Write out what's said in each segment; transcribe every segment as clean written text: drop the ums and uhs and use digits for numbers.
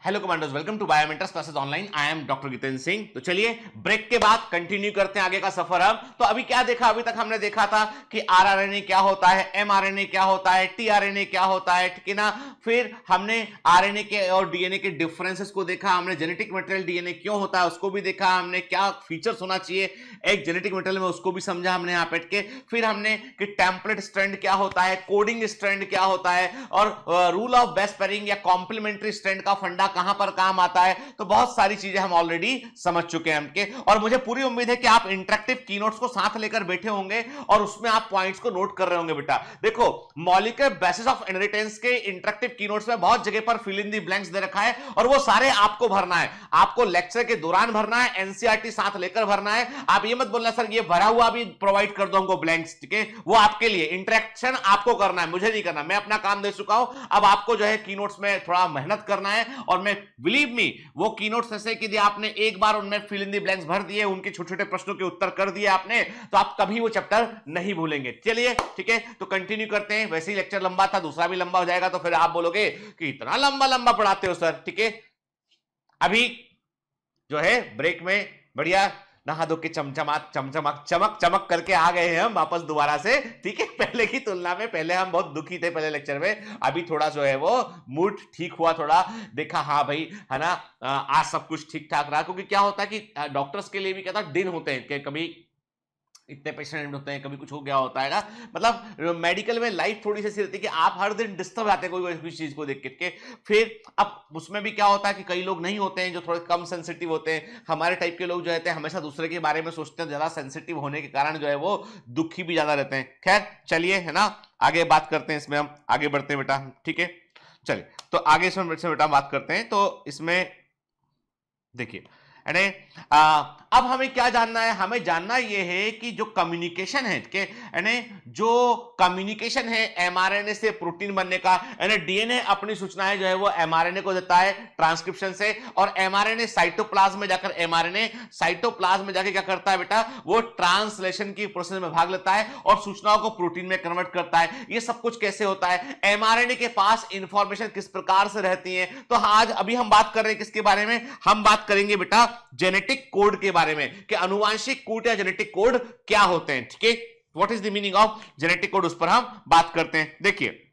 Hello commandos, welcome to biomentors classes online. I am doctor Jitendra Singh. तो चलिए break के बाद कंटिन्यू करते हैं आगे का सफर। अब तो अभी क्या देखा, अभी तक हमने देखा था कि आरआरएनए क्या होता है, एमआरएनए क्या होता है, टीआरएनए क्या होता है, ठीक है ना। फिर हमने आरएनए के और डीएनए के डिफरेंसेस को देखा, हमने जेनेटिक मटेरियल डीएनए क्यों होता है उसको भी देखा, हमने क्या फीचर्स होना चाहिए एक जेनेटिक मटेरियल में उसको भी समझा हमने यहाँ बैठ के। फिर हमने कि टेम्पलेट स्ट्रैंड क्या होता है, कोडिंग स्ट्रैंड क्या होता है, और रूल ऑफ बेस्ट पेयरिंग या कॉम्प्लीमेंट्री स्ट्रैंड का फंडा कहां पर काम आता है। तो बहुत सारी चीजें हम ऑलरेडी समझ चुके हैं हमके, और मुझे पूरी उम्मीद है कि आप इंटरेक्टिव कीनोट्स को साथ लेकर बैठे होंगे और उसमें आप पॉइंट्स को नोट कर रहे होंगे। बेटा देखो, मॉलिक्यूलर बेसिस ऑफ इनहेरिटेंस के इंटरेक्टिव कीनोट्स में बहुत जगह पर फिल इन द ब्लैंक्स दे रखा है, और वो सारे आपको भरना है। आपको लेक्चर के दौरान भरना है, एनसीईआरटी साथ लेकर भरना है। आप ये मत बोलना सर ये भरा हुआ भी प्रोवाइड कर दो हमको ब्लैंक्स, ठीक है। वो आपके लिए इंटरेक्शन आपको करना है, मुझे नहीं करना। मैं अपना काम दे चुका हूं, अब आपको जो है कीनोट्स में थोड़ा मेहनत करना है। और मैं बिलीव मी, वो कीनोट्स ऐसे कि आपने एक बार उनमें फिल इन द ब्लैंक्स भर दिए, उनके छोटे छोटे प्रश्नों के उत्तर कर दिए आपने, तो आप कभी वो चैप्टर नहीं भूलेंगे। चलिए ठीक है, तो कंटिन्यू करते हैं। वैसे ही लेक्चर लंबा था, दूसरा भी लंबा हो जाएगा, तो फिर आप बोलोगे कि इतना लंबा लंबा पढ़ाते हो सर, ठीक है। अभी जो है ब्रेक में बढ़िया नहा धो के चमचमात चमचमक चमक चमक करके आ गए हैं हम वापस दोबारा से, ठीक है। पहले की तुलना में पहले हम बहुत दुखी थे पहले लेक्चर में, अभी थोड़ा जो है वो मूड ठीक हुआ, थोड़ा देखा हाँ भाई है ना, आज सब कुछ ठीक ठाक रहा। क्योंकि क्या होता है कि डॉक्टर्स के लिए भी कहता दिन होते हैं कि कभी इतने पेशेंट होते हैं, कभी कुछ हो गया होता है ना। मतलब मेडिकल में लाइफ थोड़ी सी ऐसी रहती है कि आप हर दिन डिस्टर्ब आते हैं कोई चीज को देख के। फिर अब उसमें भी क्या होता है कि कई लोग नहीं होते हैं जो थोड़े कम सेंसिटिव होते हैं। हमारे टाइप के लोग जो रहते हैं हमेशा दूसरे के बारे में सोचते हैं, ज्यादा सेंसिटिव होने के कारण जो है वो दुखी भी ज्यादा रहते हैं। खैर चलिए है ना, आगे बात करते हैं, इसमें हम आगे बढ़ते हैं बेटा, ठीक है। चलिए तो आगे इसमें बेटा बात करते हैं। तो इसमें देखिए अब हमें क्या जानना है, हमें जानना यह है कि जो कम्युनिकेशन है कि जो कम्युनिकेशन है एमआरएनए से प्रोटीन बनने का, डीएनए अपनी सूचनाएं जो है वो एमआरएनए को देता है ट्रांसक्रिप्शन से, और एमआरएनए साइटोप्लाज्म में जाकर एमआरएनए साइटोप्लाज्म में जाकर क्या करता है बेटा, वो ट्रांसलेशन की प्रोसेस में भाग लेता है और सूचनाओं को प्रोटीन में कन्वर्ट करता है। ये सब कुछ कैसे होता है, एमआरएनए के पास इंफॉर्मेशन किस प्रकार से रहती है। तो आज अभी हम बात कर रहे हैं किसके बारे में, हम बात करेंगे बेटा जेनेटिक कोड के बारे में, कि अनुवांशिक कोड या जेनेटिक कोड क्या होते हैं, ठीक है। What is the meaning of genetic code, उस पर हम बात करते हैं। देखिए,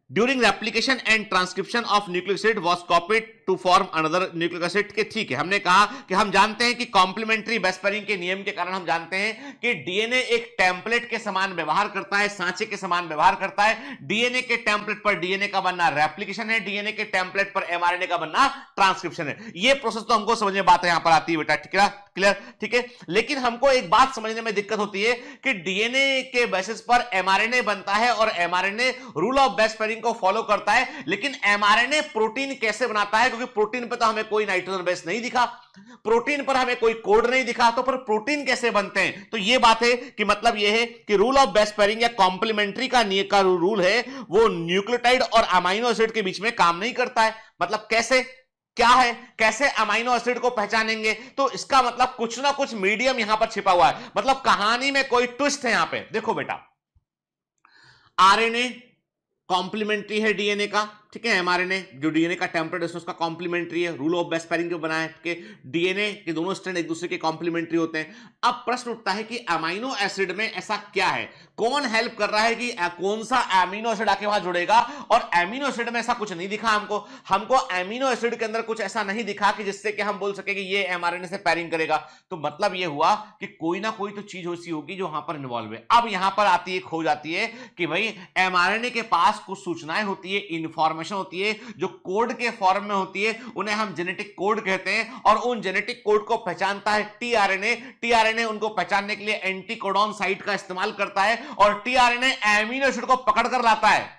during replication and transcription of nucleic acid was copied to form another nucleic acid के, ठीक है। हमने कहा कि हम जानते हैं कि कॉम्प्लीमेंट्री बेस पेयरिंग के नियम के कारण हम जानते हैं कि डीएनए एक टेम्पलेट के समान व्यवहार करता है, सांचे के समान व्यवहार करता है। डीएनए के टेम्पलेट पर डीएनए का बनना रेप्लिकेशन है, डीएनए के टेम्पलेट पर एमआरएनए का बनना ट्रांसक्रिप्शन है। ये प्रोसेस तो हमको समझ में बात यहां पर आती है बेटा, ठीक है, क्लियर, ठीक है। लेकिन हमको एक बात समझने में दिक्कत होती है कि डीएनए के बेसिस पर एमआरएनए बनता है और mRNA rule of base pairing को फॉलो करता है, लेकिन एमआरएनए प्रोटीन कैसे बनाता है, क्योंकि प्रोटीन पर तो हमें कोई नाइट्रोजन बेस नहीं दिखा, प्रोटीन पर हमें कोई कोड नहीं दिखा, तो पर प्रोटीन कैसे बनते हैं। तो ये बात है कि मतलब ये है कि रूल ऑफ बेस पेयरिंग या कॉम्प्लीमेंट्री का रूल है, वो न्यूक्लियोटाइड और अमाइनो एसिड के बीच में काम नहीं करता है। मतलब कैसे, क्या है, कैसे अमाइनो एसिड को पहचानेंगे, तो इसका मतलब कुछ ना कुछ मीडियम यहां पर छिपा हुआ है, मतलब कहानी में कोई ट्विस्ट है यहां पे। देखो बेटा, आरएनए कॉम्प्लीमेंट्री है डीएनए का, ठीक है। एमआरएनए जो डीएनए का टेम्पलेट है उसका कॉम्प्लीमेंट्री है, रूल ऑफ बेस पेयरिंग जो बना है कि डीएनए के दोनों स्ट्रैंड एक दूसरे के कॉम्प्लीमेंट्री होते हैं। अब प्रश्न उठता है कि अमीनो एसिड में ऐसा क्या है, कौन हेल्प कर रहा है कि कौन सा अमीनो एसिड आके वहां जुड़ेगा, और अमीनो एसिड में ऐसा कुछ नहीं दिखा हमको अमीनो एसिड के अंदर कुछ ऐसा नहीं दिखा कि जिससे कि हम बोल सके कि ये एमआरएनए से पेयरिंग करेगा। तो मतलब ये हुआ कि कोई ना कोई तो चीज ऐसी होगी जो वहां पर इन्वॉल्व है। अब यहां पर आती है, खोज आती है कि भाई एमआरएनए के पास कुछ सूचनाएं होती है, इंफॉर्मेशन होती है जो कोड के फॉर्म में होती है, उन्हें हम जेनेटिक कोड कहते हैं, और उन जेनेटिक कोड को पहचानता है टीआरएनए। टीआरएनए उनको पहचानने के लिए एंटीकोडॉन साइट का इस्तेमाल करता है, और टीआरएनए अमीनो एसिड को पकड़ कर लाता है।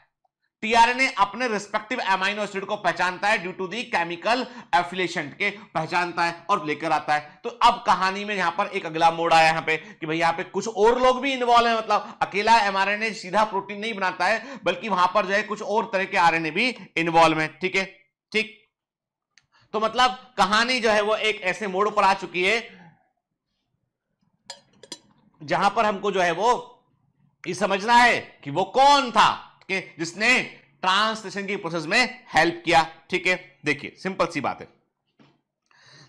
टीआरएनए अपने रिस्पेक्टिव अमीनो एसिड को पहचानता है due to the chemical affiliation के, पहचानता है और लेकर आता है। तो अब कहानी में यहां पर एक अगला मोड़ आया यहां पे कि भाई यहां पे कुछ और लोग भी इन्वॉल्व है, मतलब अकेला एमआरएनए सीधा प्रोटीन नहीं बनाता है, बल्कि वहां पर जो है कुछ और तरह के आरएनए भी इन्वॉल्व है, ठीक है, ठीक। तो मतलब कहानी जो है वो एक ऐसे मोड़ पर आ चुकी है जहां पर हमको जो है वो ये समझना है कि वो कौन था कि जिसने ट्रांसलेशन की प्रोसेस में हेल्प किया। ठीक है, देखिए सिंपल सी बात है।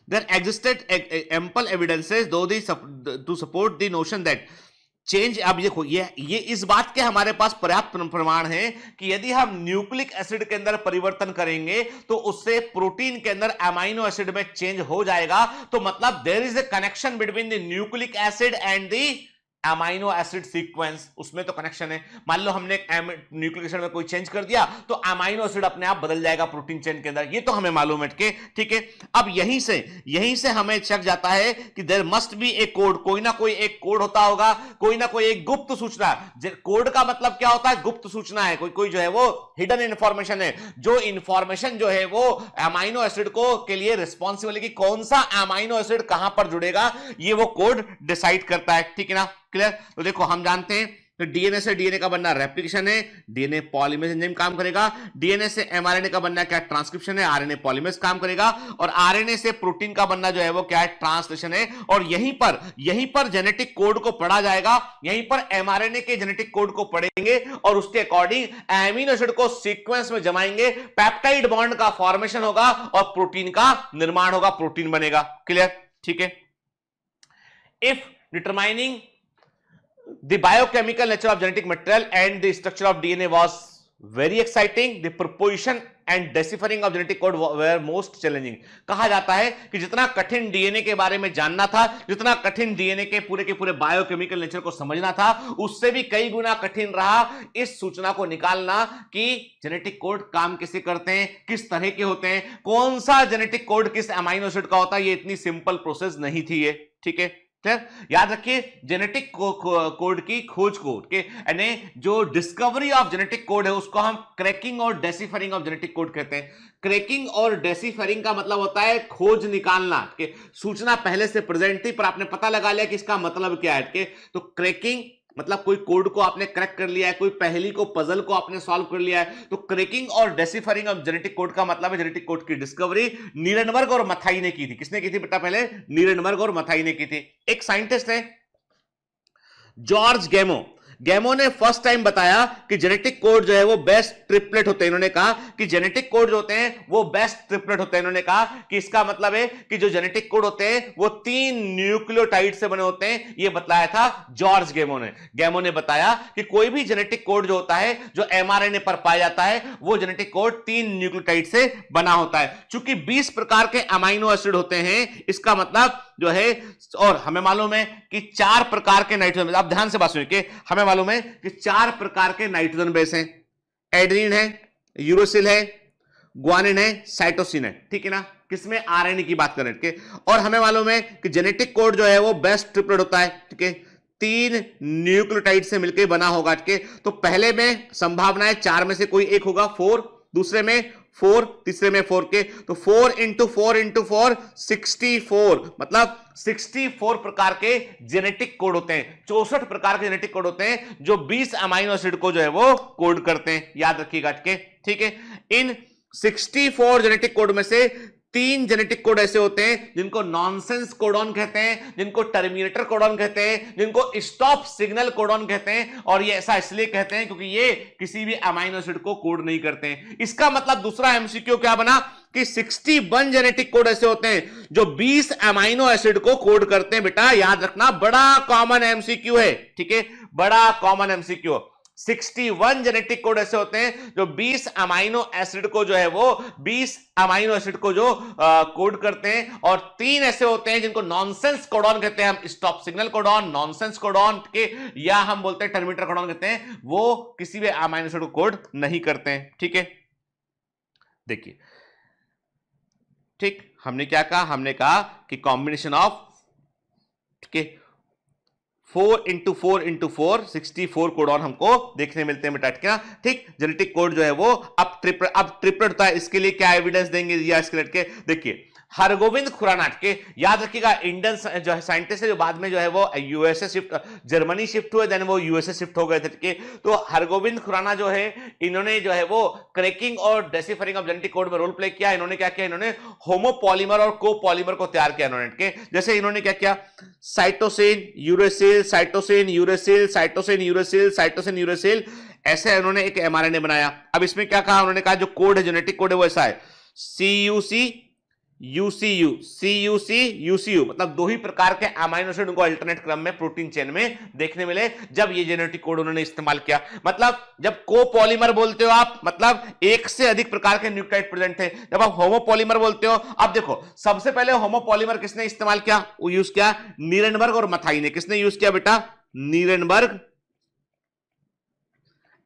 There existed ample evidences though to support the notion that change. अब देखो ये इस बात के हमारे पास पर्याप्त प्रमाण है कि यदि हम न्यूक्लिक एसिड के अंदर परिवर्तन करेंगे तो उससे प्रोटीन के अंदर अमाइनो एसिड में चेंज हो जाएगा। तो मतलब there is a connection between the nucleic acid and the amino acid sequence, उसमें तो कनेक्शन है। मान लो हमने न्यूक्लिक एसिड में कोई चेंज कर दिया तो अमाइनो एसिड अपने आप बदल जाएगा प्रोटीन चेन के अंदर, ये तो हमें मालूम है। ठीक है, अब यहीं से हमें चक जाता है कि there must be a code, कोई ना कोई एक कोड होता होगा, कोई ना कोई एक गुप्त सूचना। कोड का मतलब क्या होता है? गुप्त सूचना है, कोई जो है वो हिडन इंफॉर्मेशन है, जो इंफॉर्मेशन जो है वो अमाइनो एसिड को के लिए रिस्पॉन्सिबल है कि कौन सा अमाइनो एसिड कहां पर जुड़ेगा, ये वो कोड डिसाइड करता है। ठीक है ना, क्लियर? तो देखो हम जानते हैं तो डीएनए से डीएनए का बनना रेप्लिकेशन है, डीएनए पॉलीमरेज एंजाइम काम करेगा। डीएनए से एमआरएनए का बनना क्या? ट्रांसक्रिप्शन है। आरएनए पॉलीमरेज काम करेगा। और आरएनए से प्रोटीन का बनना जो है वो क्या है? ट्रांसलेशन है। और यहीं पर जेनेटिक कोड को पढ़ा जाएगा, यहीं पर एमआरएनए के जेनेटिक कोड को पढ़ेंगे और उसके अकॉर्डिंग एमिनो एसिड को सीक्वेंस में जमाएंगे, पेप्टाइड बॉन्ड का फॉर्मेशन होगा और प्रोटीन का निर्माण होगा, प्रोटीन बनेगा। क्लियर? ठीक है। If determining the biochemical nature of genetic material and the structure of DNA was very exciting, the proposition and deciphering of genetic code were most challenging। कहा जाता है कि जितना कठिन डीएनए के बारे में जानना था, जितना कठिन डीएनए के पूरे बायोकेमिकल नेचर को समझना था, उससे भी कई गुना कठिन रहा इस सूचना को निकालना कि जेनेटिक कोड काम कैसे करते हैं, किस तरह के होते हैं, कौन सा जेनेटिक कोड किस अमाइनो एसिड का होता है। ये इतनी सिंपल प्रोसेस नहीं थी ये। ठीक है, याद रखिए जेनेटिक कोड की खोज को यानी जो डिस्कवरी ऑफ जेनेटिक कोड है उसको हम क्रैकिंग और डेसिफरिंग ऑफ जेनेटिक कोड कहते हैं। क्रैकिंग और डेसिफरिंग का मतलब होता है खोज निकालना कि सूचना पहले से प्रेजेंट थी पर आपने पता लगा लिया कि इसका मतलब क्या है। तो क्रैकिंग मतलब कोई कोड को आपने क्रैक कर लिया है, कोई पहेली को, पजल को आपने सॉल्व कर लिया है। तो क्रैकिंग और डेसिफरिंग ऑफ जेनेटिक कोड का मतलब है जेनेटिक कोड की डिस्कवरी नीरेनबर्ग और मथाई ने की थी। किसने की थी बेटा? पहले नीरेनबर्ग और मथाई ने की थी। एक साइंटिस्ट है जॉर्ज गैमो ने फर्स्ट टाइम बताया कि जेनेटिक कोड जो है वो बेस्ट ट्रिपलेट होते हैं। इन्होंने कहा कि जेनेटिक कोड जो होते हैं वो बेस्ट ट्रिपलेट होते हैं। इन्होंने कहा कि इसका मतलब है कि जो जेनेटिक कोड होते हैं वो 3 न्यूक्लियोटाइड से बने होते हैं। ये बताया था जॉर्ज गैमो ने बताया कि कोई भी जेनेटिक कोड जो होता है जो एमआरएनए पर पाया जाता है वो जेनेटिक कोड 3 न्यूक्लियोटाइड से बना होता है। चूंकि 20 प्रकार के अमाइनो एसिड होते हैं, इसका मतलब जो है, और हमें मालूम है कि 4 प्रकार के नाइट्रोजन, आप ध्यान से बात सुनिए कि हमें मालूम है कि 4 प्रकार के नाइट्रोजन बेस हैं। एडेनिन है, यूरोसिल है, ग्वानिन है, साइटोसिन है। ठीक है ना, किसमें? आरएनए की बात करें के। और हमें मालूम है कि जेनेटिक कोड जो है वो बेस्ट ट्रिपलेट होता है। ठीक है, 3 न्यूक्लियोटाइड से मिलकर बना होगा। ठीक है, तो पहले में संभावना है 4 में से कोई एक होगा, 4, दूसरे में 4, तीसरे में 4 के। तो 4 इंटू 4 64, मतलब 64 प्रकार के जेनेटिक कोड होते हैं। 64 प्रकार के जेनेटिक कोड होते हैं जो 20 अमाइनो एसिड को जो है वो कोड करते हैं। याद रखिएगा। ठीक है, इन 64 जेनेटिक कोड में से 3 जेनेटिक कोड ऐसे होते हैं जिनको नॉनसेंस कोडॉन कहते हैं, जिनको टर्मिनेटर कोडॉन कहते हैं, जिनको स्टॉप सिग्नल कोडॉन कहते हैं। और ये ऐसा इसलिए कहते हैं क्योंकि ये किसी भी अमाइनो एसिड को कोड नहीं करते हैं। इसका मतलब दूसरा एमसीक्यू क्या बना कि 61 जेनेटिक कोड ऐसे होते हैं जो 20 अमाइनो एसिड को कोड करते हैं। बेटा याद रखना, बड़ा कॉमन एमसीक्यू है। ठीक है, बड़ा कॉमन एमसीक्यू। 61 जेनेटिक कोड ऐसे होते हैं जो 20 अमाइनो एसिड को जो है वो 20 अमाइनो एसिड को जो कोड करते हैं। और 3 ऐसे होते हैं जिनको नॉनसेंस कोडॉन कहते हैं हम, stop signal codon, nonsense codon के, या हम बोलते हैं टर्मिनेटर कोडॉन कहते हैं। वो किसी भी अमाइनो एसिड को कोड नहीं करते हैं। ठीक है, देखिए, ठीक, हमने क्या कहा? हमने कहा कि कॉम्बिनेशन ऑफ 4 इंटू 4 64 कोडॉन हमको देखने मिलते हैं बेटा। ठीक, जेनेटिक कोड जो है वो अब ट्रिपलेट होता है। इसके लिए क्या एविडेंस देंगे या इसके लटके? देखिए, हरगोविंद खुराना के, याद रखिएगा, इंडियन जो है साइंटिस्ट है जो बाद में जो है वो यूएसए शिफ्ट, जर्मनी शिफ्ट हुए, देन वो यूएसए शिफ्ट हो गए थे। तो हरगोविंद खुराना जो है, इन्होंने जो है वो क्रैकिंग और डेसिफरिंग ऑफ जेनेटिक कोड में रोल प्ले किया। इन्होंने क्या किया? इन्होंने होमोपॉलीमर और कोपॉलीमर को तैयार किया इन्होंने। जैसे इन्होंने क्या किया? Cytosine uracil, cytosine uracil, cytosine uracil, cytosine uracil, ऐसे उन्होंने एक एमआरएनए बनाया। अब इसमें क्या कहा उन्होंने, कहा जो कोड है, जेनेटिक कोड है वो ऐसा है, CUC UCU CUC UCU, मतलब दो ही प्रकार के अमाइनो एसिड उनको अल्टरनेट क्रम में प्रोटीन चेन में देखने मिले जब ये जेनेटिक कोड उन्होंने इस्तेमाल किया। मतलब जब कोपॉलीमर बोलते हो आप, मतलब एक से अधिक प्रकार के न्यूक्लियोटाइड प्रेजेंट थे। जब आप होमोपॉलीमर बोलते हो, अब देखो सबसे पहले होमोपॉलीमर किसने इस्तेमाल किया, वो यूज किया नीरेनबर्ग और मथाई ने। किसने यूज किया बेटा, नीरेनबर्ग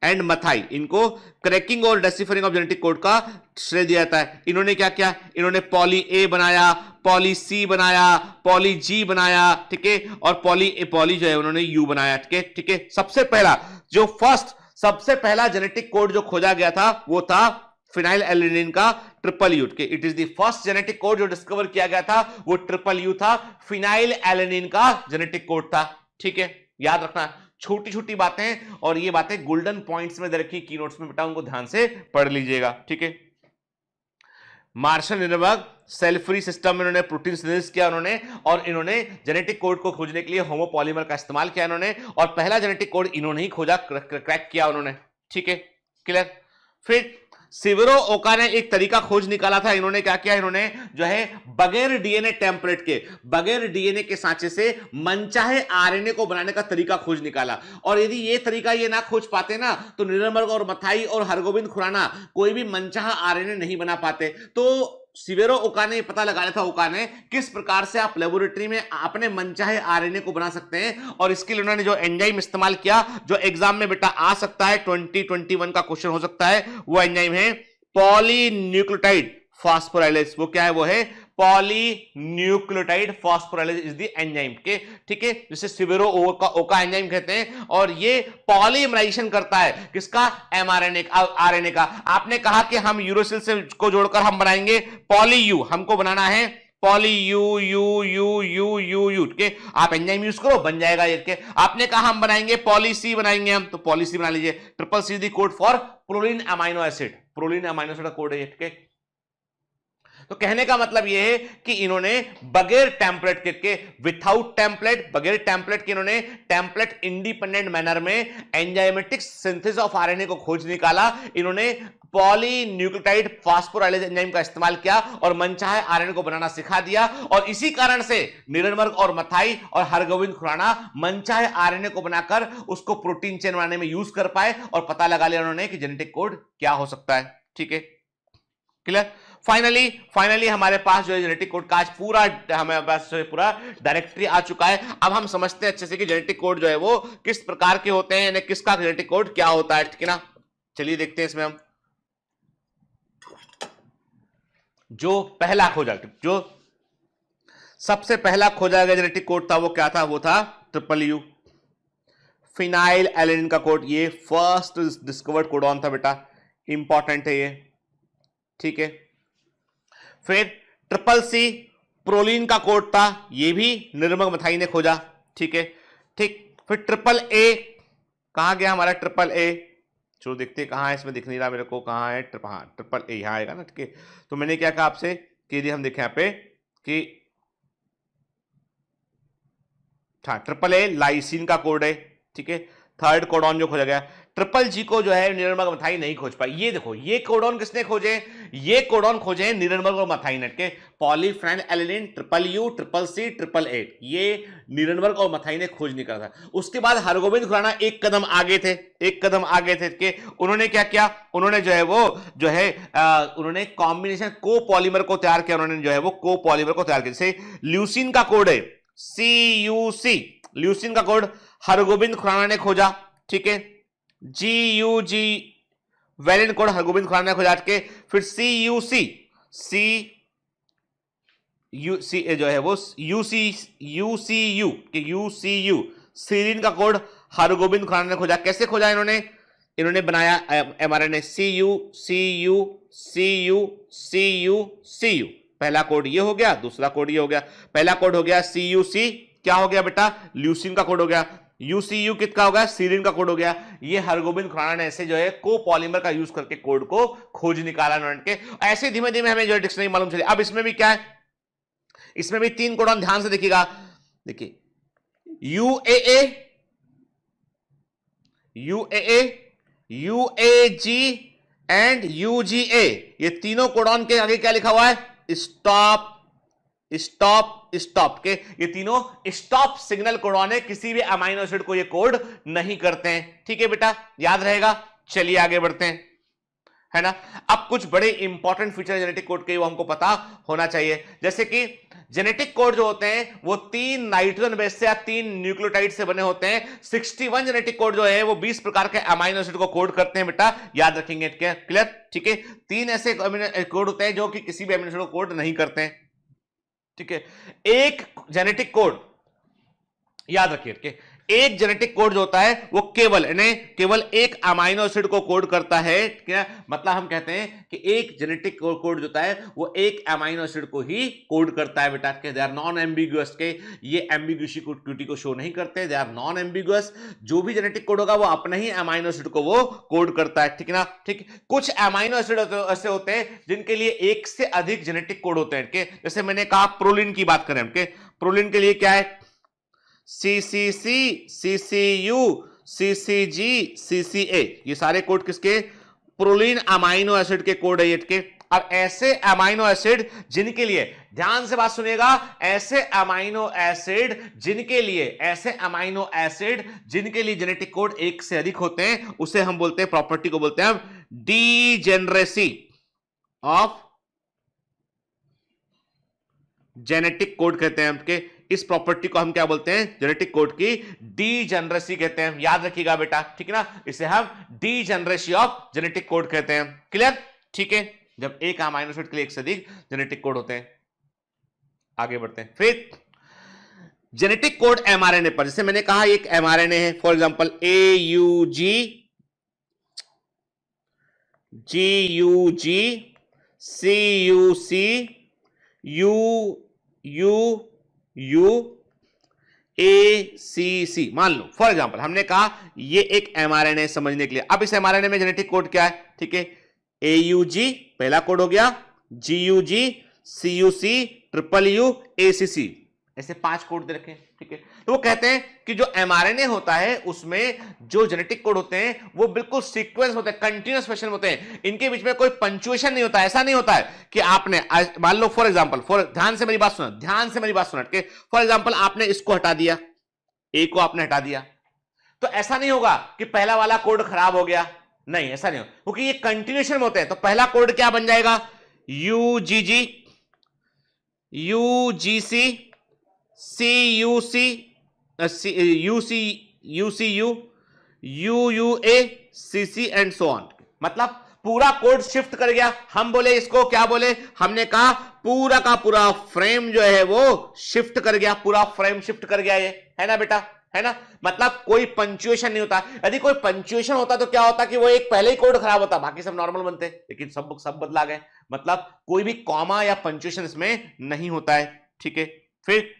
एंड मथाई। इनको क्रैकिंग और डेसिफरिंग ऑफ जेनेटिक कोड का श्रेय दिया जाता है। इन्होंने क्या किया, इन्होंने पॉली ए बनाया, पॉली सी बनाया, पॉली जी बनाया, ठीक है, और पॉली जो है उन्होंने यू बनाया, ठीक है। सबसे पहला जेनेटिक कोड जो खोजा गया था वो था फिनाइल एलेनिन का triple U. It is the first genetic code जो डिस्कवर किया गया था, वो ट्रिपल यू था, फिनाइल एलेनिन का जेनेटिक कोड था, ठीक है। याद रखना, छोटी छोटी बातें, और ये बातें गोल्डन पॉइंट्स में दे रखी की नोट्स में बेटा, उनको ध्यान से पढ़ लीजिएगा, ठीक है। Marshall Nirenberg cell free system में इन्होंने प्रोटीन सिंथेसिस किया उन्होंने, और इन्होंने जेनेटिक कोड को खोजने के लिए होमोपॉलीमर का इस्तेमाल किया इन्होंने, और पहला जेनेटिक कोड इन्होंने ही खोजा, क्रैक किया उन्होंने, ठीक है, क्लियर। फिर सिवेरो ओका ने एक तरीका खोज निकाला था। इन्होंने क्या किया, इन्होंने जो है बगैर डीएनए टेम्पलेट के, बगैर डीएनए के सांचे से मनचाहे आरएनए को बनाने का तरीका खोज निकाला। और यदि ये तरीका ये ना खोज पाते ना, तो नीरेनबर्ग और मथाई और हरगोबिंद खुराना कोई भी मनचाहा आरएनए नहीं बना पाते। तो सिवेरो ओका ने पता लगाया था, ओका ने, किस प्रकार से आप लेबोरेटरी में अपने मनचाहे आरएनए को बना सकते हैं। और इसके लिए उन्होंने जो एंजाइम इस्तेमाल किया, जो एग्जाम में बेटा आ सकता है, 2021 का क्वेश्चन हो सकता है, वो एंजाइम है पॉलीन्यूक्लियोटाइड फॉस्फोराइलेज। वो क्या है, वो है polynucleotide phosphorylase is the enzyme के, ठीक है, जिसे सिवेरो ओका एंजाइम कहते हैं। और ये पॉलीमराइजेशन करता है किसका, एमआरएनए आरएनए का। आपने कहा कि हम यूरोसिल से को जोड़कर हम बनाएंगे पॉली यू, हमको बनाना है poly you you you you you you के, आप एंजाइम यूज करो, बन जाएगा ये के। आपने कहा हम बनाएंगे पॉली सी बनाएंगे हम, तो पॉली सी बना लीजिए। Triple C the code for proline amino acid, proline amino acid का कोड है, ठीक है। तो कहने का मतलब यह है कि इन्होंने बगैर टेम्पलेट के, विथआउट टेम्पलेट, बगैर टेम्पलेट के, इन्होंने टेम्पलेट इंडिपेंडेंट मैनर में एंजाइमेटिक सिंथेसिस ऑफ आरएनए को खोज निकाला। इन्होंने पॉलीन्यूक्लियोटाइड फॉस्फोराइलेज एंजाइम का इस्तेमाल किया और मनचाहे आरएनए को बनाना सिखा दिया। और इसी कारण से नीरेनबर्ग और मथाई और हरगोविंद खुराना मनचाहे आरएनए को बनाकर उसको प्रोटीन चेन बनाने में यूज कर पाए, और पता लगा लिया उन्होंने कि जेनेटिक कोड क्या हो सकता है, ठीक है, क्लियर। फाइनली हमारे पास जो है जेनेटिक कोड का आज पूरा हमारे पास जो है पूरा डायरेक्टरी आ चुका है। अब हम समझते हैं अच्छे से कि जेनेटिक कोड जो है वो किस प्रकार के होते हैं, यानी किसका जेनेटिक कोड क्या होता है, ठीक है ना। चलिए देखते हैं इसमें हम जो पहला खोजा, जो सबसे पहला खोजा गया जेनेटिक कोड था वो क्या था, वो था ट्रिपल यू, फिनाइल एलेनिन का कोड। ये फर्स्ट डिस्कवर्ड कोडॉन था बेटा, इंपॉर्टेंट है ये, ठीक है। फिर ट्रिपल सी प्रोलीन का कोड था, ये भी नीरेनबर्ग मथाई ने खोजा, ठीक है, ठीक। फिर ट्रिपल ए कहां गया हमारा, ट्रिपल ए, चलो देखते कहां है, इसमें दिख नहीं रहा मेरे को कहां है, ट्रिपल ए यहां आएगा ना, ठीक है। तो मैंने क्या कहा आपसे कि यदि हम देखें यहां पे कि ट्रिपल ए लाइसिन का कोड है, ठीक है, थर्ड कोडॉन जो खोजा गया। ट्रिपल जी को जो है नीरेनबर्ग और मथाई नहीं खोज पाई। ये देखो, ये कोडॉन किसने खोजे, ये कोडॉन खोजे हैं नीरेनबर्ग और मथाई ने के, polyphenylalanine, triple U, triple C, triple A, ये नीरेनबर्ग और मथाई ने खोज निकाला था। उसके बाद हरगोबिंद खुराना एक कदम आगे थे, के उन्होंने क्या किया, उन्होंने जो है वो जो है उन्होंने कॉम्बिनेशन कोपॉलीमर को तैयार किया, उन्होंने जो है वो कोपॉलीमर को तैयार किया। जैसे ल्यूसिन का कोड है CUC, ल्यूसिन का कोड हरगोबिंद खुराना ने खोजा, ठीक है। GUG valine code Hargobind Khorana ने खोजा के। फिर CUC जो है वो UCU सीरीन का कोड हरगोबिंद खुराना ने खोजा। कैसे खोजा इन्होंने बनाया mRNA CU। पहला कोड ये हो गया, दूसरा कोड ये हो गया। पहला कोड हो गया CUC, क्या हो गया बेटा, ल्यूसिन का कोड हो गया। UCU किसका होगा, सीरीन का कोड हो गया। ये हरगोबिंद खुराना ने ऐसे जो है कोपॉलीमर का यूज करके कोड को खोज निकाला उन्होंने। ऐसे धीमे धीमे हमें जो है डिक्शनरी मालूम चली। अब इसमें भी क्या है, इसमें भी 3 कोडॉन ध्यान से देखिएगा, देखिए UAA UAG एंड UGA, ये तीनों कोडॉन के आगे क्या लिखा हुआ है? स्टॉप स्टॉप स्टॉप के, ये तीनों स्टॉप सिग्नल कोडॉन है, किसी भी अमाइनो एसिड को ये कोड नहीं करते हैं। ठीक है बेटा, याद रहेगा। चलिए आगे बढ़ते हैं, है ना। अब कुछ बड़े इंपॉर्टेंट फीचर जेनेटिक कोड के वो हमको पता होना चाहिए, जैसे कि जेनेटिक कोड जो होते हैं वो 3 नाइट्रोजन बेस से या 3 न्यूक्लियोटाइड से बने होते हैं। 61 जेनेटिक कोड जो है वो 20 प्रकार के अमाइनो एसिड को कोड करते हैं बेटा, याद रखेंगे। क्लियर? ठीक है, 3 ऐसे कोड होते हैं जो कि किसी भी अमीनो एसिड को कोड नहीं करते हैं। ठीक है, एक जेनेटिक कोड याद रखिए, एक जेनेटिक कोड जो होता है वो केवल एक अमाइनो एसिड को कोड करता है। क्या मतलब? हम कहते हैं कि एक जेनेटिक कोड जो होता है वो एक अमाइनो एसिड को ही कोड करता है बेटा। दे आर नॉन एम्बिगुअस, के ये एम्बिगुइटी को शो नहीं करते, दे आर नॉन एम्बिगुअस। जो भी जेनेटिक कोड होगा वो अपने ही अमाइनो एसिड को वो कोड करता है। ठीक है ना? ठीक। कुछ अमाइनो एसिड ऐसे होते हैं जिनके लिए एक से अधिक जेनेटिक कोड होते हैं। जैसे मैंने कहा प्रोलिन की बात करें, प्रोलिन के लिए क्या है? CCC, CCU, CCG, CCA, ये सारे कोड किसके? प्रोलिन अमाइनो एसिड के कोड है ये के। अब ऐसे अमाइनो एसिड जिनके लिए, ध्यान से बात सुनिएगा, ऐसे अमाइनो एसिड जिनके लिए जेनेटिक कोड एक से अधिक होते हैं, उसे हम बोलते हैं, प्रॉपर्टी को बोलते हैं हम डीजेनरेसी ऑफ जेनेटिक कोड कहते हैं हमके। इस प्रॉपर्टी को हम क्या बोलते हैं? जेनेटिक कोड की डीजेनरेसी कहते हैं। याद रखिएगा बेटा, ठीक है ना, इसे हम डीजेनरेसी ऑफ जेनेटिक कोड कहते हैं। क्लियर? ठीक है, जब एक अमाइनो एसिड के लिए एक से अधिक जेनेटिक कोड होते हैं। आगे बढ़ते हैं। फिर जेनेटिक कोड एमआरएनए पर, जैसे मैंने कहा एक एमआरएनए है, for example AUG, GUG, CUC, ACC, मान लो फॉर एग्जांपल हमने कहा ये एक एमआरएनए समझने के लिए। अब इस एमआरएनए में जेनेटिक कोड क्या है? ठीक है, AUG पहला कोड हो गया, GUG, CUC, UU, ACC, ऐसे 5 कोड दे रखे। ठीक है, तो वो कहते हैं कि जो एमआरएनए होता है उसमें जो जेनेटिक कोड होते हैं वो बिल्कुल सीक्वेंस होते हैं, कंटीन्यूअस फैशन होते हैं, इनके बीच में कोई पंक्चुएशन नहीं होता। ऐसा नहीं होता है कि आपने मान लो फॉर एग्जांपल, ध्यान से मेरी बात सुना, फॉर एग्जांपल आपने इसको हटा दिया, ए को आपने हटा दिया, तो ऐसा नहीं होगा कि पहला वाला कोड खराब हो गया, नहीं ऐसा नहीं होगा, क्योंकि ये कंटिन्यूएशन होते हैं। तो पहला कोड क्या बन जाएगा? UGG, UGC, CUC, UCU, UUA, CC and so on. मतलब पूरा कोड शिफ्ट कर गया। हम बोले इसको क्या बोले? हमने कहा पूरा का पूरा फ्रेम जो है वो शिफ्ट कर गया, पूरा फ्रेम शिफ्ट कर गया, ये है ना बेटा, है ना। मतलब कोई पंक्चुएशन नहीं होता। यदि कोई पंक्चुएशन होता तो क्या होता कि वो एक पहले ही कोड खराब होता, बाकी सब नॉर्मल बनते, लेकिन सब बदला गए। मतलब कोई भी कॉमा या पंक्चुएशन इसमें नहीं होता है। ठीक है, फिर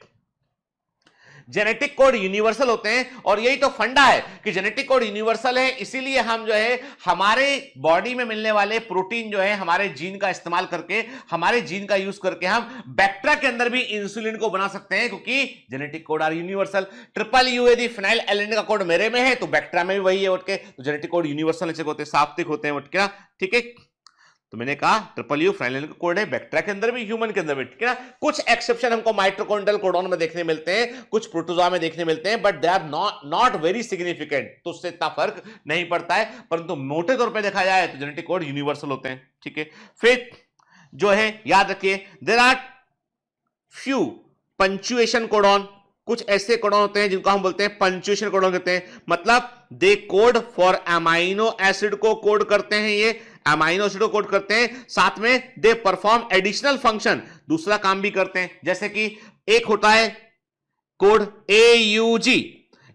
जेनेटिक कोड यूनिवर्सल होते हैं, और यही तो फंडा है कि जेनेटिक कोड यूनिवर्सल है, इसीलिए हम जो है हमारे बॉडी में मिलने वाले प्रोटीन जो है हमारे जीन का इस्तेमाल करके, हमारे जीन का यूज करके हम बैक्टीरिया के अंदर भी इंसुलिन को बना सकते हैं, क्योंकि genetic code are universal. UU यदि फिनाइल एलेनिन का कोड मेरे में है तो बैक्टीरिया में भी वही है उठके, तो जेनेटिक कोड यूनिवर्सल होते हैं, साप्तिक होते हैं उठके। ठीक है, तो मैंने कहा UU फिनाइल का कोड है बैक्टीरिया के अंदर भी, ह्यूमन के अंदर भी। ठीक है ना, कुछ एक्सेप्शन हमको माइटोकॉन्ड्रियल कोडॉन में देखने मिलते हैं, कुछ प्रोटोजोआ में देखने मिलते हैं, but they are not very significant, तो उससे इतना फर्क नहीं पड़ता है। परंतु मोटे तौर पे देखा जाए तो जेनेटिक कोड यूनिवर्सल होते हैं। ठीक है, फिर जो है याद रखिए, there are few punctuation codon, कुछ ऐसे कोडॉन होते हैं जिनको हम बोलते हैं पंक्चुएशन कोडॉन कहते हैं। मतलब दे कोड फॉर अमाइनो एसिड को कोड करते हैं, ये अमाइनो एसिड को कोड करते हैं, साथ में दे परफॉर्म एडिशनल फंक्शन, दूसरा काम भी करते हैं। जैसे कि एक होता है कोड AUG,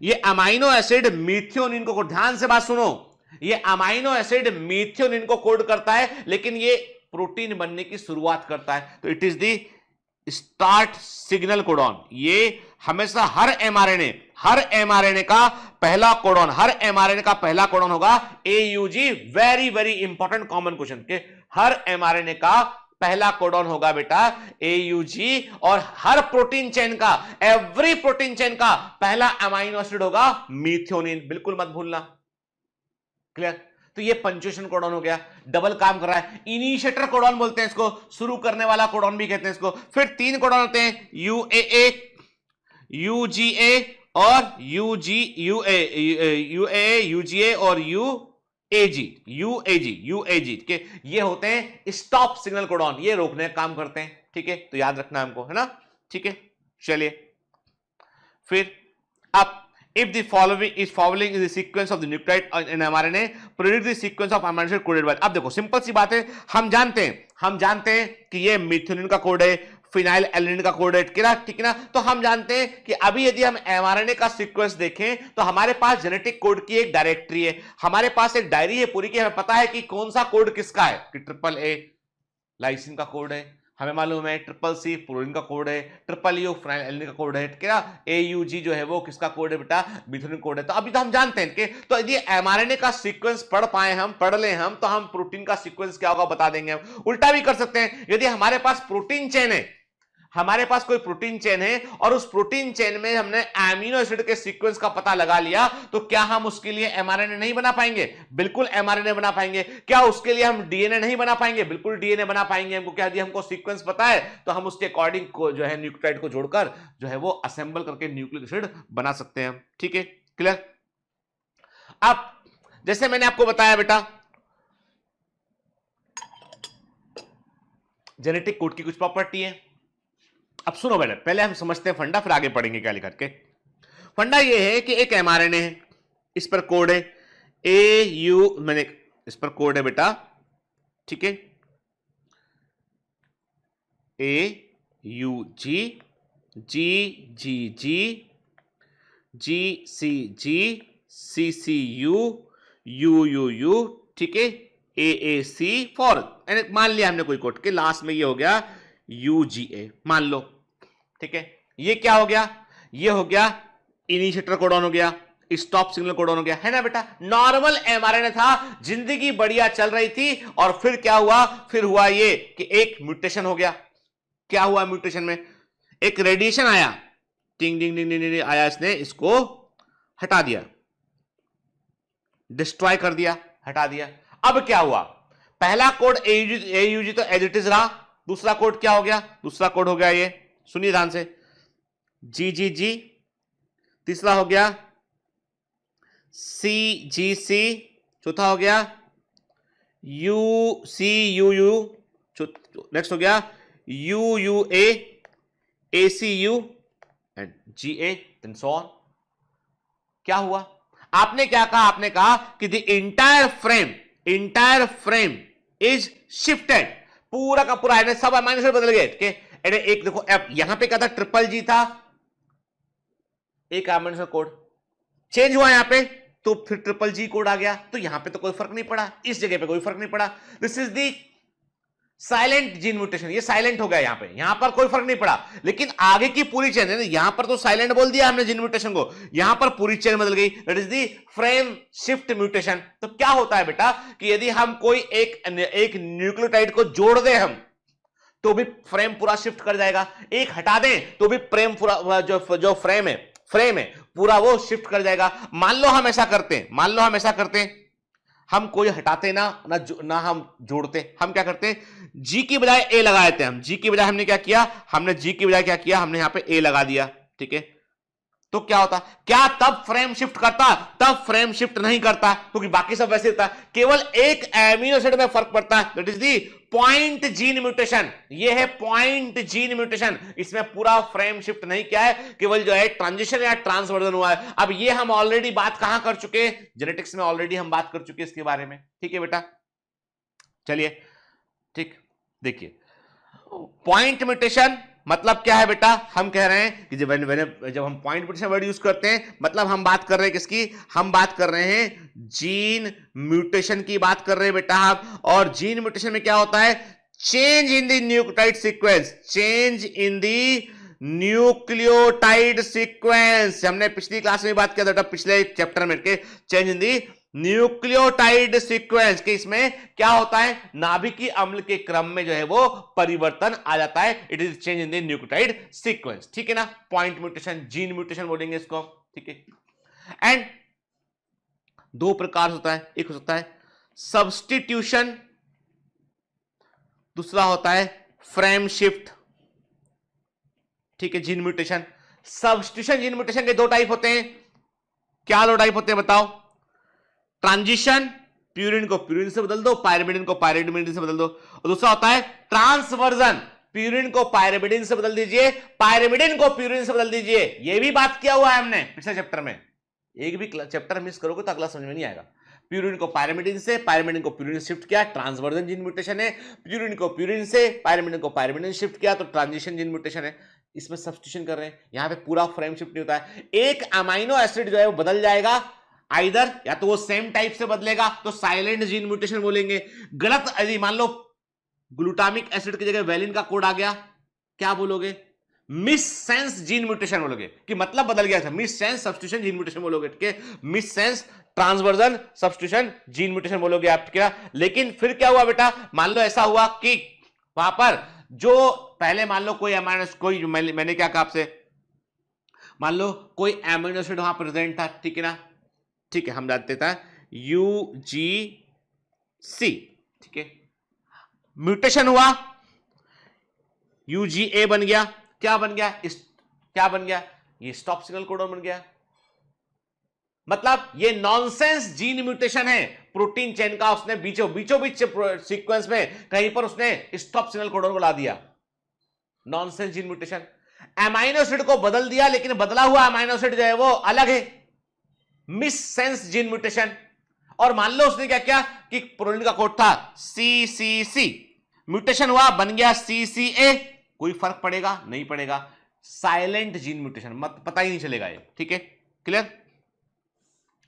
ये अमाइनो एसिड मीथियोनिन को, ध्यान से बात सुनो, ये अमाइनो एसिड मीथियोनिन को कोड करता है, लेकिन ये प्रोटीन बनने की शुरुआत करता है, तो it is the start signal codon. ये हमेशा हर एमआरएनए का पहला कोडॉन, होगा AUG। Very very important common question के, हर एमआरएनए का पहला कोडॉन होगा बेटा AUG, और हर प्रोटीन चेन का, एवरी प्रोटीन चेन का पहला अमाइनो एसिड होगा मीथियोनिन, बिल्कुल मत भूलना। क्लियर? तो ये पंक्चुएशन कोडॉन हो गया, डबल काम कर रहा है। इनिशिएटर कोडॉन बोलते हैं इसको, शुरू करने वाला कोडॉन भी कहते हैं इसको। फिर 3 कोडॉन होते हैं, यूएए, यूजीए और यूए, यूजीए और यूएजी के ये होते हैं स्टॉप सिग्नल कोडॉन, ये रोकने का काम करते हैं। ठीक है, तो याद रखना हमको, है ना। ठीक है, चलिए फिर अब if the following is the sequence of the nucleotide in mRNA, predict the sequence of amino acid coded by। अब देखो सिंपल सी बात है, हम जानते हैं कि ये मिथ्योनिन का कोड है, फिनाइल एलिनिन का कोड है, ठीक है ना। तो हम जानते हैं कि अभी यदि हम एमआरएनए का सीक्वेंस देखें तो हमारे पास जेनेटिक कोड की एक डायरेक्टरी है, हमारे पास एक डायरी है पूरी की, हमें पता है कि कौन सा कोड किसका है, कि ट्रिपल ए लाइसिन का कोड है, हमें मालूम है ट्रिपल सी प्रोलिन का कोड है, ट्रिपल यू फिनाइल एलिनिन का कोड है, ठीक है ना। एयूजी जो है वो किसका कोड है बेटा, मिथ्योनिन कोड है। तो अभी तो हम जानते हैं कि तो यदि एमआरएनए का सीक्वेंस पढ़ लें हम, तो हम प्रोटीन का सीक्वेंस क्या होगा बता देंगे हम। उल्टा भी कर सकते हैं, यदि हमारे पास प्रोटीन चेन है, हमारे पास कोई प्रोटीन चेन है और उस प्रोटीन चेन में हमने एमिनो एसिड के सीक्वेंस का पता लगा लिया, तो क्या हम उसके लिए एमआरएनए नहीं बना पाएंगे? बिल्कुल एमआरएनए बना पाएंगे। क्या उसके लिए हम डीएनए नहीं बना पाएंगे? बिल्कुल डीएनए बना पाएंगे। हमको क्या, यदि हमको सीक्वेंस पता है तो हम उसके अकॉर्डिंग को जो है न्यूक्लियोटाइड को जोड़कर जो है वो असेंबल करके न्यूक्लिक एसिड बना सकते हैं। ठीक है, क्लियर। अब जैसे मैंने आपको बताया बेटा, जेनेटिक कोड की कुछ प्रॉपर्टी है। अब सुनो बेटा, पहले हम समझते हैं फंडा, फिर आगे पढ़ेंगे क्या लिखा के। फंडा ये है कि एक एमआरएनए है, इस पर कोड है मैंने इस पर कोड है बेटा, ठीक है, AUG, GGG, GCG, CCU, UUU, ठीक है, AAC फॉर, मान लिया हमने कोई कोड के लास्ट में ये हो गया UGA, मान लो। ठीक है, ये क्या हो गया, ये हो गया इनिशिएटर कोडॉन हो गया, स्टॉप सिग्नल कोडॉन हो गया, है ना बेटा। नॉर्मल एमआरएनए था, जिंदगी बढ़िया चल रही थी, और फिर क्या हुआ, फिर हुआ ये कि एक म्यूटेशन हो गया। क्या हुआ म्यूटेशन में, एक रेडिएशन आया, टिंग डिंग डिंग डिंग आया, इसने इसको हटा दिया, डिस्ट्रॉय कर दिया, हटा दिया। अब क्या हुआ, पहला कोड AUG तो एज इट इज रहा, दूसरा कोड क्या हो गया, दूसरा कोड हो गया ये, सुनिए ध्यान से, GGG, तीसरा हो गया CGC, चौथा हो गया UCUU, नेक्स्ट हो गया UUA, ACU and GA, and so on. क्या हुआ, आपने क्या कहा, आपने कहा कि the entire frame is shifted, पूरा का पूरा सब अमाइनो एसिड बदल गए। एक देखो, अब यहां पे क्या था, ट्रिपल जी था, एक अमाइनो एसिड कोड चेंज हुआ यहां पे, तो फिर ट्रिपल जी कोड आ गया, तो यहां पे तो कोई फर्क नहीं पड़ा, इस जगह पे कोई फर्क नहीं पड़ा। This is the silent gene mutation, ये साइलेंट हो गया यहां पे, यहां पर कोई फर्क नहीं पड़ा। लेकिन आगे की पूरी चेन है, यहां पर तो साइलेंट बोल दिया हमने जीन म्यूटेशन को, यहां पर पूरी चेन बदल गई, that is the frame shift mutation. तो क्या होता है बेटा कि यदि हम कोई एक न्यूक्लियोटाइड को जोड़ दें हम, तो भी फ्रेम पूरा शिफ्ट कर जाएगा, एक हटा दें तो भी फ्रेम पूरा जो फ्रेम है पूरा वो शिफ्ट कर जाएगा। मान लो हम ऐसा करते हैं, हम कोई हटाते ना हम जोड़ते, हम क्या करते हैं, जी की बजाय ए लगा देते हैं। हम जी की बजाय हमने क्या किया, हमने यहां पे ए लगा दिया, ठीक है। तो क्या होता, क्या तब फ्रेम शिफ्ट करता? तब फ्रेम शिफ्ट नहीं करता, क्योंकि बाकी सब वैसे होता है, केवल एक एमिनो एसिड में फर्क पड़ता है, that is the point gene mutation. ये है पॉइंट जीन म्यूटेशन, इसमें पूरा फ्रेम शिफ्ट नहीं किया है, केवल जो है ट्रांजिशन या ट्रांसवर्जन हुआ है। अब ये हम ऑलरेडी बात कहां कर चुके हैं, जेनेटिक्स में ऑलरेडी हम बात कर चुके हैं इसके बारे में, ठीक है बेटा। चलिए ठीक, देखिए पॉइंट म्यूटेशन मतलब क्या है बेटा, हम कह रहे हैं कि जब हम पॉइंट म्यूटेशन वर्ड यूज करते हैं, मतलब हम बात कर रहे हैं किसकी, हम बात कर रहे हैं जीन म्यूटेशन की बात कर रहे हैं बेटा हम। और जीन म्यूटेशन में क्या होता है, change in the nucleotide sequence, change in the nucleotide sequence. हमने पिछली क्लास में बात किया था, पिछले चैप्टर में के change in the nucleotide sequence के, इसमें क्या होता है, नाभिकीय अम्ल के क्रम में जो है वो परिवर्तन आ जाता है, it is change in the nucleotide sequence, ठीक है ना। पॉइंट म्यूटेशन, जीन म्यूटेशन बोलेंगे इसको, ठीक है। एंड दो प्रकार होता है, एक हो सकता है सब्स्टिट्यूशन, दूसरा होता है फ्रेम शिफ्ट, ठीक है, gene mutation. Substitution gene mutation के दो टाइप होते हैं। क्या दो टाइप होते हैं बताओ? ट्रांजिशन, प्यूरिन को प्यूरिन से बदल दो, पायरिमिडिन को पायरिमिडिन से बदल दो। और दूसरा होता है ट्रांसवर्जन, प्यूरिन को पायरिमिडिन से बदल दीजिए, पायरिमिडिन को प्यूरिन से बदल दीजिए। यह भी बात किया हुआ है हमने पिछले चैप्टर में। एक भी चैप्टर मिस करोगे तो अगला समझ में नहीं आएगा। प्यूरिन को पायरिमिडिन से, पायरिमिडिन को प्यूरिन शिफ्ट किया, ट्रांसवर्जन जीन म्यूटेशन है। प्यूरिन को प्यूरिन से, पायरिमिडिन को पायरिमिडिन शिफ्ट किया तो ट्रांजिशन जीन म्यूटेशन है। इसमें सब्स्टिट्यूशन कर रहे हैं, यहां पे पूरा फ्रेम शिफ्ट नहीं होता है। एक अमाइनो एसिड जो है वो बदल जाएगा, आइदर या तो वो सेम टाइप से बदलेगा तो साइलेंट जीन म्यूटेशन बोलेंगे। गलत, यदि मान लो ग्लूटामिक एसिड की जगह वेलिन का कोड आ गया, क्या बोलोगे? मिस सेंस जीन म्यूटेशन बोलोगे, कि मतलब बदल गया था। Miss sense substitution gene mutation बोलोगे, ठीक है। Miss sense transversion substitution gene mutation बोलोगे आप, ठीक है। लेकिन फिर क्या हुआ बेटा? मान लो ऐसा हुआ कि वहां पर जो पहले मान लो कोई अमाइनो, कोई मैंने क्या कहा आपसे, मान लो कोई अमाइनो एसिड वहां प्रेजेंट था, ठीक है ना, ठीक है, हम जानते था UGC, ठीक है। म्यूटेशन हुआ, UGA बन गया। क्या बन गया? क्या बन गया? ये स्टॉप सिग्नल कोडन बन गया। मतलब ये नॉनसेंस जीन म्यूटेशन है प्रोटीन चेन का। उसने बीचों बीच सीक्वेंस में कहीं पर उसने स्टॉप सिग्नल कोडन को ला दिया। Nonsense gene mutation, amino acid को बदल दिया, लेकिन बदला हुआ अमाइनो एसिड जो है वो अलग है, मिस सेंस जीन म्यूटेशन। और मान लो उसने क्या किया कि प्रोटीन का कोड था CCC, म्यूटेशन हुआ, बन गया CCA। कोई फर्क पड़ेगा? नहीं पड़ेगा। साइलेंट जीन म्यूटेशन, मत पता ही नहीं चलेगा ये, ठीक है, क्लियर।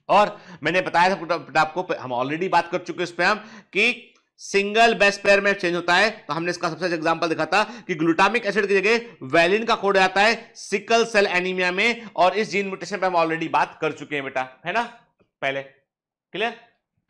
और मैंने बताया था आपको, हम ऑलरेडी बात कर चुके इस पे हम, कि सिंगल बेस पेयर में चेंज होता है। तो हमने इसका सबसे अच्छा एग्जांपल देखा था कि ग्लूटामिक एसिड की जगह वेलिन का कोड आता है सिकल सेल एनीमिया में, और इस जीन म्यूटेशन पे हम ऑलरेडी बात कर चुके हैं बेटा, है ना, पहले, क्लियर,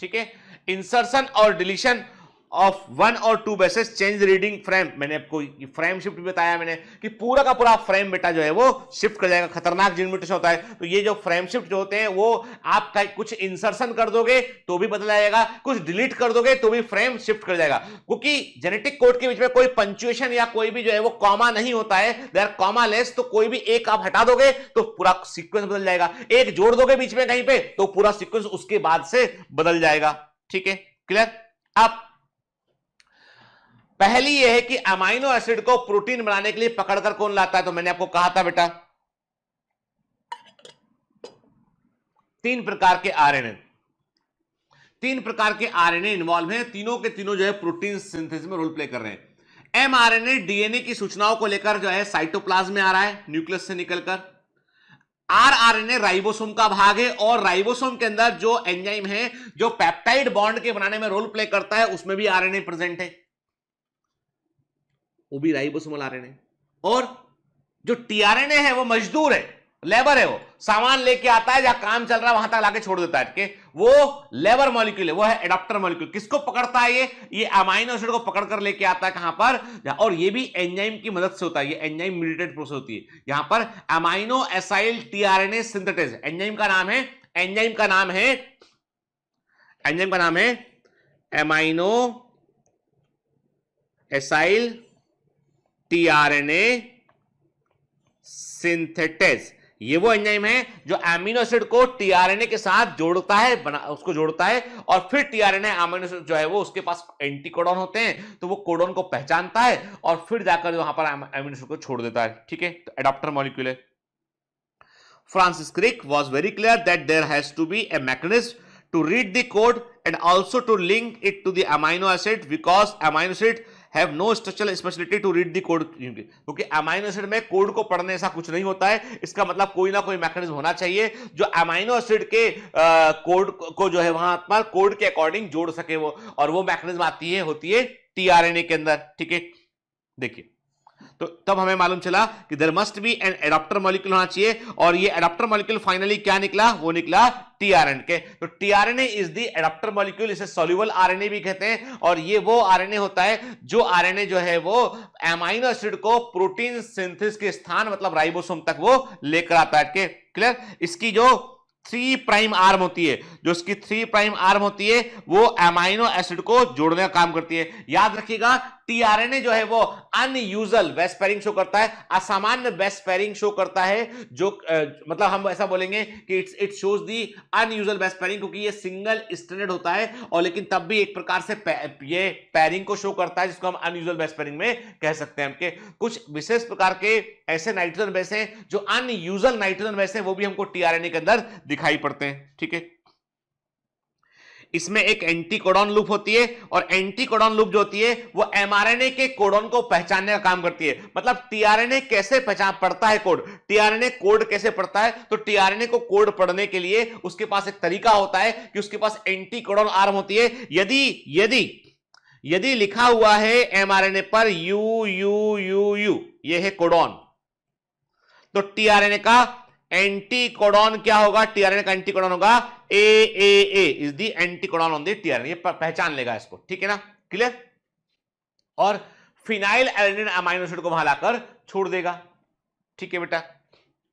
ठीक है। इंसर्शन और डिलीशन ऑफ 1 और 2 बेसेस चेंज रीडिंग फ्रेम। मैंने आपको फ्रेम शिफ्ट भी बताया मैंने कि पूरा का पूरा फ्रेम बेटा जो है वो शिफ्ट कर जाएगा। खतरनाक जीन म्यूटेशन होता है। तो ये जो फ्रेम शिफ्ट जो होते हैं वो आप कुछ इंसर्शन कर दोगे तो भी बदल जाएगा, कुछ डिलीट कर दोगे तो भी फ्रेम शिफ्ट कर जाएगा। क्योंकि जेनेटिक कोड के बीच में कोई पंक्चुएशन या कोई भी जो है वो कॉमा नहीं होता है, दे आर कॉमा लेस। तो कोई भी एक आप हटा दोगे तो पूरा सीक्वेंस बदल जाएगा, एक जोड़ दोगे बीच में कहीं पे तो पूरा सीक्वेंस उसके बाद से बदल जाएगा, ठीक है, क्लियर। अब पहली यह है कि अमाइनो एसिड को प्रोटीन बनाने के लिए पकड़कर कौन लाता है? तो मैंने आपको कहा था बेटा 3 प्रकार के आरएनए, 3 प्रकार के आरएनए इन्वॉल्व हैं। तीनों के तीनों जो है प्रोटीन सिंथेसिस में रोल प्ले कर रहे हैं। एमआरएनए डीएनए की सूचनाओं को लेकर जो है साइटोप्लाज्म में आ रहा है न्यूक्लियस से निकलकर। आरआरएनए राइबोसोम का भाग है, और राइबोसोम के अंदर जो एंजाइम है जो पेप्टाइड बॉन्ड के बनाने में रोल प्ले करता है उसमें भी आरएनए प्रेजेंट है, वो भी राइबोसोमल आरएनए। और जो टीआरएनए है वो मजदूर है, लेबर है, वो सामान लेके आता है, जहां काम चल रहा है वहां तक लाके छोड़ देता है, ठीक, वो लेबर मॉलिक्यूल है, वो है एडाप्टर मॉलिक्यूल। किसको पकड़ता है? ये अमाइनो एसिड को पकड़कर लेके आता है कहां पर, और ये भी एंजाइम की मदद से होता है। ये एंजाइम मेडिएटेड प्रोसेस होती है। यहां पर amino acyl tRNA synthetase, enzyme का नाम है, एंजाइम का नाम है, एंजाइम का नाम है अमाइनो एसाइल टीआरएनए सिंथेटेज। ये वो एंजाइम है जो अमीनो एसिड को टीआरएनए के साथ जोड़ता है, उसको जोड़ता है, और फिर टीआरएनए अमीनो एसिड जो है वो उसके पास एंटी कोडॉन होते हैं, तो वो कोडॉन को पहचानता है और फिर जाकर वहां पर अमीनो एसिड को छोड़ देता है, ठीक है। तो एडाप्टर मॉलिक्यूल है। Francis Crick was very clear that there has to be a mechanism to read the code and also to link it to the amino acid, because amino acid have no structural specialty to read the code। क्योंकि amino acid में code को पढ़ने ऐसा कुछ नहीं होता है। इसका मतलब कोई ना कोई मैकेनिज्म होना चाहिए जो अमाइनो एसिड के कोड को जो है वहां पर कोड के अकॉर्डिंग जोड़ सके वो, और वो मैकेनिज्म होती है टीआरएनए के अंदर, ठीक है। देखिए, तो तब हमें मालूम चला कि there must be an adapter molecule होना चाहिए, और ये एडाप्टर मॉलिक्यूल फाइनली क्या निकला? वो निकला टीआरएनए। तो tRNA is the adapter molecule, इसे सॉल्युबल आरएनए भी कहते हैं, और ये वो आरएनए होता है जो आरएनए जो है वो अमाइनो एसिड को प्रोटीन सिंथेसिस के स्थान मतलब राइबोसोम तक वो लेकर आता है, क्लियर। इसकी जो 3 प्राइम आर्म होती है, जो उसकी 3 प्राइम आर्म होती है वो अमाइनो एसिड को जोड़ने का काम करती है। याद रखिएगा टीआरएनए जो है वो अनयूजुअल बेस पेयरिंग शो करता है, असामान्य बेस पेयरिंग शो करता है, जो मतलब हम ऐसा बोलेंगे कि it shows the unusual base pairing, क्योंकि ये सिंगल स्ट्रैंडेड होता है और लेकिन तब भी एक प्रकार से ये पेयरिंग को शो करता है, जिसको हम अनयूजुअल बेस पेयरिंग में कह सकते हैं। कि कुछ विशेष प्रकार के ऐसे नाइट्रोजन बेस हैं जो अनयूजुअल नाइट्रोजन बेस हैं, वो भी हमको टीआरएनए के अंदर दिखाई पड़ते हैं। ठीक है, इसमें एक एंटी कोडॉन लूप होती है और एंटी कोडॉन लूप जो होती है वो एमआरएनए के कोडॉन को पहचानने का काम करती है। मतलब टीआरएनए कैसे पहचान पढ़ता है कोड, टीआरएनए कोड कैसे पढ़ता है, तो टीआरएनए को कोड पढ़ने के लिए उसके पास एक तरीका होता है कि उसके पास एंटी कोडॉन आर्म होती है। यदि यदि यदि लिखा हुआ है एमआरएनए पर यू यू यू यू, ये है कोडॉन, तो टीआरएनए का एंटी कोडॉन क्या होगा, टीआरएनए का एंटी कोडॉन होगा A is the anti codon on the tRNA, ये पहचान लेगा इसको। ठीक है ना, क्लियर। और फिनाइल एलेनिन अमाइनो एसिड को वहां लाकर छोड़ देगा। ठीक है बेटा,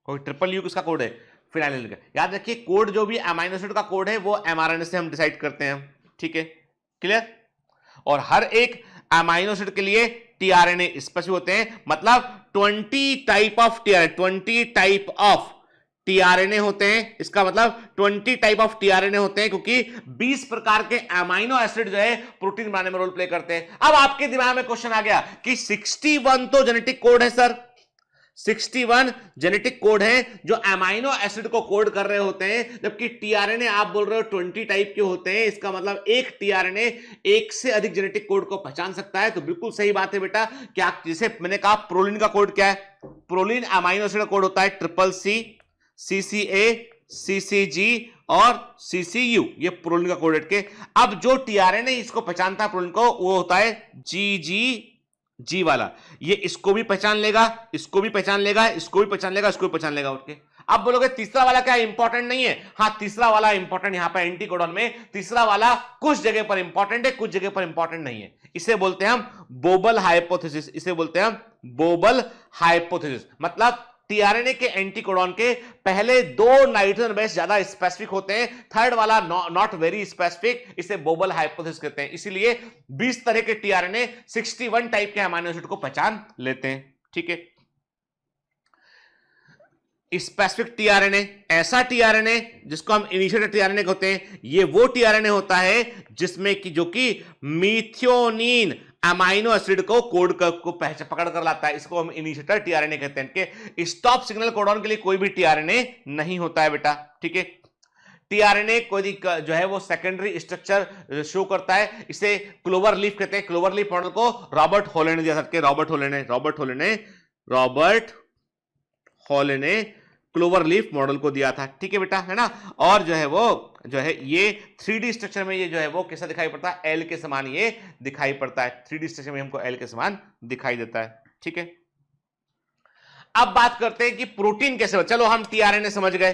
कोई ट्रिपल यू किसका कोड है, फिनाइल एलेनिन का। याद रखिए कोड जो भी अमाइनो एसिड का कोड है वो एमआरएनए से हम डिसाइड करते हैं। ठीक है, क्लियर। और हर एक अमाइनो एसिड के लिए टीआरएनए स्पेसिफिक होते हैं, मतलब 20 type of tRNA, 20 type of tRNA होते हैं। इसका मतलब 20 टाइप ऑफ टीआरएनए होते हैं, क्योंकि 20 प्रकार के अमाइनो एसिड जो है प्रोटीन बनाने में रोल प्ले करते हैं। अब आपके दिमाग में क्वेश्चन आ गया कि 61 तो जेनेटिक कोड है सर, 61 जेनेटिक कोड है जो अमाइनो एसिड को कोड कर रहे होते हैं, जबकि टीआरएनए आप बोल रहे हो 20 टाइप के होते हैं। इसका मतलब एक टीआरएनए एक से अधिक जेनेटिक कोड को पहचान सकता है। तो बिल्कुल सही बात है बेटा। क्या जैसे मैंने कहा प्रोलिन का कोड क्या है, प्रोलिन अमाइनो एसिड का कोड होता है CCC, CCA, CCG और CCU, ये प्रोलिन का कोड है के। अब जो टीआरएनए इसको पहचानता है प्रोलिन को, वो होता है GG वाला, ये इसको भी पहचान लेगा, इसको भी पहचान लेगा, इसको भी पहचान लेगा, इसको भी पहचान लेगा उठ के। अब बोलोगे तीसरा वाला क्या इंपॉर्टेंट नहीं है? हाँ, तीसरा वाला इंपॉर्टेंट यहां पर एंटी कोडॉन में तीसरा वाला कुछ जगह पर इंपॉर्टेंट है, कुछ जगह पर इंपॉर्टेंट नहीं है। इसे बोलते हैं हम बोबल हाइपोथेसिस, इसे बोलते हैं हम बोबल हाइपोथेसिस। मतलब टीआरएनए के एंटी कोडॉन के पहले 2 नाइट्रोजन बेस ज्यादा स्पेसिफिक होते हैं, थर्ड वाला नॉट वेरी स्पेसिफिक, इसे बोबल हाइपोथेसिस कहते हैं। इसीलिए 20 तरह के टीआरएनए 61 टाइप के अमीनो एसिड को पहचान लेते हैं। ठीक है, स्पेसिफिक टीआरएनए, ऐसा टीआरएनए जिसको हम इनिशिएटेड टीआरएनए कहते हैं, ये वो टीआरएनए होता है जिसमें कि जो कि मीथियोनिन अमाइनो एसिड को कोड को पकड़ कर लाता है, इसको हम इनिशिएटर टीआरएनए कहते हैं। कि स्टॉप सिग्नल कोडॉन के लिए कोई भी टीआरएनए नहीं होता है बेटा। ठीक है, टीआरएनए कोई जो है वो सेकेंडरी स्ट्रक्चर शो करता है, इसे क्लोवर लीफ कहते हैं। क्लोवर लीफ मॉडल को रॉबर्ट हॉले ने दिया था, रॉबर्ट हॉले ने क्लोवर लीफ मॉडल को दिया था। ठीक है बेटा, है ना। और जो है वो जो है ये 3D स्ट्रक्चर में ये जो है वो कैसा दिखाई पड़ता है, एल के समान ये दिखाई पड़ता है। 3D स्ट्रक्चर में हमको एल के समान दिखाई देता है। ठीक है, अब बात करते हैं कि प्रोटीन कैसे। चलो हम टीआरएनए समझ गए।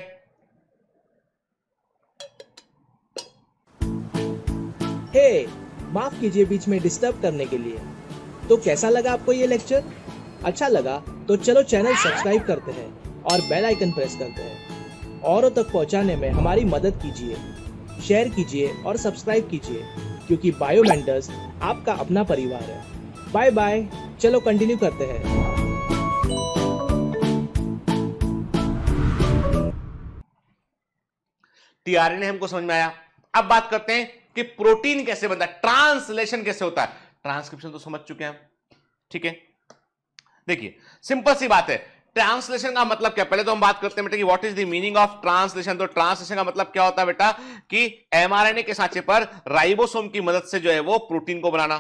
हे, माफ कीजिए बीच में डिस्टर्ब करने के लिए। तो कैसा लगा आपको ये लेक्चर? अच्छा लगा तो चलो चैनल सब्सक्राइब करते हैं और बेल आइकन प्रेस करते हैं। औरों तक पहुंचाने में हमारी मदद कीजिए, शेयर कीजिए और सब्सक्राइब कीजिए, क्योंकि बायो मेंटर्स आपका अपना परिवार है। बाय बाय, चलो कंटिन्यू करते हैं। टीआरएनए हमको समझ में आया। अब बात करते हैं कि प्रोटीन कैसे बनता है, ट्रांसलेशन कैसे होता है। ट्रांसक्रिप्शन तो समझ चुके हैं हम। ठीक है, देखिए सिंपल सी बात है। ट्रांसलेशन का मतलब क्या, पहले तो हम बात करते हैं बेटा कि what is the meaning of translation. तो ट्रांसलेशन का मतलब क्या होता है बेटा कि एमआरएनए के सांचे पर राइबोसोम की मदद से जो है वो प्रोटीन को बनाना।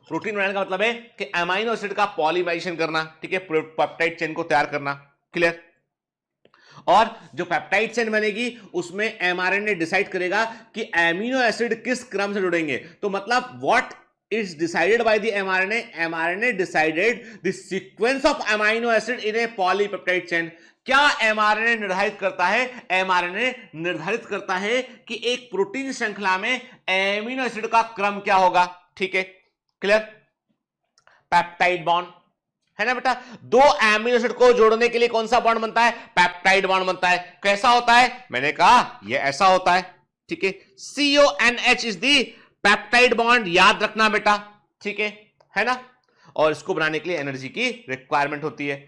प्रोटीन बनाने का मतलब है कि अमाइनो एसिड का पॉलीमराइजेशन करना। ठीक है, पेप्टाइड चेन को तैयार करना। क्लियर। और जो पेप्टाइड चेन बनेगी उसमें एमआरएनए डिसाइड करेगा कि एमिनो एसिड किस क्रम से जुड़ेंगे। तो मतलब what is decided by the mRNA. mRNA decided the sequence of amino acid in a polypeptide chain. क्या mRNA निर्धारित करता है? mRNA निर्धारित करता है कि एक प्रोटीन श्रृंखला में एमिनो एसिड का क्रम क्या होगा। ठीक है, क्लियर। पेप्टाइड बॉन्ड, है ना बेटा। दो एमिनो एसिड को जोड़ने के लिए कौन सा बॉन्ड बनता है? पेप्टाइड बॉन्ड बनता है। कैसा होता है? मैंने कहा ये ऐसा होता है, ठीक है। CONH is the peptide bond, याद रखना बेटा, ठीक है ना। और इसको बनाने के लिए एनर्जी की रिक्वायरमेंट होती है।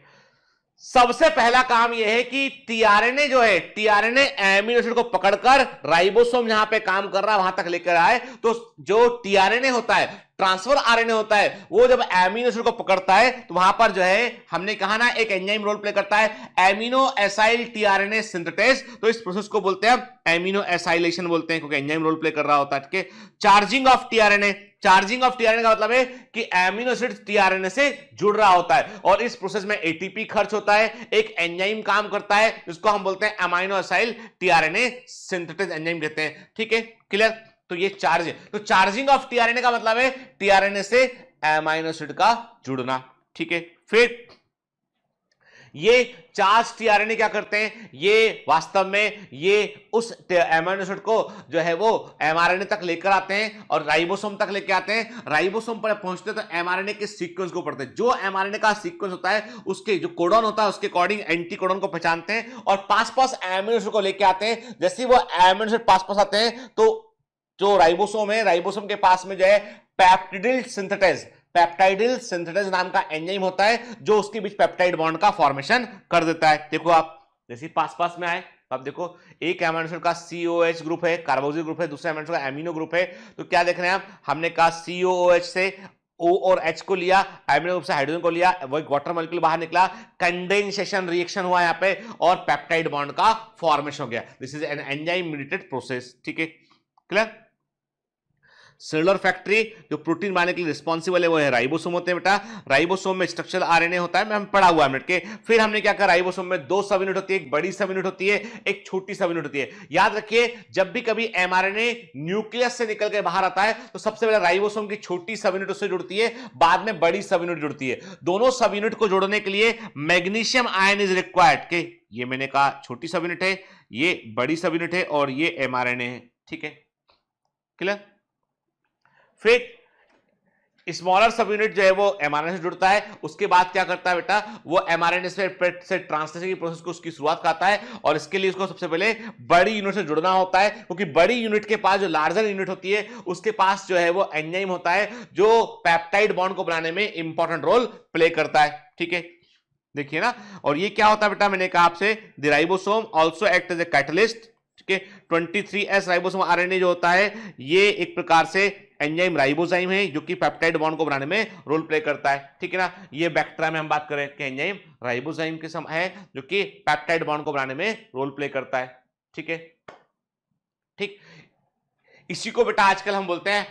सबसे पहला काम यह है कि टीआरएनए जो है, टीआरएनए एमिनो एसिड को पकड़कर राइबोसोम जहां पे काम कर रहा है वहां तक लेकर आए। तो जो टीआरएनए होता है, ट्रांसफर आरएनए होता है, वो जब एमिनो एसिड को पकड़ता है तो वहां पर जो है हमने कहा ना एक एंजाइम रोल प्ले करता है, एमिनो एसाइल टीआरएनए सिंथेटेज। तो इस प्रोसेस को बोलते हैं एमिनो एसाइलेशन बोलते हैं, क्योंकि एंजाइम रोल प्ले कर रहा होता है, ठीक है। Charging of tRNA, charging of tRNA का मतलब है कि एमिनो एसिड टीआरएनए से जुड़ रहा होता है और इस प्रोसेस में एटीपी खर्च होता है, एक एंजाइम काम करता है जिसको हम बोलते हैं amino acyl tRNA synthetase enzyme कहते हैं, ठीक है, क्लियर। तो ये चार्ज है। तो चार्जिंग ऑफ टीआरएनए का मतलब है टीआरएनए से एमाइनो एसिड का जुड़ना, ठीक है। फिर ये चार्ज टीआरएनए क्या करते हैं? ये वास्तव में ये उस एमिनो एसिड को जो है वो एमआरएनए तक लेकर आते हैं और राइबोसोम तक लेकर आते हैं। राइबोसोम पर पहुंचते तो एमआरएनए के सीक्वेंस को पढ़ते हैं। जो एमआरएनए का सीक्वेंस होता है उसके जो कोडॉन होता है उसके अकॉर्डिंग एंटी कोडॉन को पहचानते हैं और पास एमिनो एसिड को लेकर आते हैं। जैसे वो एमिनो एसिड पास आते हैं तो जो राइबोसोम है, राइबोसोम के पास में जो है पेप्टिडिल सिंथेटेज, पेप्टाइडिल सिंथेटेज नाम का एंजाइम होता है जो उसके बीच पेप्टाइड बॉन्ड का फॉर्मेशन कर देता है। देखो आप जैसे पास में आए, अब देखो एक एमिनो एसिड का COH ग्रुप है, कार्बोक्सिल ग्रुप है, दूसरा एमिनो एसिड का एमिनो ग्रुप है। तो क्या देख रहे हैं आप? हमने कहा COOH से O और H को लिया, एमिनो ग्रुप से हाइड्रोजन को लिया, वो एक वाटर मॉलिक्यूल बाहर निकला, कंडेंसेशन रिएक्शन हुआ यहाँ पे और पेप्टाइड बॉन्ड का फॉर्मेशन हो गया। This is an enzyme mediated process, ठीक है, क्लियर। सेलुलर फैक्ट्री जो प्रोटीन बनाने के लिए रिस्पॉन्सिबल है वो है राइबोसोम होते हैं बेटा। राइबोसोम में स्ट्रक्चरल आरएनए होता है, मैं हम पढ़ा हुआ है मिनट के। फिर हमने क्या कहा, राइबोसोम में दो सब यूनिट होती है, एक बड़ी सब यूनिट होती है, एक छोटी सब यूनिट होती है। याद रखिए जब भी कभी एमआरएनए न्यूक्लियस से निकल के बाहर आता है तो सबसे पहले राइबोसोम की छोटी सब यूनिट उससे जुड़ती है, बाद में बड़ी सब यूनिट जुड़ती है। दोनों सब यूनिट को जोड़ने के लिए मैग्नीशियम आयन इज रिक्वायर्ड के, ये मैंने कहा छोटी सब यूनिट है, ये बड़ी सब यूनिट है और ये एमआरएनए है, ठीक है, क्लियर। फिर स्मॉलर सब यूनिट जो है वो एमआरएनए से जुड़ता है। उसके बाद क्या करता है बेटा, वो एमआरएनए से ट्रांसलेशन की प्रोसेस को उसकी शुरुआत करता है और इसके लिए उसको सबसे पहले बड़ी यूनिट से जुड़ना होता है, क्योंकि बड़ी यूनिट के पास जो लार्जर यूनिट होती है उसके पास जो है वो एंजाइम होता है जो पेप्टाइड बॉन्ड को बनाने में इंपॉर्टेंट रोल प्ले करता है, ठीक है, देखिए ना। और ये क्या होता है बेटा, मैंने कहा आपसे the ribosome also act as a catalyst, ठीक है। 23S राइबोसोम आरएनए जो होता है ये एक प्रकार से एंजाइम राइबोजाइम है जो कि पेप्टाइड बॉन्ड को बनाने में रोल प्ले करता है, ठीक है ना। ये बैक्टीरिया में हम बात करें कि एंजाइम राइबोजाइम के सम है जो कि पेप्टाइड बॉन्ड को बनाने में रोल प्ले करता है, ठीक है, ठीक। इसी को बेटा आजकल हम बोलते हैं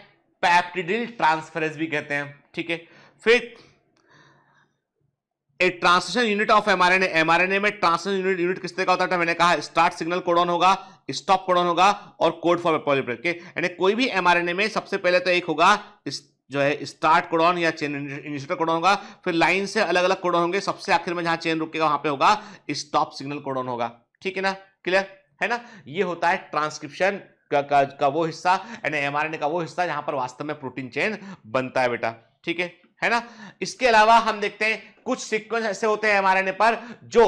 पेप्टिडिल ट्रांसफरेज भी कहते हैं, ठीक है। फिर a translation unit of mRNA, mRNA में ट्रांसलेशन यूनिट किस तरह का होता है? मैंने कहा स्टार्ट सिग्नल कोडॉन होगा, स्टॉप कोडॉन होगा और कोड फॉर पॉलीप्लेट के, यानी कोई भी एमआरएनए में सबसे पहले तो एक होगा जो है स्टार्ट कोडॉन या चेन इनिशिएटर कोडॉन होगा, फिर लाइन से अलग अलग कोडॉन होंगे, सबसे आखिर में जहां चेन रुकेगा वहां पे होगा स्टॉप सिग्नल कोडॉन होगा, ठीक है ना, क्लियर है ना। ये होता है ट्रांसक्रिप्शन का वो हिस्सा, यानी एमआरएनए का वो हिस्सा जहां पर वास्तव में प्रोटीन चेन बनता है बेटा, ठीक है ना। इसके अलावा हम देखते हैं कुछ सीक्वेंस ऐसे होते हैं एमआरएनए पर जो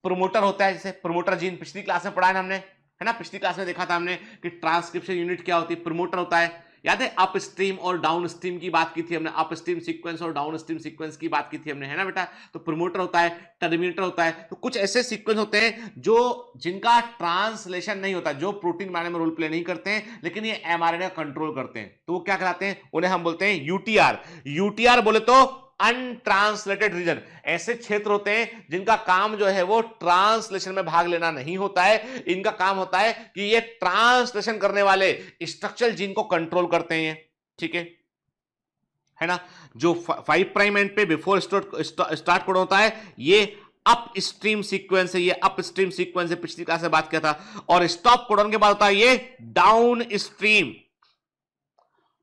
प्रोमोटर होता है, जैसे प्रोमोटर जीन पिछली क्लास में पढ़ा है हमने, है ना, पिछली क्लास में देखा था हमने कि ट्रांसक्रिप्शन यूनिट क्या होती है, प्रोमोटर होता है। याद है अप स्ट्रीम और डाउन स्ट्रीम की बात की थी हमने, अप स्ट्रीम सीक्वेंस और डाउन स्ट्रीम सीक्वेंस की बात की थी हमने, है ना बेटा। तो प्रोमोटर होता है, टर्मिनेटर होता है। तो कुछ ऐसे सीक्वेंस होते हैं जो जिनका ट्रांसलेशन नहीं होता, जो प्रोटीन बनाने में रोल प्ले नहीं करते हैं, लेकिन ये एमआरएनए कंट्रोल करते हैं। तो वो क्या कराते हैं, उन्हें हम बोलते हैं यूटीआर। यूटीआर बोले तो अनट्रांसलेटेड रीजन, ऐसे क्षेत्र होते हैं जिनका काम जो है वो ट्रांसलेशन में भाग लेना नहीं होता है। इनका काम होता है कि ये ट्रांसलेशन करने वाले स्ट्रक्चरल जीन को कंट्रोल करते हैं, ठीक है ना। जो 5 प्राइम एंड पे बिफोर स्टार्ट कोड होता है ये अप स्ट्रीम सीक्वेंस है, ये अप स्ट्रीम सीक्वेंस है, पिछली क्लास में बात किया था। और स्टॉप कोडॉन के बाद होता है ये डाउन स्ट्रीम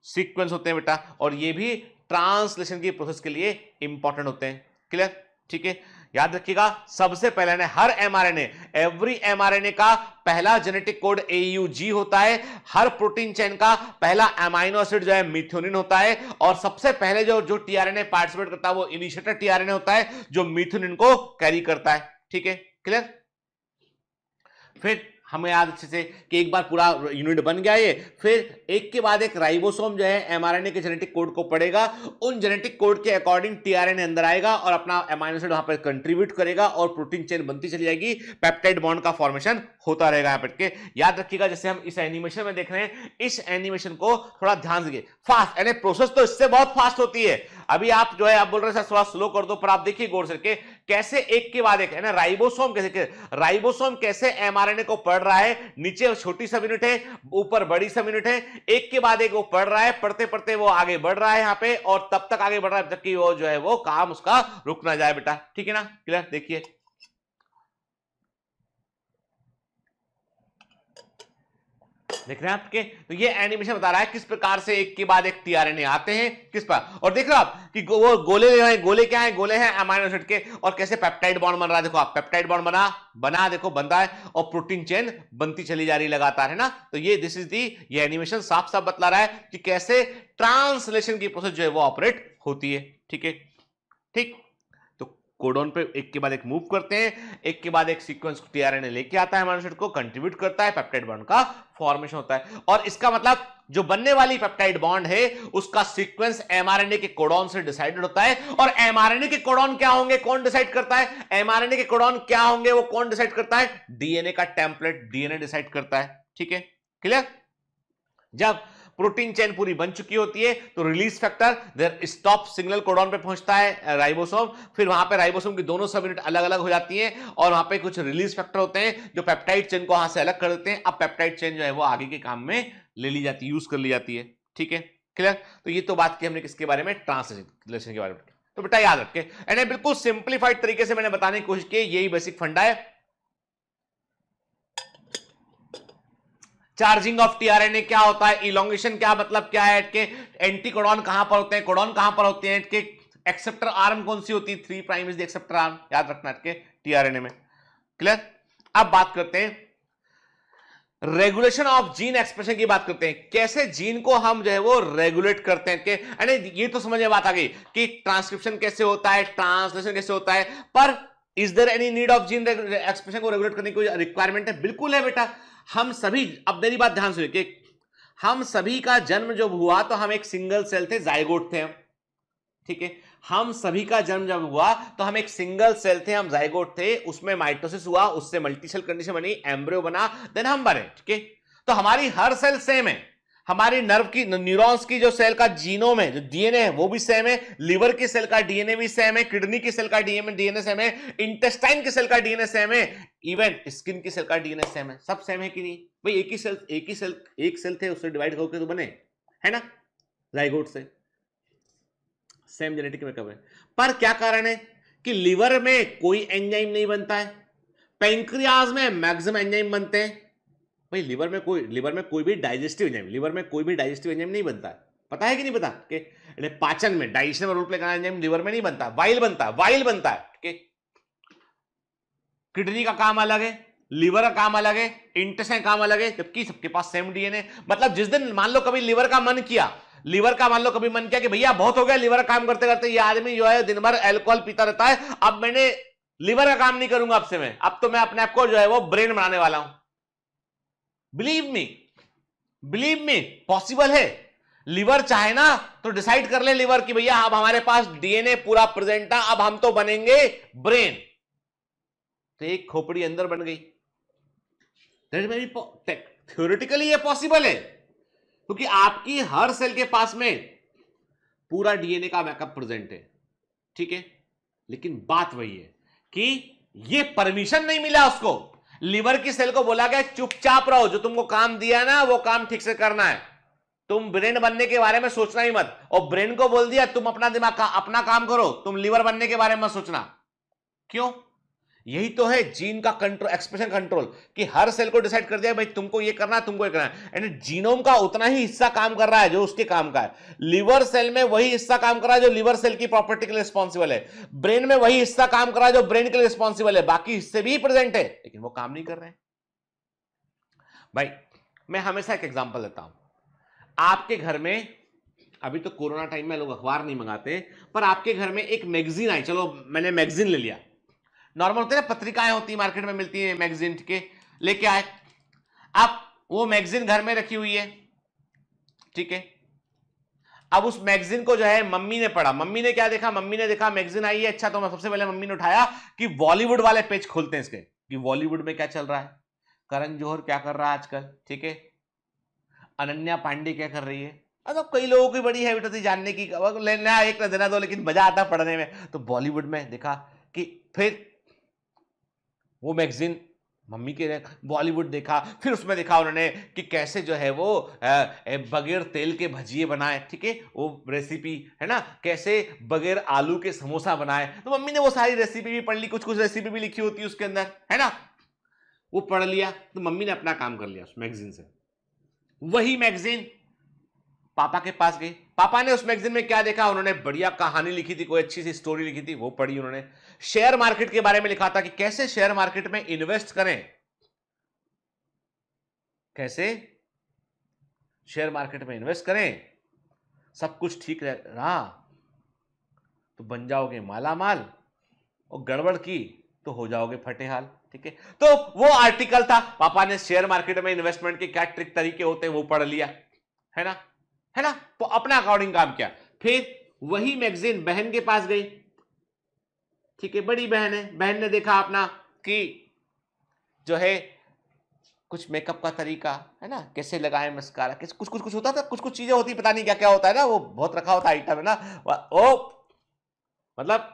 सीक्वेंस होते हैं बेटा, और ये भी ट्रांसलेशन की प्रोसेस के लिए इंपॉर्टेंट होते हैं, क्लियर, ठीक है। याद रखिएगा, सबसे पहले ने हर एमआरएनए, एवरी एमआरएनए का पहला जेनेटिक कोड AUG होता है, हर प्रोटीन चेन का पहला अमाइनो एसिड जो है मिथ्योनिन होता है, और सबसे पहले जो टीआरएनए पार्टिसिपेट करता है वो इनिशिएटर टीआरएनए होता है जो मिथ्योनिन को कैरी करता है। ठीक है, क्लियर। फिर हमें याद अच्छे से कि एक बार पूरा यूनिट बन गया ये, फिर एक के बाद एक राइबोसोम जो है एमआरएनए के जेनेटिक कोड को पढ़ेगा, उन जेनेटिक कोड के अकॉर्डिंग टीआरएनए अंदर आएगा और अपना अमाइनो एसिड वहां पर कंट्रीब्यूट करेगा और प्रोटीन चेन बनती चली जाएगी, पेप्टाइड बॉन्ड का फॉर्मेशन होता रहेगा यहाँ पर के। याद रखिएगा, जैसे हम इस एनिमेशन में देख रहे हैं, इस एनिमेशन को थोड़ा ध्यान दीजिए, फास्ट यानी प्रोसेस तो इससे बहुत फास्ट होती है। अभी आप जो है आप बोल रहे हैं थोड़ा स्लो कर दो, पर आप देखिए गौर से के कैसे एक के बाद एक है ना, राइबोसोम कैसे एमआरएनए को पढ़ रहा है, नीचे छोटी सा यूनिट है, ऊपर बड़ी सा यूनिट है, एक के बाद एक वो पढ़ रहा है, पढ़ते पढ़ते वो आगे बढ़ रहा है यहाँ पे, और तब तक आगे बढ़ रहा है जब तक कि वो जो है वो काम उसका रुक ना जाए बेटा। ठीक है ना, क्लियर। देखिए देख रहे हैं आपके, तो ये एनिमेशन बता रहा है किस प्रकार से एक के बाद एक टीआरएनए आते हैं किस पर, और देख रहे हो आप कि वो गोले क्या है, गोले हैं अमाइनो एसिड के, और कैसे पेप्टाइड बॉन्ड बन रहा है। देखो आप, पेप्टाइड बॉन्ड बना देखो बनता है, और प्रोटीन चेन बनती चली जा रही लगातार, है ना। तो ये दिस इज दी, ये एनिमेशन साफ साफ बतला रहा है कि कैसे ट्रांसलेशन की प्रोसेस जो है वो ऑपरेट होती है। ठीक है, ठीक। कोडोन पे एक के बाद एक मूव करते हैं, एक के बाद एक सीक्वेंस टीआरएनए लेके आता है, अमाइनो एसिड को कंट्रीब्यूट करता है, पेप्टाइड बॉन्ड का फॉर्मेशन होता है। और इसका मतलब जो बनने वाली पेप्टाइड बॉन्ड है उसका सीक्वेंस एमआरएनए के कोडॉन से डिसाइडेड होता है। और एमआरएनए के कोडॉन क्या होंगे, कौन डिसाइड करता है, एमआरएनए के कोडॉन क्या होंगे वो कौन डिसाइड करता है, डीएनए का टेम्पलेट, डीएनए डिसाइड करता है। ठीक है, क्लियर। जब प्रोटीन चेन पूरी बन चुकी होती है तो release factor there stop signal codon पे पहुंचता है राइबोसोम, फिर वहां पे राइबोसोम की दोनों सब यूनिट अलग अलग हो जाती हैं, और वहां पे कुछ रिलीज फैक्टर होते हैं जो पेप्टाइड चेन को वहां से अलग कर देते हैं। अब पेप्टाइड चेन जो है वो आगे के काम में ले ली जाती है, यूज कर ली जाती है। ठीक है, क्लियर। तो ये तो बात की हमने किसके बारे में, ट्रांसलेशन के बारे में। तो बेटा याद रखे, यानी बिल्कुल सिंप्लीफाइड तरीके से मैंने बताने की कोशिश की, यही बेसिक फंडा है। चार्जिंग ऑफ टीआरएनए क्या होता है, इलोंगेशन क्या मतलब क्या है, के एंटी कोडॉन कहां पर होते हैं, कोडॉन कहां पर होते हैं, के एक्सेप्टर आर्म कौन सी होती है, 3 prime is the acceptor arm, याद रखना के टीआरएनए में। क्लियर। अब बात करते हैं रेगुलेशन ऑफ जीन एक्सप्रेशन की, बात करते हैं कैसे जीन को हम जो है वो रेगुलेट करते हैं। के ये तो समझ में बात आ गई कि ट्रांसक्रिप्शन कैसे होता है, ट्रांसलेशन कैसे होता है, पर is there any need of gene expression को रेगुलेट करने की कोई रिक्वायरमेंट है, बिल्कुल है बेटा। हम सभी, अब मेरी बात ध्यान से सुनिए, हम सभी का जन्म जब हुआ तो हम एक सिंगल सेल थे, जाइगोट थे हम। ठीक है, हम सभी का जन्म जब हुआ तो हम एक सिंगल सेल थे, हम जाइगोट थे, उसमें माइटोसिस हुआ, उससे मल्टी सेल कंडीशन बनी, एम्ब्रियो बना, देन हम बने। ठीक है, तो हमारी हर सेल सेम है, हमारी नर्व की, न्यूरॉन्स की जो सेल का जीनोम है, जो डीएनए है वो भी सेम है, लिवर की सेल का डीएनए भी सेम है, किडनी की सेल का डीएनए सेम है, इंटेस्टाइन की सेल का डीएनए सेम है, इवन स्किन की सेल का डीएनए सेम है। सब सेम है कि नहीं भाई, एक सेल थे, उससे डिवाइड होकर तो बने, है ना, जाइगोट से, सेम जेनेटिक मेकअप है। पर क्या कारण है कि लिवर में कोई एंजाइम नहीं बनता है, पैंक्रियाज में मैक्सिमम एंजाइम बनते हैं। भाई लिवर में कोई भी डाइजेस्टिव एंजाइम नहीं बनता है, पता है कि नहीं पता, कि पाचन में, डाइजेशन में रोल प्ले करना एंजाइम लिवर में नहीं बनता, वाइल बनता है। ठीक है, किडनी का काम अलग है, लिवर का काम अलग है, इंटेस्टाइन काम अलग है, जबकि सबके पास सेम डीएनए। मतलब जिस दिन मान लो कभी लिवर का मन किया कि भैया बहुत हो गया लिवर का काम करते करते, ये आदमी जो है दिन भर अल्कोहल पीता रहता है, अब मैंने लिवर का काम नहीं करूंगा, अब तो मैं अपने आप को जो है वो ब्रेन बनाने वाला हूं। बिलीव मी पॉसिबल है। लिवर चाहे ना तो डिसाइड कर ले लिवर की भैया अब हमारे पास डीएनए पूरा प्रेजेंट है, अब हम तो बनेंगे ब्रेन, तो एक खोपड़ी अंदर बन गई। थ्योरेटिकली ये पॉसिबल है, क्योंकि आपकी हर सेल के पास में पूरा डीएनए का बैकअप प्रेजेंट है। ठीक है, लेकिन बात वही है कि ये परमिशन नहीं मिला उसको, लिवर की सेल को बोला गया चुपचाप रहो, जो तुमको काम दिया ना वो काम ठीक से करना है, तुम ब्रेन बनने के बारे में सोचना ही मत। और ब्रेन को बोल दिया तुम अपना दिमाग का अपना काम करो, तुम लिवर बनने के बारे में मत सोचना। क्यों? यही तो है जीन का कंट्रोल, एक्सप्रेशन कंट्रोल, कि हर सेल को डिसाइड कर दिया भाई तुमको ये करना है, तुमको ये करना है। एंड जीनोम का उतना ही हिस्सा काम कर रहा है जो उसके काम का है। लिवर सेल में वही हिस्सा काम कर रहा है जो लिवर सेल की प्रॉपर्टी के लिए रिस्पॉन्सिबल है। ब्रेन में वही हिस्सा काम कर रहा है जो ब्रेन के लिए रिस्पॉन्सिबल है। बाकी हिस्से भी प्रेजेंट है लेकिन वो काम नहीं कर रहे हैं। भाई मैं हमेशा एक एग्जांपल देता हूं। आपके घर में, अभी तो कोरोना टाइम में लोग अखबार नहीं मंगाते, पर आपके घर में एक मैगजीन आई, चलो मैंने मैगजीन ले लिया, नॉर्मल होते हैं ना, पत्रिकाएं होती है मार्केट में मिलती है मैगजीन के, लेके आए आप, वो मैगजीन घर में रखी हुई है, ठीक है। अब उस मैगजीन को जो है मम्मी ने पढ़ा, मम्मी ने क्या देखा, मम्मी ने देखा मैगजीन आई है, अच्छा, तो मैं सबसे पहले मम्मी ने उठाया कि बॉलीवुड वाले पेज खोलते हैं इसके, कि बॉलीवुड में क्या चल रहा है, करण जौहर क्या कर रहा है आजकल, ठीक है, अनन्या पांडे क्या कर रही है। मतलब कई लोगों की बड़ी हैबिट होती जानने की, लेना एक ना देना दो, लेकिन मजा आता पढ़ने में। तो बॉलीवुड में देखा कि, फिर वो मैगजीन मम्मी के बॉलीवुड देखा, फिर उसमें देखा उन्होंने कि कैसे जो है वो बगैर तेल के भजिए बनाए, ठीक है, वो रेसिपी है ना, कैसे बगैर आलू के समोसा बनाए। तो मम्मी ने वो सारी रेसिपी भी पढ़ ली, कुछ कुछ रेसिपी भी लिखी होती है उसके अंदर, है ना, वो पढ़ लिया। तो मम्मी ने अपना काम कर लिया उस मैगजीन से। वही मैगजीन पापा के पास गई, पापा ने उस मैगजीन में क्या देखा, उन्होंने बढ़िया कहानी लिखी थी, कोई अच्छी सी स्टोरी लिखी थी, वो पढ़ी उन्होंने। शेयर मार्केट के बारे में लिखा था कि कैसे शेयर मार्केट में इन्वेस्ट करें, कैसे शेयर मार्केट में इन्वेस्ट करें, सब कुछ ठीक रहा तो बन जाओगे माला माल, और गड़बड़ की तो हो जाओगे फटेहाल, ठीक है। तो वो आर्टिकल था, पापा ने शेयर मार्केट में इन्वेस्टमेंट के क्या ट्रिक तरीके होते हैं वो पढ़ लिया, है ना, है ना, तो अपना अकॉर्डिंग काम किया। फिर वही मैगजीन बहन के पास गई, ठीक है, बड़ी बहन है, बहन ने देखा अपना कि जो है कुछ मेकअप का तरीका, है ना, कैसे लगाए मस्कारा, कैसे कुछ कुछ कुछ होता था, कुछ कुछ चीजें होती, पता नहीं क्या क्या होता है ना, वो बहुत रखा होता आइटम है ना, वो मतलब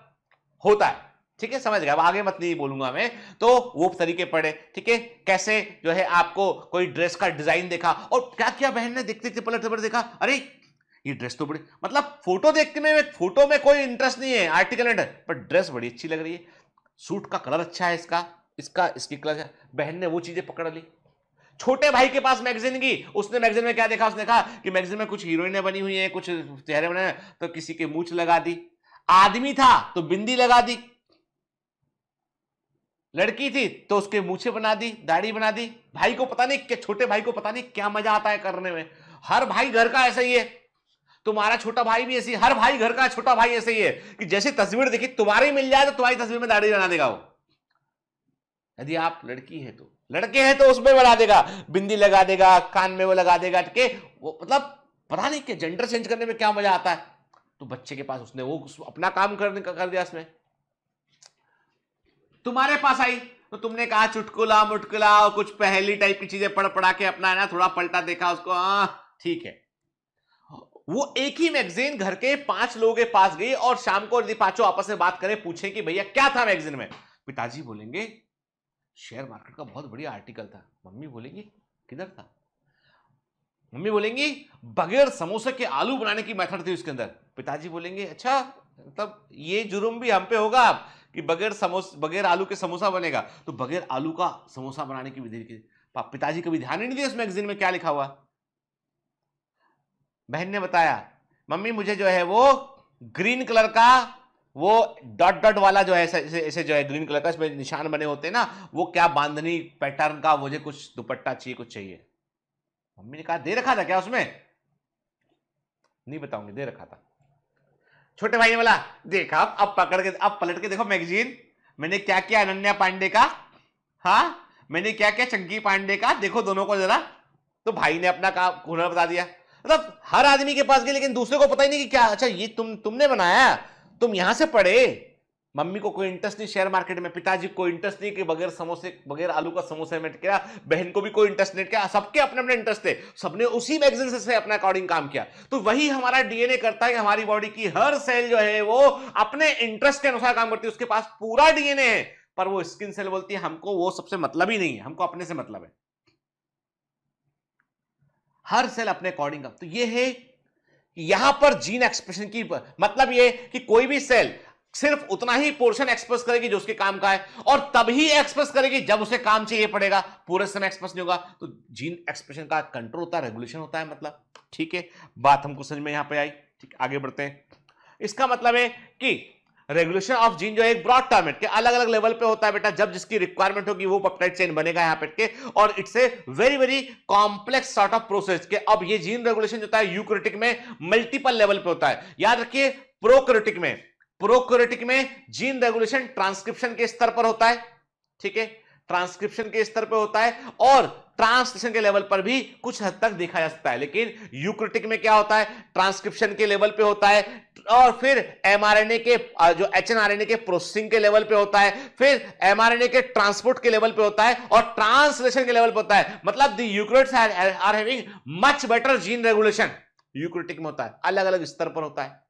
होता है, ठीक है, समझ गया, अब आगे मत नहीं बोलूंगा मैं। तो वो तरीके पढ़े, ठीक है, कैसे जो है आपको कोई ड्रेस का डिजाइन देखा, और क्या क्या बहन ने देखते देखते पलट पलट देखा, अरे ये ड्रेस तो बड़ी, मतलब फोटो देखने में, फोटो में कोई इंटरेस्ट नहीं है, आर्टिकल पर ड्रेस बड़ी अच्छी लग रही है, सूट का कलर अच्छा है इसका, इसका इसकी कलर, बहन ने वो चीजें पकड़ ली। छोटे भाई के पास मैगजीन की, उसने मैगजीन में क्या देखा, उसने देखा कि मैगजीन में कुछ हीरोइनें बनी हुई हैं, कुछ चेहरे बने, तो किसी के मूंछ लगा दी, आदमी था तो बिंदी लगा दी, लड़की थी तो उसके मूछे बना दी, दाढ़ी बना दी। भाई को पता नहीं क्या, छोटे भाई को पता नहीं क्या मजा आता है करने में। हर भाई घर का ऐसा ही है, तुम्हारा छोटा भाई भी ऐसी, हर भाई घर का छोटा भाई ऐसे ही है कि जैसी तस्वीर देखी तुम्हारी मिल जाए तो तुम्हारी तस्वीर में दाढ़ी बना देगा वो। यदि आप लड़की है तो, लड़के हैं तो उसमें बना देगा, बिंदी लगा देगा, कान में वो लगा देगा, ठीक है, वो मतलब पता नहीं क्या जेंडर चेंज करने में क्या मजा आता है। तो बच्चे के पास उसने वो अपना काम करने का कर दिया उसमें। तुम्हारे पास आई तो तुमने कहा चुटकुला मुटकुला और कुछ पहेली टाइप की चीजें पढ़ पढ़ा के अपना है ना थोड़ा पलटा देखा उसको, ठीक है। वो एक ही मैगजीन घर के 5 लोगों के पास गई, और शाम को यदि पांचों आपस में बात करें, पूछें कि भैया क्या था मैगजीन में, पिताजी बोलेंगे शेयर मार्केट का बहुत बढ़िया आर्टिकल था, मम्मी बोलेंगी किधर था, मम्मी बोलेंगी बगैर समोसे के आलू बनाने की मेथड थी उसके अंदर, पिताजी बोलेंगे अच्छा, मतलब ये जुर्म भी हम पे होगा कि बगैर आलू के समोसा बनेगा, तो बगैर आलू का समोसा बनाने की विधि की पिताजी कभी ध्यान ही नहीं दिया उस मैगजीन में क्या लिखा हुआ। बहन ने बताया मम्मी मुझे जो है वो ग्रीन कलर का वो डॉट डॉट वाला जो है ऐसे जो है ग्रीन कलर का इसमें निशान बने होते हैं ना, वो क्या बांधनी पैटर्न का वो जो कुछ दुपट्टा चाहिए, कुछ चाहिए। मम्मी ने कहा दे रखा था क्या उसमें, नहीं बताऊंगी, दे रखा था। छोटे भाई ने बोला देखा, अब पकड़ के, अब पलट के देखो मैगजीन, मैंने क्या किया अनन्या पांडे का, हाँ मैंने क्या किया चंकी पांडे का, देखो दोनों को जरा। तो भाई ने अपना काम हुनर बता दिया। मतलब हर आदमी के पास गए लेकिन दूसरे को पता ही नहीं कि क्या, अच्छा ये तुमने बनाया, तुम यहां से पढ़े। मम्मी को कोई इंटरेस्ट नहीं शेयर मार्केट में, पिताजी को इंटरेस्ट नहीं कि बगैर आलू का समोसे में क्या, बहन को भी कोई इंटरेस्ट नहीं, क्या सबके अपने अपने इंटरेस्ट थे, सबने उसी मैगजीन से अपना अकॉर्डिंग काम किया। तो वही हमारा डीएनए करता है कि हमारी बॉडी की हर सेल जो है वो अपने इंटरेस्ट के अनुसार काम करती है, उसके पास पूरा डीएनए है, पर वो स्किन सेल बोलती है हमको वो सबसे मतलब ही नहीं है, हमको अपने से मतलब है। हर सेल अपने अकॉर्डिंग तो ये है यहां पर जीन एक्सप्रेशन की मतलब ये कि कोई भी सेल सिर्फ उतना ही पोर्शन एक्सप्रेस करेगी जो उसके काम का है, और तभी एक्सप्रेस करेगी जब उसे काम चाहिए पड़ेगा, पूरे समय एक्सप्रेस नहीं होगा। तो जीन एक्सप्रेशन का कंट्रोल होता है, रेगुलेशन होता है मतलब। ठीक है, बात हमको समझ में यहां पे आई। ठीक, आगे बढ़ते हैं। इसका मतलब है कि रेगुलेशन ऑफ जीन जो है एक ब्रॉड टर्म है कि अलग अलग लेवल पे होता है बेटा, जब जिसकी रिक्वायरमेंट होगी वो पेप्टाइड चेन बनेगा यहां पे के, और it's a very very complex sort of process के। अब ये जीन रेगुलेशन जो होता है यूकैरियोटिक में मल्टीपल लेवल पे होता है। याद रखिए, प्रोकैरियोटिक में जीन रेगुलेशन ट्रांसक्रिप्शन के स्तर पर होता है। ठीक है, ट्रांसक्रिप्शन के स्तर पर होता है, और ट्रांसलेशन के लेवल पर भी कुछ हद तक देखा जा सकता है। लेकिन यूकैरियोटिक में क्या होता है, ट्रांसक्रिप्शन के लेवल पे होता है, और फिर एमआरएनए के जो एचएनआरएनए के प्रोसेसिंग के लेवल पे होता है, फिर एमआरएनए के ट्रांसपोर्ट के लेवल पे होता है, और ट्रांसलेशन के लेवल पे होता है। मतलब the eukaryotes are having much better gene regulation. Eukaryotic में होता है, अलग अलग स्तर पर होता है।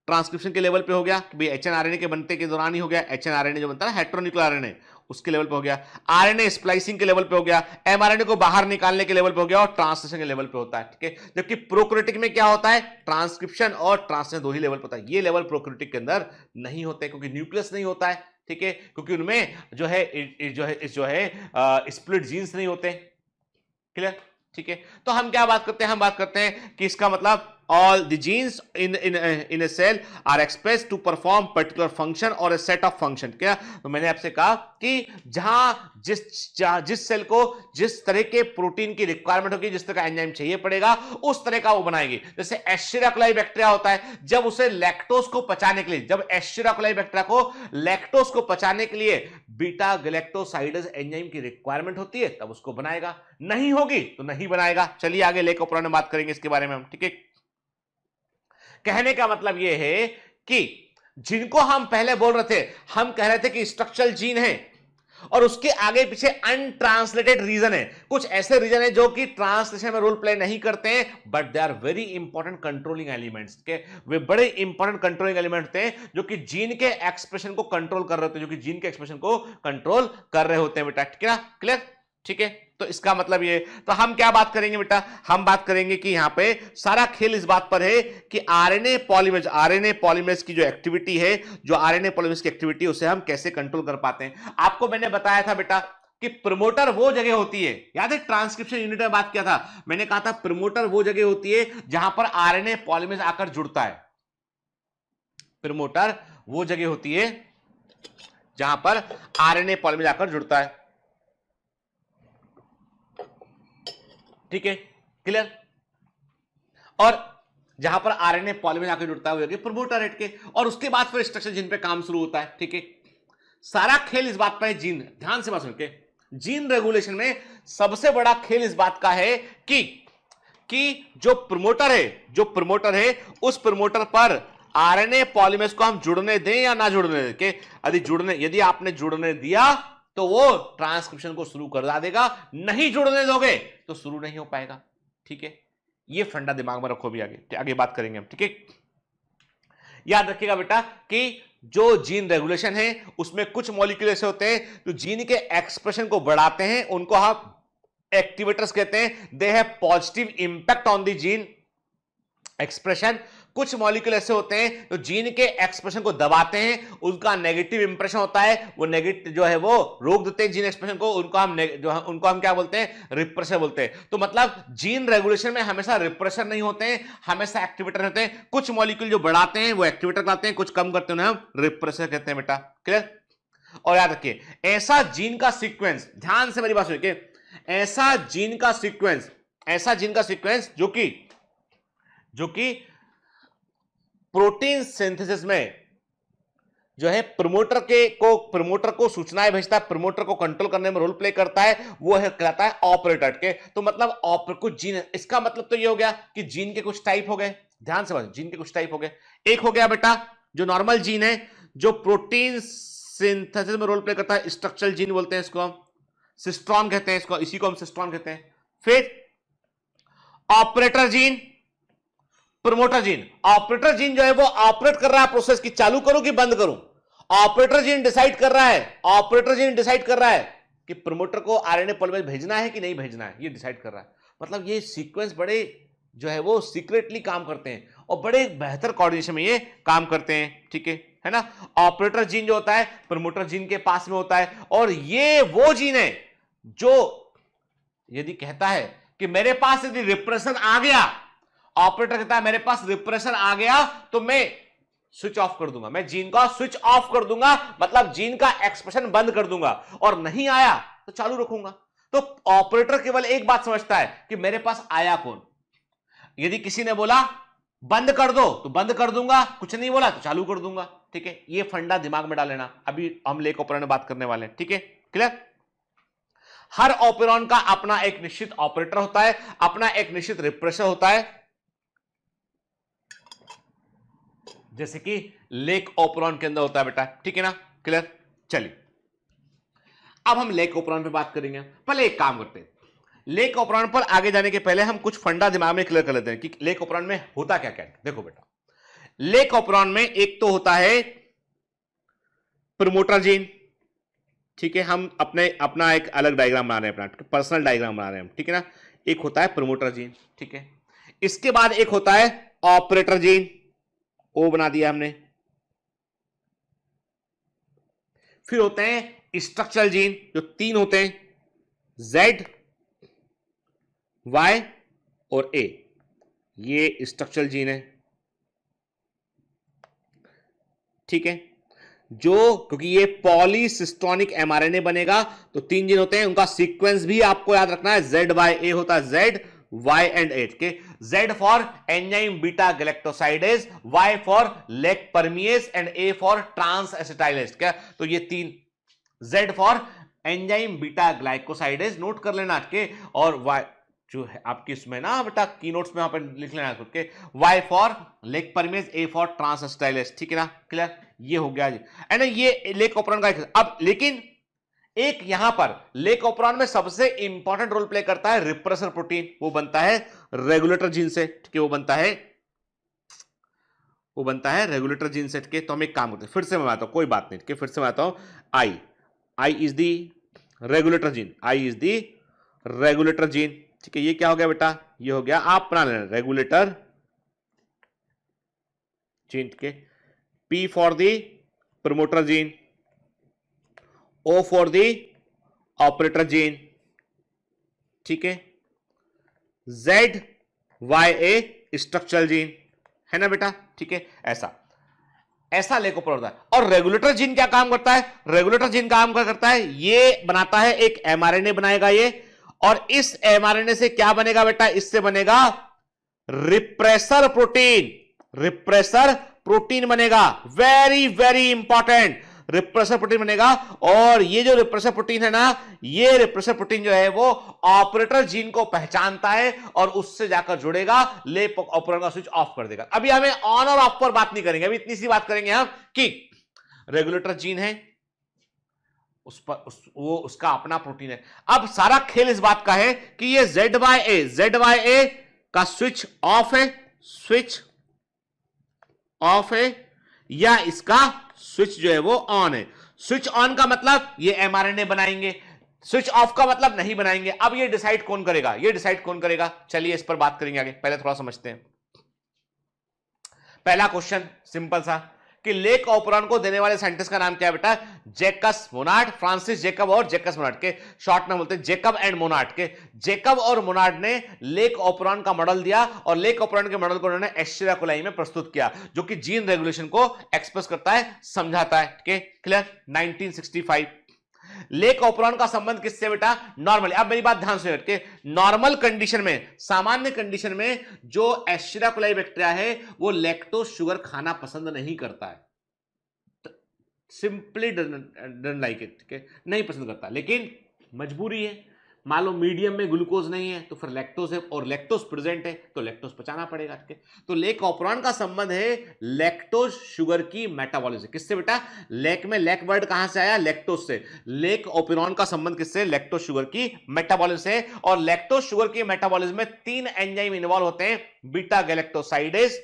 ट्रांसक्रिप्शन के लेवल पे हो गया कि भाई एचएनआरएनए के बनते के दौरान ही हो गया, एचएनआरएनए जो बनता है हेटेरोन्यूक्लियर आरएनए, उसके लेवल पे हो गया। आरएनए स्प्लाइसिंग के लेवल पे हो गया, एमआरएनए को बाहर निकालने के लेवल पे हो गया, और ट्रांसलेशन के लेवल पे होता है। ठीक है, जबकि प्रोकैरियोटिक में क्या होता है, ट्रांसक्रिप्शन और ट्रांसलेशन दो ही लेवल पे होता है। ये लेवल प्रोकैरियोटिक के अंदर नहीं होते, क्योंकि न्यूक्लियस नहीं होता है। ठीक है, क्योंकि उनमें जो है स्प्लिट जीन्स नहीं होते। क्लियर? ठीक है, तो हम क्या बात करते हैं, हम बात करते हैं कि इसका मतलब all the genes in a cell are expressed to perform particular function or a set of function। क्या, तो मैंने आपसे कहा कि जिस सेल को जिस तरह के प्रोटीन की रिक्वायरमेंट होगी, जिस तरह का एंजाइम चाहिए पड़ेगा, उस तरह का वो बनाएगी। जैसे एस्चेरिचिया कोलाई बैक्टीरिया होता है, जब उसे लैक्टोज को पचाने के लिए, जब एस्चेरिचिया कोलाई बैक्टीरिया को लैक्टोज को पचाने के लिए बीटा गैलेक्टोसाइडस एंजाइम की रिक्वायरमेंट होती है, तब उसको बनाएगा। नहीं होगी तो नहीं बनाएगा। चलिए आगे लेकर पुराने बात करेंगे इसके बारे में हम। ठीक है, कहने का मतलब यह है कि जिनको हम पहले बोल रहे थे, हम कह रहे थे कि स्ट्रक्चरल जीन है, और उसके आगे पीछे अनट्रांसलेटेड रीजन है। कुछ ऐसे रीजन है जो कि ट्रांसलेशन में रोल प्ले नहीं करते हैं, but they are very important controlling elements के। वे बड़े इंपॉर्टेंट कंट्रोलिंग एलिमेंट होते हैं जो कि जीन के एक्सप्रेशन को कंट्रोल कर रहे होते हैं, जो कि जीन के एक्सप्रेशन को कंट्रोल कर रहे होते हैं बेटा। ठीक है, क्लियर? ठीक है, तो इसका मतलब ये, तो हम क्या बात करेंगे बेटा, हम बात करेंगे कि यहां पे सारा खेल इस बात पर है कि आरएनए पॉलीमरेज की जो एक्टिविटी है, जो आरएनए पॉलीमरेज की एक्टिविटी, उसे हम कैसे कंट्रोल कर पाते हैं। आपको मैंने बताया था बेटा कि प्रमोटर वो जगह होती है, याद है ट्रांसक्रिप्शन यूनिट में बात किया था, मैंने कहा था प्रमोटर वो जगह होती है जहां पर आरएनए पॉलीमरेज आकर जुड़ता है। प्रमोटर वो जगह होती है जहां पर आरएनए पॉलीमरेज आकर जुड़ता है। ठीक है, क्लियर? और जहां पर आरएनए पॉलीमरेज आकर जुड़ता है प्रमोटर हेड के, और उसके बाद फिर स्ट्रक्चर जीन पे काम शुरू होता है। ठीक है, सारा खेल इस बात पर है, जीन, ध्यान से बात सुन के, जीन रेगुलेशन में सबसे बड़ा खेल इस बात का है कि जो प्रमोटर है उस प्रमोटर पर आरएनए पॉलीमरेज को हम जुड़ने दें या ना जुड़ने दें। यदि आपने जुड़ने दिया तो वो ट्रांसक्रिप्शन को शुरू कर देगा, नहीं जुड़ने दोगे तो शुरू नहीं हो पाएगा। ठीक है, ये फंडा दिमाग में रखो भी, आगे बात करेंगे हम। ठीक है, याद रखिएगा बेटा कि जो जीन रेगुलेशन है उसमें कुछ मॉलिक्यूल ऐसे होते हैं जो जीन के एक्सप्रेशन को बढ़ाते हैं, उनको हम एक्टिवेटर्स कहते हैं। They have positive impact on the gene expression. कुछ मॉलिक्यूल ऐसे होते हैं जो जीन के एक्सप्रेशन को दबाते हैं, उनका नेगेटिव इंप्रेशन होता है, वो नेगेटिव जो है वो रोक देते हैं जीन एक्सप्रेशन को, उनको हम क्या बोलते हैं, रिप्रेसर बोलते हैं। तो मतलब जीन रेगुलेशन में हमेशा रिप्रेसर नहीं होते हैं, हमेशा एक्टिवेटर होते हैं। कुछ मॉलिक्यूल जो बढ़ाते हैं वो एक्टिवेटर लाते हैं, कुछ कम करते हैं हम रिप्रेसर कहते हैं बेटा। क्लियर? और याद रखिए, ऐसा जीन का सीक्वेंस, ध्यान से मेरी बात सुनिए, ऐसा जीन का सीक्वेंस जो कि प्रोटीन सिंथेसिस में जो है प्रमोटर को सूचनाएं भेजता है, प्रमोटर को कंट्रोल करने में रोल प्ले करता है, वो है कहलाता है ऑपरेटर के। तो मतलब कुछ जीन, इसका मतलब तो ये हो गया कि जीन के कुछ टाइप हो गए। ध्यान से बात, जीन के कुछ टाइप हो गए। एक हो गया बेटा जो नॉर्मल जीन है, जो प्रोटीन सिंथेसिस में रोल प्ले करता है, स्ट्रक्चरल जीन बोलते हैं इसको, हम सिस्ट्रॉन कहते हैं, इसी को हम सिस्ट्रॉन कहते हैं। फिर operator gene, promoter gene. Operator gene जो है वो ऑपरेट कर रहा है प्रोसेस की, चालू करूं कि बंद करूं। ऑपरेटर जीन डिसाइड कर रहा है कि प्रमोटर को आरएनए पॉलीमरेज भेजना है कि नहीं भेजना है, ये डिसाइड कर रहा है। मतलब ये सीक्वेंस बड़े जो है वो सीक्रेटली काम करते हैं, और बड़े बेहतर कोऑर्डिनेशन में ये काम करते हैं, ठीक है ना। ऑपरेटर जीन जो होता है प्रमोटर जीन के पास में होता है, और ये वो जीन है जो यदि कहता है कि मेरे पास यदि रिप्रेशन आ गया, ऑपरेटर कहता है मेरे पास रिप्रेशन आ गया तो मैं स्विच ऑफ कर दूंगा, मैं जीन का स्विच ऑफ कर दूंगा, मतलब जीन का एक्सप्रेशन बंद कर दूंगा, और नहीं आया तो चालू रखूंगा। तो ऑपरेटर केवल एक बात समझता है कि मेरे पास आया कौन। यदि किसी ने बोला बंद कर दो तो बंद कर दूंगा, कुछ नहीं बोला तो चालू कर दूंगा, ठीक है। ये फंडा दिमाग में डाल लेना, अभी हम लेक ऑपरेटर में बात करने वाले हैं, ठीक है, क्लियर। हर ऑपरेरॉन का अपना एक निश्चित ऑपरेटर होता है, अपना एक निश्चित रिप्रेशर होता है, जैसे कि लेक ऑपरेरॉन के अंदर होता है बेटा, ठीक है ना, क्लियर। चलिए अब हम लेक ऑपरेरॉन पे बात करेंगे। पहले एक काम करते हैं, लेक ऑपरेरॉन पर आगे जाने के पहले हम कुछ फंडा दिमाग में क्लियर कर लेते हैं कि लेक ऑपरेरॉन में होता क्या क्या है। देखो बेटा, लेक ऑपरेरॉन में एक तो होता है प्रमोटर जीन, ठीक है, हम अपना एक अलग डायग्राम बना रहे हैं, अपना पर्सनल डायग्राम बना रहे हैं हम, ठीक है ना। एक होता है प्रमोटर जीन, ठीक है। इसके बाद एक होता है ऑपरेटर जीन, ओ बना दिया हमने। फिर होते हैं स्ट्रक्चरल जीन जो 3 होते हैं, Z, Y और A, ये स्ट्रक्चरल जीन है, ठीक है। जो क्योंकि ये पॉलीसिस्टोनिक एमआरएनए बनेगा तो 3 जीन होते हैं, उनका सीक्वेंस भी आपको याद रखना है, ZYA होता है, Z Y and A के, Z for enzyme beta galactosidase, Y for lac permease and A for transacetylase. क्या तो ये 3, Z for enzyme beta glycosidase note कर लेना के, और Y जो है आपकी इसमें ना बेटा की नोट्स में वहां पर लिख लेना खुद के, Y for lac permease, A for transacetylase, ठीक है ना, क्लियर। ये हो गया जी, एंड ये लेक ऑपरेरॉन का अब लेकिन एक यहां पर लेक ऑपरेरॉन में सबसे इंपॉर्टेंट रोल प्ले करता है रिप्रेसर प्रोटीन, वो बनता है रेगुलेटर जीन से, ठीक है, वो बनता है रेगुलेटर जीन से, ठीक है। तो हम एक काम करते हैं, फिर से मैं बताता हूं, कोई बात नहीं, ठीक है, फिर से मैं बताता हूं, I is the regulator gene, I is the regulator gene, ठीक है। ये क्या हो गया बेटा, ये हो गया, आप बना लेना रेगुलेटर जीन, ठीक है। P for the promoter gene, O for the operator gene, ठीक है, ZYA स्ट्रक्चरल जीन, है ना बेटा, ठीक है। ऐसा लेक ऑपरेरॉन होता है। और रेगुलेटर जीन क्या काम करता है, रेगुलेटर जीन काम क्या करता है, ये बनाता है एक एमआरएनए बनाएगा ये, और इस एमआरएनए से क्या बनेगा बेटा, इससे बनेगा रिप्रेसर प्रोटीन, रिप्रेसर प्रोटीन बनेगा, very very important, repressor protein बनेगा। और ये जो रिप्रेसर प्रोटीन है ना, ये रिप्रेसर प्रोटीन जो है वो ऑपरेटर जीन को पहचानता है और उससे जाकर जुड़ेगा, लेक ऑपरेरॉन का स्विच ऑफ कर देगा। अभी हमें ऑन और ऑफ पर बात नहीं करेंगे, अभी इतनी सी बात करेंगे हम कि रेगुलेटर जीन है, वो उसका अपना प्रोटीन है। अब सारा खेल इस बात का है कि ये ZYA का स्विच ऑफ है या इसका स्विच जो है वो ऑन है। स्विच ऑन का मतलब ये एमआरएनए बनाएंगे, स्विच ऑफ का मतलब नहीं बनाएंगे। अब ये डिसाइड कौन करेगा, चलिए इस पर बात करेंगे आगे, पहले थोड़ा समझते हैं। पहला क्वेश्चन सिंपल सा कि लेक ऑपरेरॉन को देने वाले साइंटिस्ट का नाम क्या है बेटा, जैकस मोनार्ड, फ्रांसिस जेकब और जैकस मोनार्ड के शॉर्ट में बोलते हैं जेकब एंड मोनार्ड के। जेकब और मोनार्ड ने लेक ऑपरेरॉन का मॉडल दिया और लेक ऑपरेरॉन के मॉडल को उन्होंने एस्चेरिया कोलाई में प्रस्तुत किया, जो कि जीन रेगुलेशन को एक्सप्रेस करता है, समझाता है, ठीक है, क्लियर। 1965 लेक ऑपरेरॉन का संबंध किससे बेटा, नॉर्मली। अब मेरी बात ध्यान से रखिए, नॉर्मल कंडीशन में, सामान्य कंडीशन में जो एस्चेरिया कोलाई बैक्टीरिया है वो लैक्टोज शुगर खाना पसंद नहीं करता है, सिंपली डोंट लाइक इट, ठीक है, नहीं पसंद करता। लेकिन मजबूरी है, मान लो मीडियम में ग्लूकोज नहीं है तो फिर लैक्टोज है, और लैक्टोज प्रेजेंट है तो लैक्टोज पचाना पड़ेगा, ठीक है। तो लेक ऑपरेरॉन का संबंध है लैक्टोज शुगर की मेटाबॉलिज्म, किससे बेटा, लेक में लेक वर्ड कहां से आया, लैक्टोज से। लेक ऑपरेरॉन का संबंध किससे, लैक्टोज शुगर की मेटाबॉलिज्म से। और लैक्टोज शुगर की मेटाबॉलिज्म में 3 एंजाइम इन्वॉल्व होते हैं, बीटा गैलेक्टोसाइडेज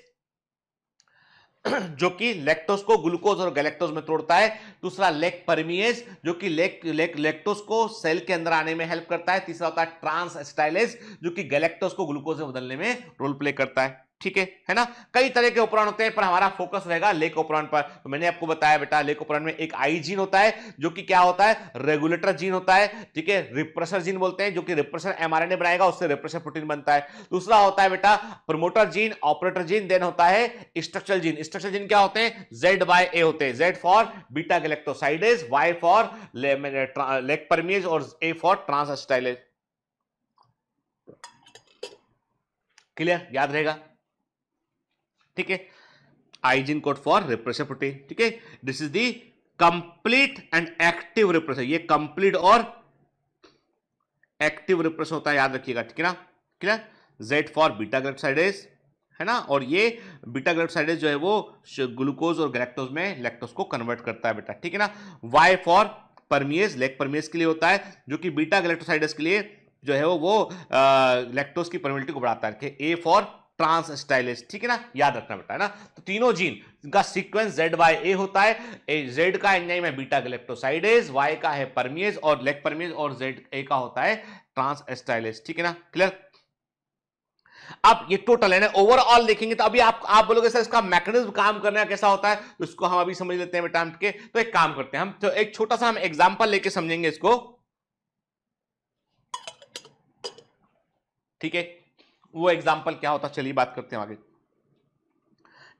जो कि लैक्टोज को ग्लूकोज और गैलेक्टोज में तोड़ता है, दूसरा लेक परमिएज जो कि लैक्टोज को सेल के अंदर आने में हेल्प करता है, तीसरा होता है ट्रांस एसिटाइलेज जो कि गैलेक्टोज को ग्लूकोज में बदलने में रोल प्ले करता है, ठीक है ना। कई तरह के उपकरण होते हैं पर हमारा फोकस रहेगा लेक उपकरण पर। तो मैंने आपको बताया बेटा लेक उपकरण में एक आई जीन होता है जो कि क्या होता है, रेगुलेटर जीन होता है, ठीक है। रिप्रेसर जीन बोलते हैं जो कि रिप्रेसर एमआरएनए बनाएगा, उससे रिप्रेसर प्रोटीन बनता है। दूसरा होता है बेटा promoter gene, operator gene, then होता है स्ट्रक्चरल जीन। स्ट्रक्चरल जीन क्या होते हैं, Z by A होते हैं, Z for beta galactosidase, Y for lac permease और A फॉर ट्रांसएसिटाइलेज। क्लियर, याद रहेगा, ठीक है। I gene code for repressor protein, ठीक है। This is the complete and active repressor, ये कंप्लीट और एक्टिव रिप्रेसर होता है, याद रखिएगा, ठीक है ना। Clear, Z for beta galactosidase है ना, और ये बीटा गैलेक्टोसाइडेज जो है वो ग्लूकोज और गैलेक्टोज में लैक्टोज को कन्वर्ट करता है बेटा, ठीक है ना। Y for permease, lac permease के लिए होता है जो कि बीटा गैलेक्टोसाइडेज के लिए जो है वो लैक्टोज की परमिलिटी को बढ़ाता है। ए फॉर ट्रांसएसिटाइलेज, ठीक है ना, याद रखना बेटा, है ना। तो तीनों जीन का सीक्वेंस Z by A होता है। Z का एंजाइम है बीटा गैलेक्टोसाइडेज, Y का है परमिएज और लेक परमिएज, और ZA का होता है ट्रांसएसिटाइलेज, ठीक है ना। क्लियर, अब ये टोटल है ना, ओवरऑल देखेंगे तो अभी आप बोलोगे सर इसका मैकेनिज्म काम करने का कैसा होता है, तो इसको हम अभी समझ लेते हैं बेटा, ठीक है। तो एक काम करते हैं हम, तो एक छोटा सा हम एग्जांपल लेके समझेंगे इसको, ठीक है। वो एग्जांपल क्या होता है, चलिए बात करते हैं आगे,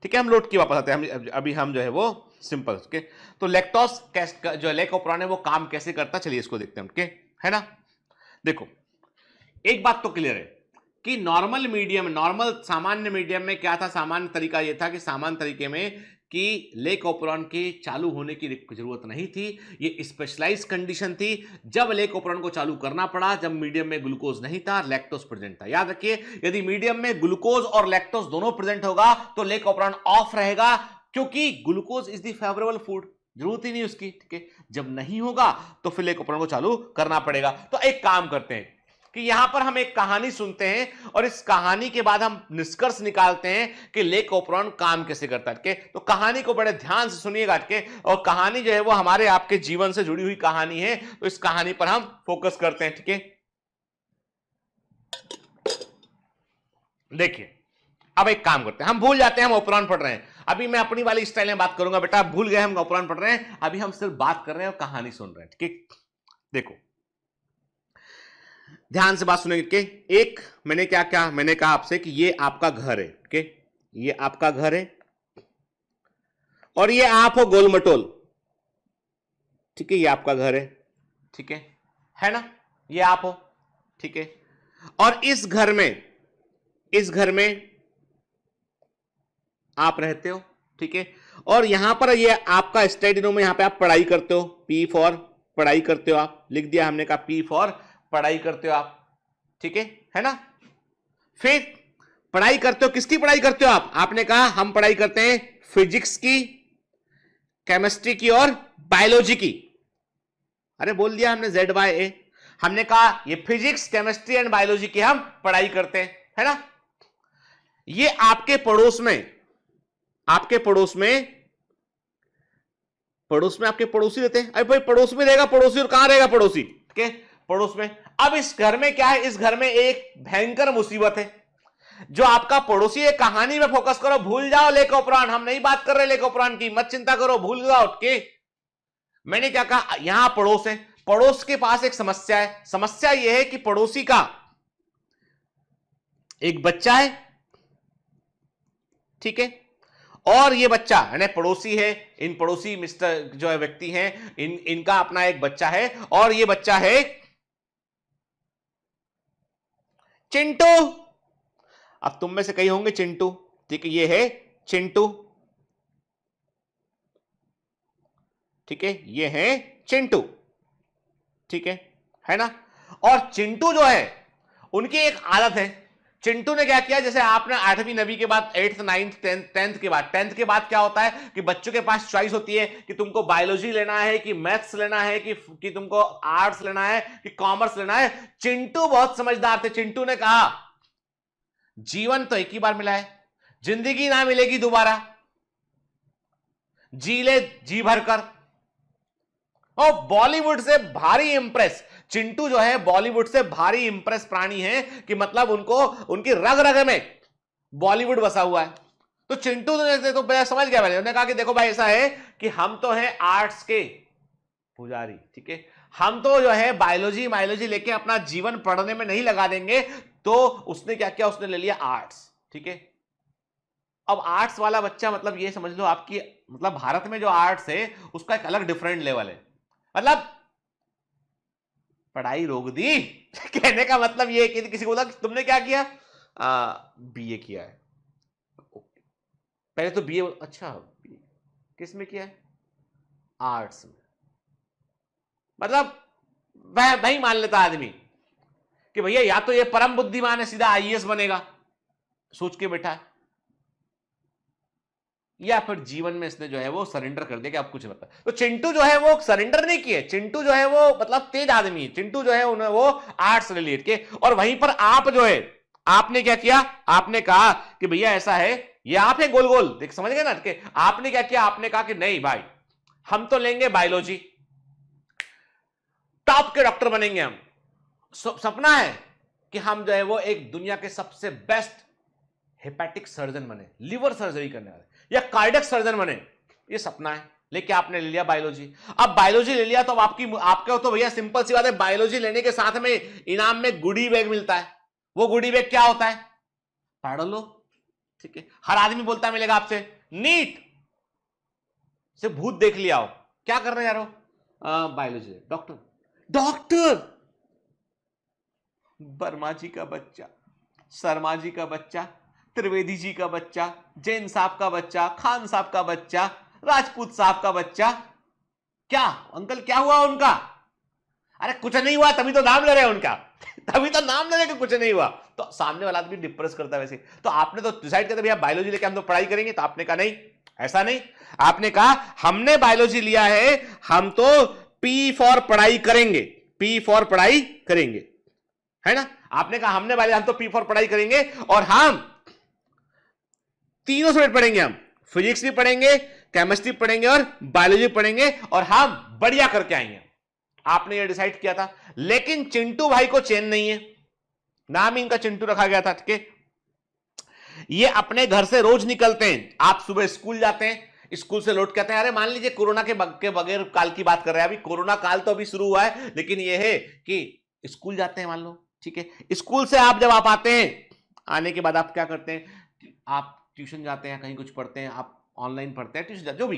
ठीक है। हम लोड की वापस आते हैं, अभी हम जो है वो सिंपल, ठीक है। तो लैक्टोज जो लेक उपकरण है वो काम कैसे करता है, चलिए इसको देखते हैं, ठीक है ना। देखो एक बात तो क्लियर है कि नॉर्मल मीडियम, नॉर्मल सामान्य मीडियम में क्या था, सामान्य तरीका यह था कि सामान्य तरीके में कि लेक ऑपरॉन के चालू होने की जरूरत नहीं थी। ये स्पेशलाइज कंडीशन थी जब लेक ऑपरॉन को चालू करना पड़ा, जब मीडियम में ग्लूकोज नहीं था, लैक्टोज प्रेजेंट था। याद रखिए, यदि मीडियम में ग्लूकोज और लैक्टोज दोनों प्रेजेंट होगा तो लेक ऑपरॉन ऑफ रहेगा, क्योंकि glucose is the favourable food, जरूरत ही नहीं उसकी, ठीक है। जब नहीं होगा तो फिर लेक ऑपरॉन को चालू करना पड़ेगा। तो एक काम करते हैं कि यहां पर हम एक कहानी सुनते हैं और इस कहानी के बाद हम निष्कर्ष निकालते हैं कि लेक ऑपरॉन काम कैसे करता है। तो कहानी को बड़े ध्यान से सुनिएगा, और कहानी जो है वो हमारे आपके जीवन से जुड़ी हुई कहानी है, तो इस कहानी पर हम फोकस करते हैं, ठीक है। देखिए अब एक काम करते हैं, हम भूल जाते हैं हम ऑपरॉन पढ़ रहे हैं, अभी मैं अपनी वाली स्टाइल में बात करूंगा बेटा, भूल गए हम ऑपरॉन पढ़ रहे हैं, अभी हम सिर्फ बात कर रहे हैं और कहानी सुन रहे हैं, ठीक है। देखो ध्यान से बात सुनेंगे। एक मैंने क्या क्या मैंने कहा आपसे कि ये आपका घर है, ठीक है, ये आपका घर है और ये आप हो गोल मटोल, ठीक है, ये आपका घर है, ठीक है ना, ये आप हो, ठीक है। और इस घर में आप रहते हो, ठीक है। और यहां पर ये आपका स्टडी रूम है, यहां पे आप पढ़ाई करते हो, पी फॉर पढ़ाई करते हो, आप लिख दिया हमने कहा पी फॉर पढ़ाई करते हो आप, ठीक है ना। फिर पढ़ाई करते हो, किसकी पढ़ाई करते हो आप, आपने कहा हम पढ़ाई करते हैं फिजिक्स की, केमिस्ट्री की और बायोलॉजी की। अरे बोल दिया हमने Z by A, हमने कहा ये फिजिक्स, केमिस्ट्री एंड बायोलॉजी की हम पढ़ाई करते हैं, है ना। ये आपके पड़ोस में आपके पड़ोसी रहते हैं। अरे भाई पड़ोस में रहेगा पड़ोसी, और कहां रहेगा पड़ोसी, ठीक है, पड़ोस में। अब इस घर में क्या है, इस घर में एक भयंकर मुसीबत है, जो आपका पड़ोसी है। कहानी में फोकस करो, भूल जाओ लेक ऑपरॉन, हम नहीं बात कर रहे लेक ऑपरॉन की, मत चिंता करो, भूल जाओ, के मैंने क्या कहा, यहां पड़ोस है, पड़ोस के पास एक समस्या है। समस्या यह है कि पड़ोसी का एक बच्चा है, ठीक है, और ये बच्चा यानी पड़ोसी है, इन पड़ोसी मिस्टर जो है व्यक्ति हैं, इनका अपना एक बच्चा है, और ये बच्चा है चिंटू। अब तुम में से कई होंगे चिंटू, ठीक है, ये है चिंटू, ठीक है, ये है चिंटू, ठीक है ना। और चिंटू जो है उनकी एक आदत है, चिंटू ने क्या किया, जैसे आपने 8वीं 9वीं के बाद 8th 9th 10th के बाद क्या होता है कि बच्चों के पास चॉइस होती है कि तुमको बायोलॉजी लेना है कि मैथ्स लेना है कि तुमको आर्ट्स लेना है कि कॉमर्स लेना है। चिंटू बहुत समझदार थे, चिंटू ने कहा जीवन तो एक ही बार मिला है, जिंदगी ना मिलेगी दोबारा, जी ले जी भरकर। और बॉलीवुड से भारी इंप्रेस, चिंटू जो है बॉलीवुड से भारी इंप्रेस प्राणी है, कि मतलब उनको उनकी रग रग में बॉलीवुड बसा हुआ है। तो चिंटू तो समझ गया, मैंने कहा कि देखो भाई ऐसा है कि हम तो हैं आर्ट्स के पुजारी, ठीक है, हम तो जो है बायोलॉजी मायोलॉजी लेके अपना जीवन पढ़ने में नहीं लगा देंगे। तो उसने क्या किया, उसने ले लिया आर्ट्स, ठीक है। अब आर्ट्स वाला बच्चा, मतलब ये समझ लो आपकी, मतलब भारत में जो आर्ट्स है उसका एक अलग डिफरेंट लेवल है, मतलब पढ़ाई रोक दी कहने का मतलब ये कि किसी को बोला तुमने क्या किया, बीए किया है, पहले तो बीए, अच्छा BA किस में किया है, आर्ट्स में, मतलब वह भाई मान लेता आदमी कि भैया या तो ये परम बुद्धिमान है सीधा आईएएस बनेगा, सोच के बैठा है, या फिर जीवन में इसने जो है वो सरेंडर कर दिया कि अब कुछ मतलब। तो चिंटू जो है वो सरेंडर नहीं किए, चिंटू जो है वो मतलब तेज आदमी है, चिंटू जो है उन्हें वो आर्ट्स ले लिए के, और वहीं पर आप जो है आपने क्या किया, आपने कहा कि भैया ऐसा है, ये आप है गोल गोल देख, समझ गए ना कि आपने क्या किया, आपने कहा कि नहीं भाई हम तो लेंगे बायोलॉजी, टॉप के डॉक्टर बनेंगे हम, सपना है कि हम जो है वो एक दुनिया के सबसे बेस्ट हेपेटिक सर्जन बने, लिवर सर्जरी करने वाले, या कार्डियक सर्जन बने, ये सपना है, लेकिन आपने ले लिया बायोलॉजी। अब बायोलॉजी ले लिया तो अब आपके तो भैया सिंपल सी बात है, बायोलॉजी लेने के साथ में इनाम में गुडी बैग मिलता है। वो गुडी बैग क्या होता है, पढ़ लो, ठीक है, हर आदमी बोलता मिलेगा आपसे नीट से भूत देख लिया हो, क्या कर रहे हैं यारो, बायोलॉजी, डॉक्टर, डॉक्टर वर्मा जी का बच्चा, शर्मा जी का बच्चा, त्रिवेदी जी का बच्चा, जैन साहब का बच्चा, खान साहब का बच्चा, राजपूत साहब का बच्चा, क्या अंकल क्या हुआ उनका, अरे कुछ नहीं हुआ तभी तो नाम ले रहे हैं उनका तभी तो नाम ले रहे कि कुछ नहीं हुआ, तो सामने वाला आदमी डिप्रेस करता है वैसे। तो आपने तो डिसाइड किया भैया बायोलॉजी लेके हम तो पढ़ाई करेंगे, तो आपने कहा नहीं ऐसा नहीं, आपने कहा हमने बायोलॉजी लिया है, हम तो पी फॉर पढ़ाई करेंगे, पी फॉर पढ़ाई करेंगे, है ना, आपने कहा हमने बायोलॉजी, हम तो पी फॉर पढ़ाई करेंगे, और हम तीनों सब्जेक्ट पढ़ेंगे, हम फिजिक्स भी पढ़ेंगे, केमिस्ट्री पढ़ेंगे और बायोलॉजी पढ़ेंगे, और हम बढ़िया करके आएंगे। आपने ये डिसाइड किया था, लेकिन चिंटू भाई को चैन नहीं है, नाम इनका चिंटू रखा गया था, ठीक है, ये अपने घर से रोज निकलते हैं, आप सुबह स्कूल जाते हैं, स्कूल से लौट के आते हैं, अरे मान लीजिए कोरोना के बगैर काल की बात कर रहे हैं, अभी कोरोना काल तो अभी शुरू हुआ है, लेकिन ये है कि स्कूल जाते हैं मान लो, ठीक है, स्कूल से आप जब आप आते हैं, आने के बाद आप क्या करते हैं, आप ट्यूशन जाते हैं, कहीं कुछ पढ़ते हैं, आप ऑनलाइन पढ़ते हैं, ट्यूशन जो भी,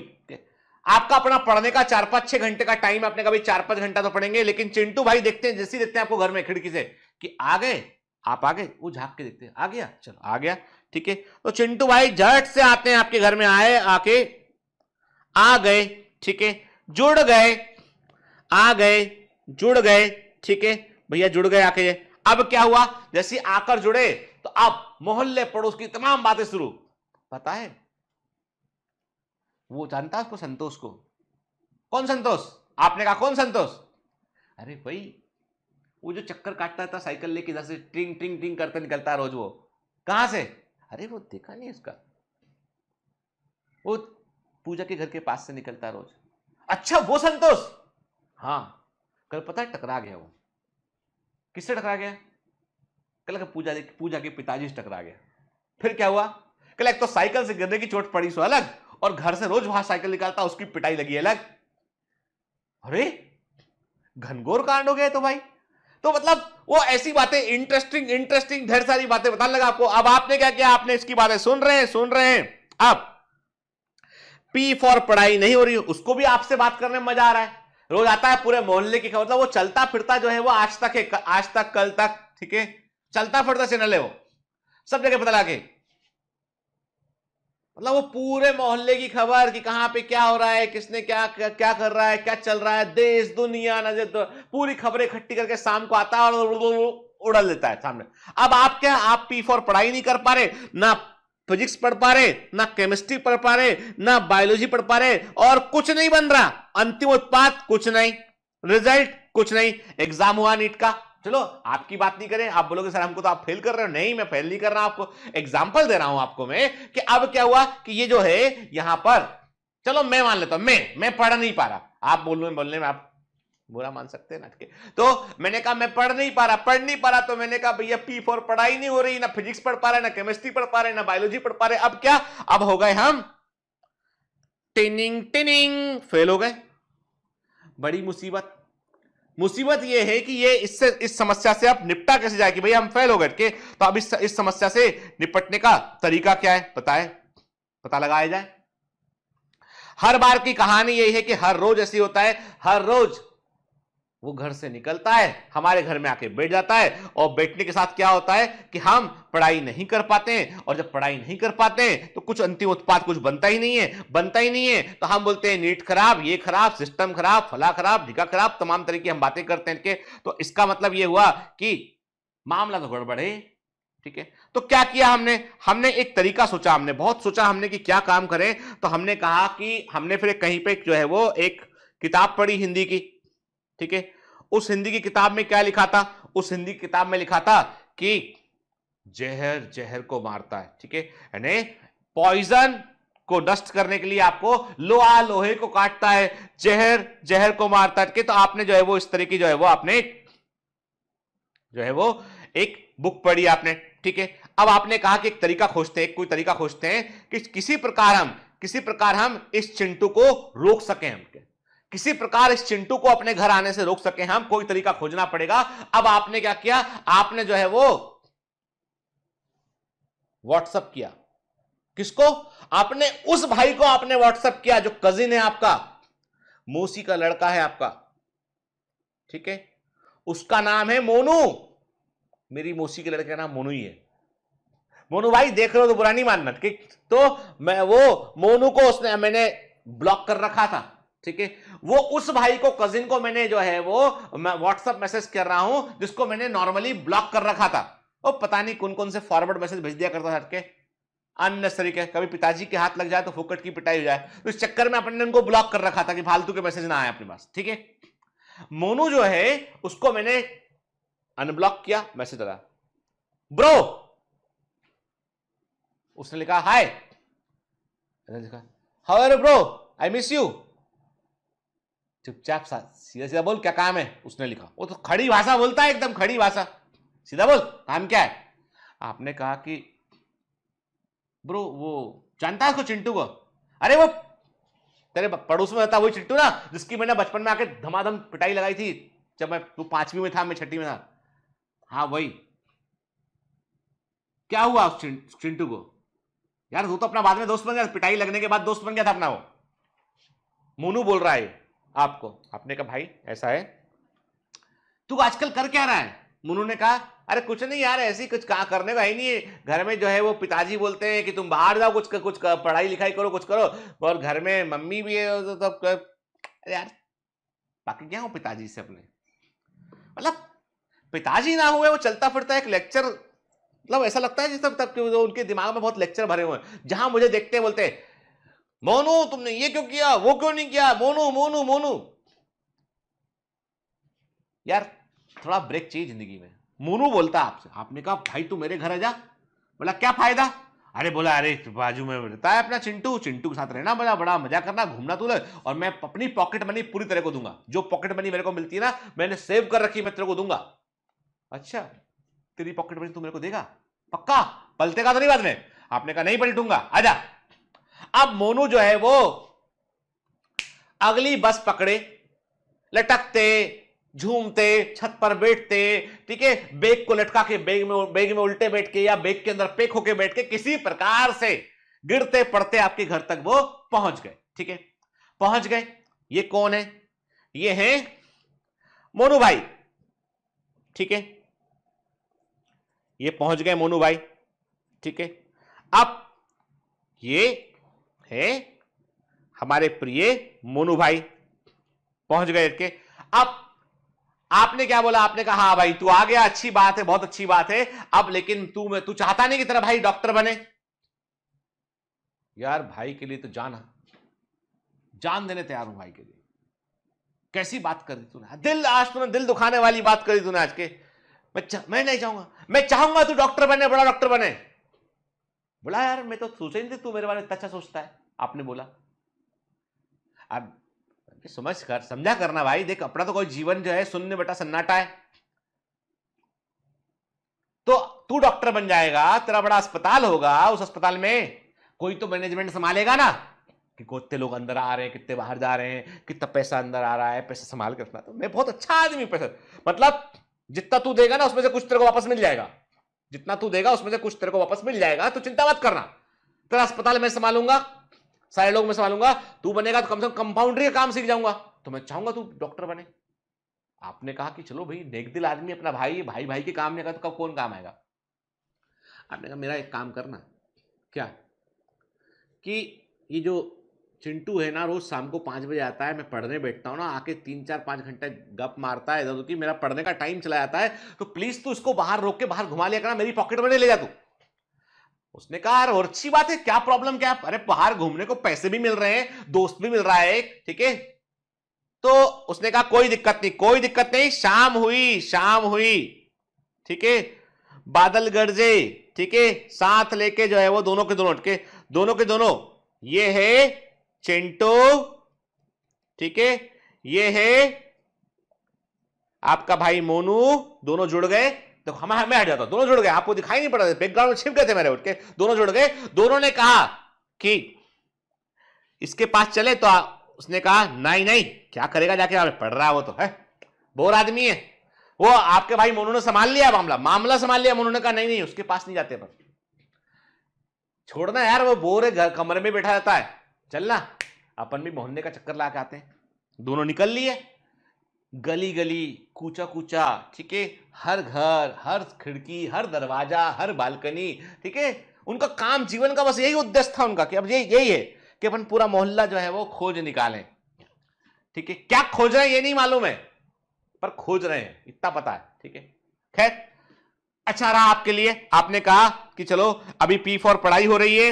आपका अपना पढ़ने का 4-5-6 घंटे का टाइम, आपने कभी 4-5 घंटा तो पढ़ेंगे, लेकिन चिंटू भाई देखते हैं, जैसे देखते हैं आपको घर में खिड़की से कि आ गए, आप आ गए, वो झांक के देखते हैं आ गया, चलो आ गया, ठीक है, तो चिंटू भाई झट से आते हैं आपके घर में, आए, आके आ गए, ठीक है, जुड़ गए, आ गए, जुड़ गए, ठीक है भैया, जुड़ गए आके, अब क्या हुआ, जैसे आकर जुड़े तो अब मोहल्ले पड़ोस की तमाम बातें शुरू, पता है वो जानता है उसको, संतोष को, कौन संतोष, आपने कहा कौन संतोष, अरे भाई वो जो चक्कर काटता था साइकिल लेके, इधर से टिंग टिंग टिंग करते निकलता है रोज, वो कहां से, अरे वो देखा नहीं उसका, वो पूजा के घर के पास से निकलता है रोज, अच्छा वो संतोष, हाँ कल पता है टकरा गया, वो किससे टकरा गया, कल पूजा के पिताजी से टकरा गया, फिर क्या हुआ, कल एक तो साइकिल से गिरने की चोट पड़ी सो अलग, और घर से रोज वहां साइकिल निकालता उसकी पिटाई लगी अलग, अरे घनघोर कांड हो गए तो भाई, तो मतलब वो ऐसी बातें इंटरेस्टिंग इंटरेस्टिंग ढेर सारी बातें बताने लगा आपको। अब आपने क्या किया, आपने इसकी बातें सुन रहे हैं, अब पी फॉर पढ़ाई नहीं हो रही, उसको भी आपसे बात करने में मजा आ रहा है, रोज आता है पूरे मोहल्ले की खबर, मतलब वो चलता फिरता जो है वो आज तक है, आज तक कल तक, ठीक है, चलता फिरता चैनल है, वो सब जगह पता लगे, मतलब वो पूरे मोहल्ले की खबर कि कहां पे क्या हो रहा है, किसने क्या क्या कर रहा है, क्या चल रहा है, देश दुनिया नजर, तो पूरी खबरें इकट्ठी करके शाम को आता है और उड़ल देता है सामने। अब आप क्या, आप पी फॉर पढ़ाई नहीं कर पा रहे, ना फिजिक्स पढ़ पा रहे, ना केमिस्ट्री पढ़ पा रहे, ना बायोलॉजी पढ़ पा रहे, और कुछ नहीं बन रहा, अंतिम उत्पाद कुछ नहीं, रिजल्ट कुछ नहीं, एग्जाम हुआ नीट का, चलो आपकी बात नहीं करें, आप बोलोगे सर हमको तो आप फेल कर रहे हो, नहीं मैं फेल नहीं कर रहा, आपको एग्जांपल दे रहा हूं आपको मैं, कि अब क्या हुआ कि ये जो है यहां पर, चलो मैं मान लेता हूं मैं पढ़ नहीं पा रहा, आप बोलने में आप बुरा मान सकते हैं नाटके। तो मैंने कहा मैं पढ़ नहीं पा रहा, तो मैंने कहा भैया पी फॉर पढ़ाई नहीं हो रही, ना फिजिक्स पढ़ पा रहे, ना केमिस्ट्री पढ़ पा रहे, ना बायोलॉजी पढ़ पा रहे। अब क्या, अब हो गए हम टिनिंग टिनिंग, फेल हो गए। बड़ी मुसीबत। मुसीबत यह है कि ये इससे, इस समस्या से आप निपटा कैसे जाए कि भैया हम फेल हो गए के, तो अब इस समस्या से निपटने का तरीका क्या है बताए, पता लगाया जाए। हर बार की कहानी यही है कि हर रोज ऐसी होता है, हर रोज वो घर से निकलता है, हमारे घर में आके बैठ जाता है, और बैठने के साथ क्या होता है कि हम पढ़ाई नहीं कर पाते हैं, और जब पढ़ाई नहीं कर पाते हैं तो कुछ अंतिम उत्पाद कुछ बनता ही नहीं है, तो हम बोलते हैं नीट खराब, ये खराब, सिस्टम खराब, फला खराब, ढिका खराब, तमाम तरीके हम बातें करते हैं। तो इसका मतलब ये हुआ कि मामला तो गड़बड़ है। ठीक है, तो क्या किया हमने एक तरीका सोचा, हमने बहुत सोचा हमने कि क्या काम करें। तो हमने कहा कि हमने फिर कहीं पे जो है वो एक किताब पढ़ी हिंदी की। ठीक है, उस हिंदी की किताब में क्या लिखा था, उस हिंदी की किताब में लिखा था कि जहर जहर को मारता है। ठीक है, यानी पॉइजन को नष्ट करने के लिए आपको लोहा लोहे को काटता है, जहर जहर को मारता है। तो आपने जो है वो इस तरह की जो है वो आपने जो है वो एक बुक पढ़ी आपने। ठीक है, अब आपने कहा कि एक तरीका खोजते हैं, कोई तरीका खोजते हैं कि किसी प्रकार हम इस चिंटू को रोक सकें, हम किसी प्रकार इस चिंटू को अपने घर आने से रोक सके, हम कोई तरीका खोजना पड़ेगा। अब आपने क्या किया, आपने जो है वो व्हाट्सएप किया। किसको, आपने उस भाई को आपने व्हाट्सएप किया जो कजिन है आपका, मौसी का लड़का है आपका। ठीक है, उसका नाम है मोनू, मेरी मौसी के लड़के का नाम मोनू ही है। मोनू भाई देख रहे हो तो बुरा नहीं मानना। ठीक, तो मैं वो मोनू को मैंने ब्लॉक कर रखा था। ठीक है, वो उस भाई को, कजिन को मैंने जो है वो मैं व्हाट्सएप मैसेज कर रहा हूं जिसको मैंने नॉर्मली ब्लॉक कर रखा था। और पता नहीं कौन कौन से फॉरवर्ड मैसेज भेज दिया करता था, अननेसेसरी के, कभी पिताजी के हाथ लग जाए तो फुकट की पिटाई हो जाए, तो इस चक्कर में अपने उनको ब्लॉक कर रखा था कि फालतू के मैसेज ना आए अपने पास। ठीक है, मोनू जो है उसको मैंने अनब्लॉक किया, मैसेज आया ब्रो, उसने लिखा हाय, लिखा how are you bro, I miss you. चुपचाप सीधा सीधा बोल क्या काम है, उसने लिखा। वो तो खड़ी भाषा बोलता है, एकदम खड़ी भाषा, सीधा बोल काम क्या है। आपने कहा कि ब्रो वो जानता है उसको चिंटू को, अरे वो तेरे पड़ोस में रहता वही चिंटू ना जिसकी मैंने बचपन में आके धमाधम पिटाई लगाई थी जब तू 5वीं में था मैं 6ठी में था। हाँ वही, क्या हुआ उस चिंटू को, यार वो तो अपना बाद में दोस्त बन गया, पिटाई लगने के बाद दोस्त बन गया था अपना वो। मोनू बोल रहा है आपको। आपने कहा भाई ऐसा है, तू आजकल कर क्या रहा है। मोनू ने कहा अरे कुछ नहीं यार, ऐसी कुछ करने का ही नहीं है, घर में जो है वो पिताजी बोलते हैं कि तुम बाहर जाओ, कुछ पढ़ाई लिखाई करो, कुछ करो, और घर में मम्मी भी है तो अरे यार बाकी क्या हो पिताजी से अपने, मतलब पिताजी ना हुए वो चलता फिरता एक लेक्चर, मतलब ऐसा लगता है जैसे तब उनके दिमाग में बहुत लेक्चर भरे हुए हैं। जहां मुझे देखते बोलते मोनू तुमने ये क्यों किया, वो क्यों नहीं किया, मोनू मोनू मोनू। यार थोड़ा ब्रेक चाहिए जिंदगी में। मोनू बोलता आपसे, आपने कहा भाई तू मेरे घर आ जा, बोला क्या फायदा, अरे बोला अरे बाजू में रहता है अपना चिंटू, चिंटू के साथ रहना, बड़ा बड़ा मजा करना, घूमना तू, और मैं अपनी पॉकेट मनी पूरी तरह को दूंगा, जो पॉकेट मनी मेरे को मिलती है ना मैंने सेव कर रखी, मैं तेरे को दूंगा। अच्छा तेरी पॉकेट मनी तू मेरे को देगा, पक्का पलटेगा तो नहीं बाद में। आपने कहा नहीं पलटूंगा, आजा। अब मोनू जो है वो अगली बस पकड़े, लटकते झूमते छत पर बैठते, ठीक है, बैग को लटका के बैग में उल्टे बैठ के या बैग के अंदर पैक होके बैठ के किसी प्रकार से गिरते पड़ते आपके घर तक वो पहुंच गए। ठीक है, पहुंच गए। ये कौन है, ये है मोनू भाई। ठीक है, ये पहुंच गए मोनू भाई। ठीक है, अब ये है हमारे प्रिय मोनू भाई, पहुंच गए के। अब आपने क्या बोला, आपने कहा हाँ भाई तू आ गया, अच्छी बात है, बहुत अच्छी बात है, अब लेकिन तू चाहता नहीं कि तेरा भाई डॉक्टर बने। यार भाई के लिए तो जान देने तैयार हूं भाई के लिए। कैसी बात कर दी तूने, आज तूने दिल दुखाने वाली बात करी तूने आज के। मैं नहीं चाहूंगा, मैं चाहूंगा तू डॉक्टर बने, बड़ा डॉक्टर बने। बोला यार मैं तो सोचा ही नहीं तू मेरे बारे में इतना अच्छा सोचता है। आपने बोला अब समझा करना भाई। देख, अपना तो कोई जीवन जो है शून्य बटा सन्नाटा है। तो तू डॉक्टर बन जाएगा, तेरा बड़ा अस्पताल होगा, उस अस्पताल में कोई तो मैनेजमेंट संभालेगा ना, कि कितने लोग अंदर आ रहे हैं, कितने बाहर जा रहे हैं, कितना पैसा अंदर आ रहा है, पैसा संभाल के रखना। तो मैं बहुत अच्छा आदमी, पैसा मतलब जितना तू देगा ना उसमें से कुछ तेरे को वापस मिल जाएगा। जितना तू देगा उसमें से कुछ तेरे को वापस मिल जाएगा, तो चिंता मत करना। तेरा अस्पताल मैं संभालूंगा, सारे लोग मैं संभालूंगा। तू बनेगा तो कम से कम कंपाउंडरी का काम सीख जाऊंगा। तो मैं चाहूंगा तू डॉक्टर बने। आपने कहा कि चलो भाई, नेक दिल आदमी, अपना भाई भाई भाई के काम नहीं आएगा तो कब कौन काम आएगा। आपने कहा मेरा एक काम करना, क्या, कि ये जो चिंटू है ना, रोज शाम को 5 बजे आता है, मैं पढ़ने बैठता हूँ ना, आके 3-4-5 घंटे गप मारता है इधर उधर की, मेरा पढ़ने का टाइम चला जाता है। तो प्लीज तू इसको बाहर रोक के बाहर घुमा लिया करना, मेरी पॉकेट मनी ले जा तू। उसने कहा यार और अच्छी बात है, क्या प्रॉब्लम क्या। अरे बाहर घूमने को पैसे भी मिल रहे हैं, दोस्त भी मिल रहा है, ठीक है। तो उसने कहा कोई दिक्कत नहीं, कोई दिक्कत नहीं। शाम हुई, ठीक है, बादल गरजे, ठीक है, साथ लेके जो है वो दोनों के दोनों ये है चिंटू, ठीक है, ये है आपका भाई मोनू, दोनों जुड़ गए। तो हमें हट जाता, दोनों जुड़ गए, आपको दिखाई नहीं पड़ रहा, बैकग्राउंड में छिप गए थे मेरे उठ के, दोनों जुड़ गए। दोनों ने कहा कि इसके पास चले, तो उसने कहा नहीं, क्या करेगा जाके, पढ़ रहा है वो, तो है बोर आदमी है वो। आपके भाई मोनू ने संभाल लिया मामला संभाल लिया। मोनू ने कहा नहीं उसके पास नहीं जाते, पर छोड़ना यार, वो बोर है, घर कमरे में बैठा रहता है, चलना अपन भी मोहल्ले का चक्कर ला के आते हैं। दोनों निकल लिए, गली गली, कूचा कूचा, ठीक है, हर घर, हर खिड़की, हर दरवाजा, हर बालकनी, ठीक है। उनका काम, जीवन का बस यही उद्देश्य था उनका, कि अब यही है कि अपन पूरा मोहल्ला जो है वो खोज निकालें, ठीक है। क्या खोज रहे हैं ये नहीं मालूम है, पर खोज रहे हैं इतना पता है, ठीक है। खैर अच्छा रहा आपके लिए, आपने कहा कि चलो अभी P4 पढ़ाई हो रही है,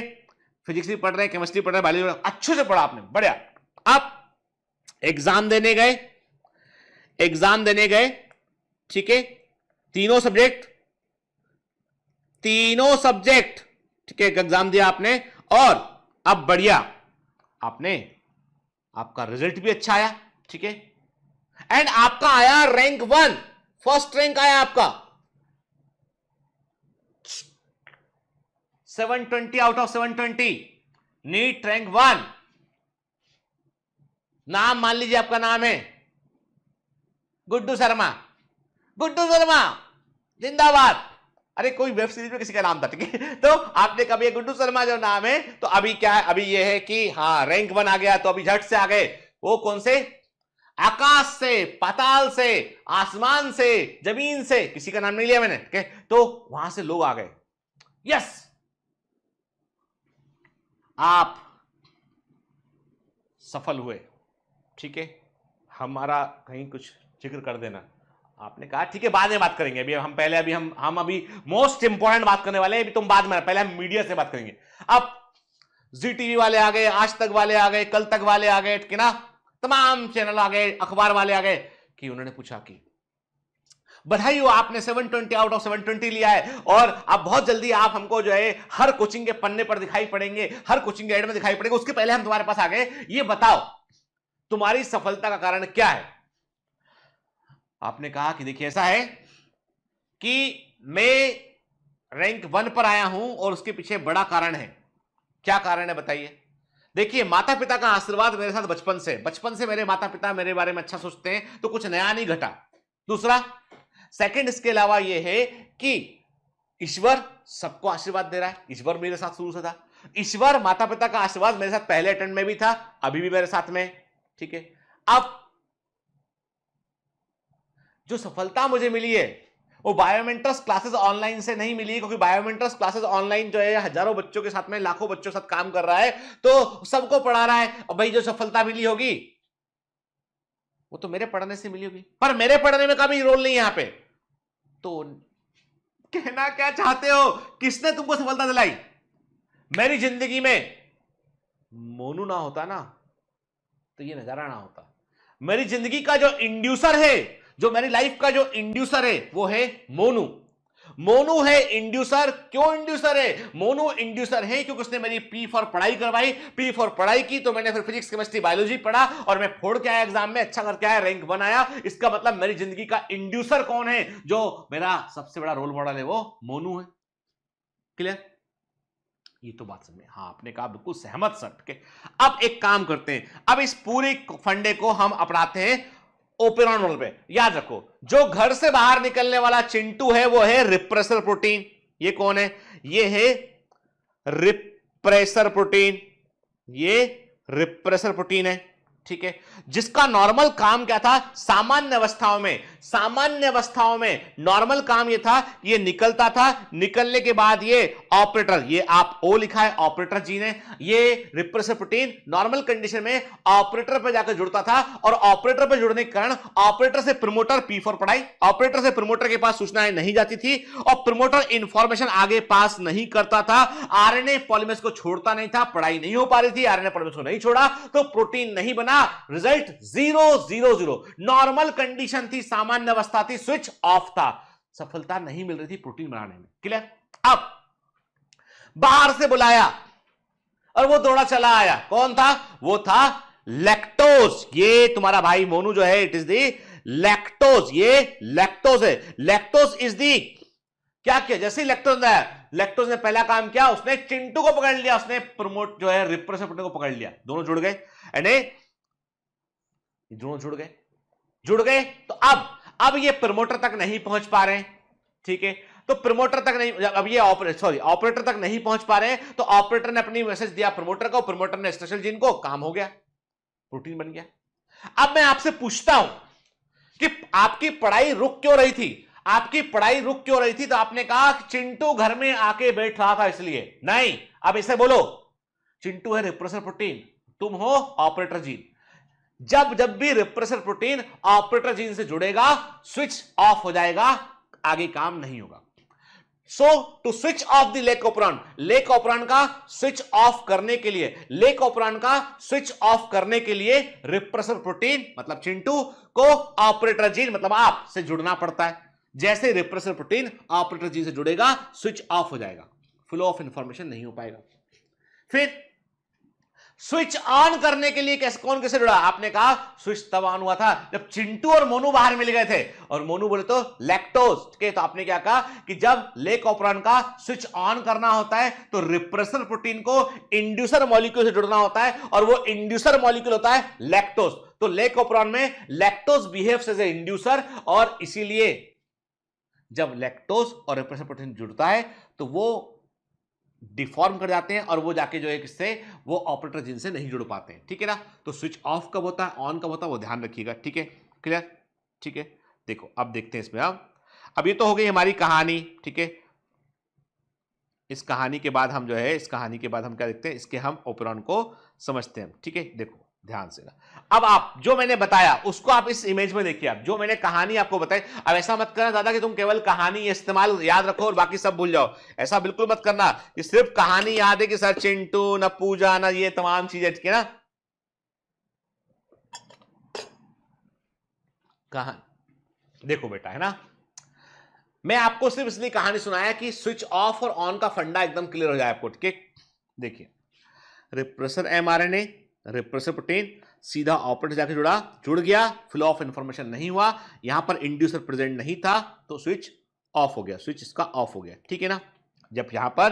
फिजिक्स भी पढ़ रहे हैं, केमिस्ट्री पढ़ रहे हैं, बायोलॉजी, अच्छे से पढ़ा आपने, बढ़िया। आप एग्जाम देने गए, ठीक है, तीनों सब्जेक्ट, ठीक है, एग्जाम दिया आपने, और अब बढ़िया, आपका रिजल्ट भी अच्छा आया, ठीक है, एंड आपका आया रैंक 1, फर्स्ट रैंक आया आपका, 720 आउट ऑफ 720, नीट रैंक 1। नाम मान लीजिए, आपका नाम है गुड्डू शर्मा, जिंदाबाद। अरे कोई वेब सीरीज में किसी का नाम था, ठीक है। तो आपने कभी गुड्डू शर्मा जो नाम है, तो अभी क्या है, अभी ये है कि हाँ रैंक 1 आ गया, तो अभी झट से आ गए, वो कौन से, आकाश से, पाताल से, आसमान से, जमीन से, किसी का नाम नहीं लिया मैंने, ठीक है। तो वहां से लोग आ गए, यस, आप सफल हुए, ठीक है। हमारा कहीं कुछ जिक्र कर देना। आपने कहा ठीक है, बाद में बात करेंगे, हम अभी मोस्ट इंपॉर्टेंट बात करने वाले हैं, अभी तुम बाद में, पहले हम मीडिया से बात करेंगे। अब जी टीवी वाले आ गए, आज तक वाले आ गए, कल तक वाले आ गए, ठीक है ना, तमाम चैनल आ गए, अखबार वाले आ गए, कि उन्होंने पूछा कि बधाई हो, आपने 720 आउट ऑफ 720 लिया है, और अब बहुत जल्दी आप हमको जो है हर कोचिंग के पन्ने पर दिखाई पड़ेंगे, हर कोचिंग के एड में दिखाई पड़ेंगे। उसके पहले हम तुम्हारे पास आ गए, ये बताओ तुम्हारी सफलता का कारण क्या है। आपने कहा कि देखिए ऐसा है कि मैं रैंक 1 पर आया हूं, और उसके पीछे बड़ा कारण है। क्या कारण है बताइए। देखिए, माता पिता का आशीर्वाद मेरे साथ बचपन से मेरे माता पिता मेरे बारे में अच्छा सोचते हैं, तो कुछ नया नहीं घटा। दूसरा, सेकंड, इसके अलावा यह है कि ईश्वर सबको आशीर्वाद दे रहा है। ईश्वर मेरे साथ शुरू से था, ईश्वर माता पिता का आशीर्वाद मेरे साथ पहले अटेम्प्ट में भी था, अभी भी मेरे साथ में, ठीक है। अब जो सफलता मुझे मिली है वो बायोमेंटर्स क्लासेस ऑनलाइन से नहीं मिली, क्योंकि बायोमेंटर्स क्लासेस ऑनलाइन जो है हजारों बच्चों के साथ में, लाखों बच्चों के साथ काम कर रहा है, तो सबको पढ़ा रहा है। और भाई जो सफलता मिली होगी वो तो मेरे पढ़ने से मिली होगी, पर मेरे पढ़ने में का भी रोल नहीं यहां पे। तो कहना क्या चाहते हो, किसने तुमको सफलता दिलाई। मेरी जिंदगी में मोनू ना होता ना, तो ये नजारा ना होता। मेरी जिंदगी का जो इंड्यूसर है, जो मेरी लाइफ का जो इंड्यूसर है, वो है मोनू। मोनू है इंड्यूसर। क्यों इंड्यूसर है? मोनू इंड्यूसर है क्योंकि उसने मेरी पी फॉर पढ़ाई करवाई, पी फॉर पढ़ाई की तो मैंने फिर फिजिक्स केमिस्ट्री बायोलॉजी पढ़ा और मैं फोड़ के आया एग्जाम में, अच्छा करके आया, रैंक बनाया। इसका मतलब मेरी जिंदगी का इंड्यूसर कौन है? जो मेरा सबसे बड़ा रोल मॉडल है वो मोनू है। क्लियर? ये तो बात समझे? हाँ, आपने कहा बिल्कुल सहमत सर के। अब एक काम करते हैं, अब इस पूरे फंडे को हम अपनाते हैं ओपेरॉन मॉडल पे। याद रखो, जो घर से बाहर निकलने वाला चिंटू है वो है रिप्रेसर प्रोटीन। ये कौन है? ये है रिप्रेसर प्रोटीन। ये रिप्रेसर प्रोटीन है, ठीक है। जिसका नॉर्मल काम क्या था? सामान्य अवस्थाओं में नॉर्मल काम ये था, ये निकलता था, निकलने के बाद ये ऑपरेटर, ये आप ओ लिखा है, ऑपरेटर जीन है। ये रिप्रेसर प्रोटीन नॉर्मल कंडीशन में ऑपरेटर पर जाकर जुड़ता था और ऑपरेटर पर जुड़ने के कारण ऑपरेटर से प्रमोटर, पी फॉर पढ़ाई, ऑपरेटर से प्रमोटर के पास सूचनाएं नहीं जाती थी और प्रमोटर इंफॉर्मेशन आगे पास नहीं करता था। आरएनए पॉलीमरेज को छोड़ता नहीं था, पढ़ाई नहीं हो पा रही थी, आरएनए पॉलीमरेज को नहीं छोड़ा तो प्रोटीन नहीं बना। रिजल्ट 0 0 0। नॉर्मल कंडीशन थी, सामान्य अवस्था थी, स्विच ऑफ था, सफलता नहीं मिल रही थी प्रोटीन बनाने में। क्लियर? अब बाहर से बुलाया और वो दौड़ा चला आया। कौन था? वो था लैक्टोज। ये तुम्हारा भाई मोनू जो है, इट इज दी लैक्टोज। ये लैक्टोज है। लैक्टोज इज दी क्या किया? जैसे ही लैक्टोज आया, लैक्टोज ने पहला काम किया, उसने चिंटू को पकड़ लिया, उसने प्रमोट जो है रिप्रेसर प्रोटीन को पकड़ लिया, दोनों जुड़ गए। दोनों जुड़ गए तो अब ये प्रमोटर तक नहीं पहुंच पा रहे हैं, ठीक है। तो प्रमोटर तक नहीं, अब ये ऑपरेटर तक नहीं पहुंच पा रहे हैं तो ऑपरेटर ने अपनी मैसेज दिया प्रमोटर को, प्रमोटर ने स्पेशल जीन को, काम हो गया, प्रोटीन बन गया। अब मैं आपसे पूछता हूं कि आपकी पढ़ाई रुक क्यों रही थी? तो आपने कहा कि चिंटू घर में आके बैठ रहा था इसलिए। नहीं, अब इसे बोलो, चिंटू है रिप्रेसर प्रोटीन, तुम हो ऑपरेटर जीन। जब भी रिप्रेसर प्रोटीन ऑपरेटर जीन से जुड़ेगा, स्विच ऑफ हो जाएगा, आगे काम नहीं होगा। So to switch off the lac operon का स्विच ऑफ करने के लिए रिप्रेसर प्रोटीन मतलब चिंटू को ऑपरेटर जीन मतलब आप से जुड़ना पड़ता है। जैसे रिप्रेसर प्रोटीन ऑपरेटर जीन से जुड़ेगा, स्विच ऑफ हो जाएगा, फ्लो ऑफ इंफॉर्मेशन नहीं हो पाएगा। फिर स्विच ऑन करने के लिए कौन कैसे जुड़ा? आपने कहा स्विच तब ऑन हुआ था जब चिंटू और मोनू बाहर मिल गए थे और मोनू बोले तो लैक्टोज, ठीक है। तो आपने क्या कहा कि जब लेक ऑपरेरॉन का स्विच ऑन करना होता है तो रिप्रेसर प्रोटीन को इंड्यूसर मॉलिक्यूल से जुड़ना होता है और वो इंड्यूसर मॉलिक्यूल होता है लैक्टोज। तो लेक ऑपरेरॉन में lactose behaves as a inducer और इसीलिए जब लैक्टोज और रिप्रेसर प्रोटीन जुड़ता है तो वो डिफॉर्म कर जाते हैं और वो जाके जो है किससे, वो ऑपरेटर जीन से नहीं जुड़ पाते हैं, ठीक है ना। तो स्विच ऑफ कब होता है, ऑन कब होता है, वो ध्यान रखिएगा, ठीक है। क्लियर? ठीक है। देखो अब देखते हैं इसमें, अब ये तो हो गई हमारी कहानी, ठीक है। इस कहानी के बाद हम क्या देखते हैं, इसके हम ओपेरॉन को समझते हैं, ठीक है। देखो ध्यान से, अब आप जो मैंने बताया उसको आप इस इमेज में देखिए। आप जो मैंने कहानी आपको बताई, अब ऐसा मत करना दादा कि तुम केवल कहानी इस्तेमाल याद रखो और बाकी सब भूल जाओ, ऐसा बिल्कुल मत करना कि सिर्फ कहानी याद है कि सर चिंटू न पूजा न ये तमाम चीजें, ठीक है ना। देखो बेटा, है ना, मैं आपको सिर्फ इसलिए कहानी सुनाया कि स्विच ऑफ और ऑन का फंडा एकदम क्लियर हो जाए आपको, ठीक है। देखिए, रिप्रेसर एमआरएनए, रिप्रेसर प्रोटीन सीधा ऑपरेटर जाके जुड़ गया, फ्लो ऑफ इंफॉर्मेशन नहीं हुआ, यहां पर इंड्यूसर प्रेजेंट नहीं था तो स्विच ऑफ हो गया, स्विच इसका ऑफ हो गया, ठीक है ना। जब यहां पर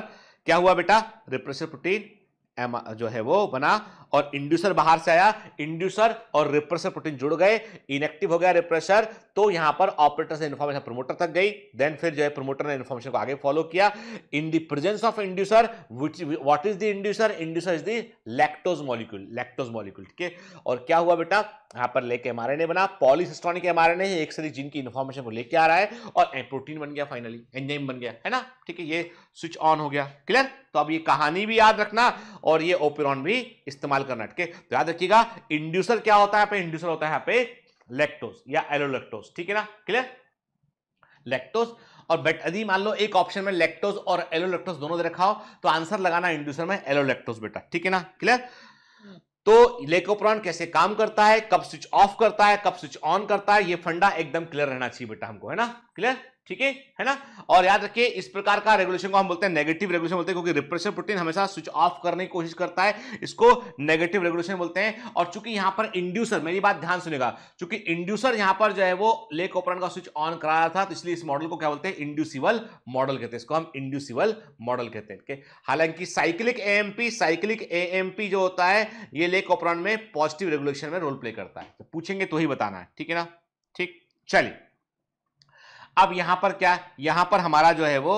क्या हुआ बेटा, रिप्रेसर प्रोटीन जो है वो बना और इंड्यूसर बाहर से आया, इंड्यूसर और रिप्रेसर प्रोटीन जुड़ गए, इनएक्टिव हो गया रिप्रेसर, तो यहां पर ऑपरेटर से इंफॉर्मेशन प्रमोटर तक गई, देन फिर जो है प्रमोटर ने इंफॉर्मेशन को आगे फॉलो किया in the presence of inducer. What is the inducer? Inducer is the lactose molecule, ठीक है। और क्या हुआ बेटा, यहां पर लेके एमआरएनए बना, पॉलीसिस्टोनिक एमआरएनए है, एक से जीन की इंफॉर्मेशन को लेके आ रहा है और प्रोटीन बन गया, फाइनली एंजाइम बन गया, है ना, ठीक है। ये स्विच ऑन हो गया, क्लियर। तो अब ये कहानी भी याद रखना और ये ओपेरॉन भी इस्तेमाल करना, ठीक है। तो याद रखिएगा इंड्यूसर क्या होता है, इंड्यूसर होता है यहाँ पे लैक्टोज या एलोलैक्टोज, ठीक है ना, क्लियर। लैक्टोज और बेट यदि मान लो एक ऑप्शन में लैक्टोज और एलोलैक्टोज दोनों दे रखा हो तो आंसर लगाना इंड्यूसर में एलोलैक्टोज बेटा, ठीक है ना, क्लियर। तो लेक ऑपरेरॉन कैसे काम करता है, कब स्विच ऑफ करता है, कब स्विच ऑन करता है, ये फंडा एकदम क्लियर रहना चाहिए बेटा हमको, है ना, क्लियर। ठीक है ना। और याद रखिए इस प्रकार का रेगुलेशन को हम बोलते हैं नेगेटिव रेगुलेशन बोलते हैं, क्योंकि रिप्रेसर प्रोटीन हमेशा स्विच ऑफ करने की कोशिश करता है, इसको नेगेटिव रेगुलेशन बोलते हैं। और चूंकि यहां पर इंड्यूसर, मेरी बात ध्यान सुनेगा, चूंकि इंड्यूसर यहां पर जो है वो लेक ऑपरेंड का स्विच ऑन करा रहा था, तो इसलिए इस मॉडल को क्या बोलते हैं, इंड्यूसिबल मॉडल कहते हैं, इसको हम इंड्यूसिबल मॉडल कहते हैं। हालांकि साइक्लिक एएमपी जो होता है ये लेक ऑपरेंड में पॉजिटिव रेगुलेशन में रोल प्ले करता है, तो पूछेंगे तो ही बताना है, ठीक है ना। ठीक, चलिए अब यहां पर क्या, यहां पर हमारा जो है वो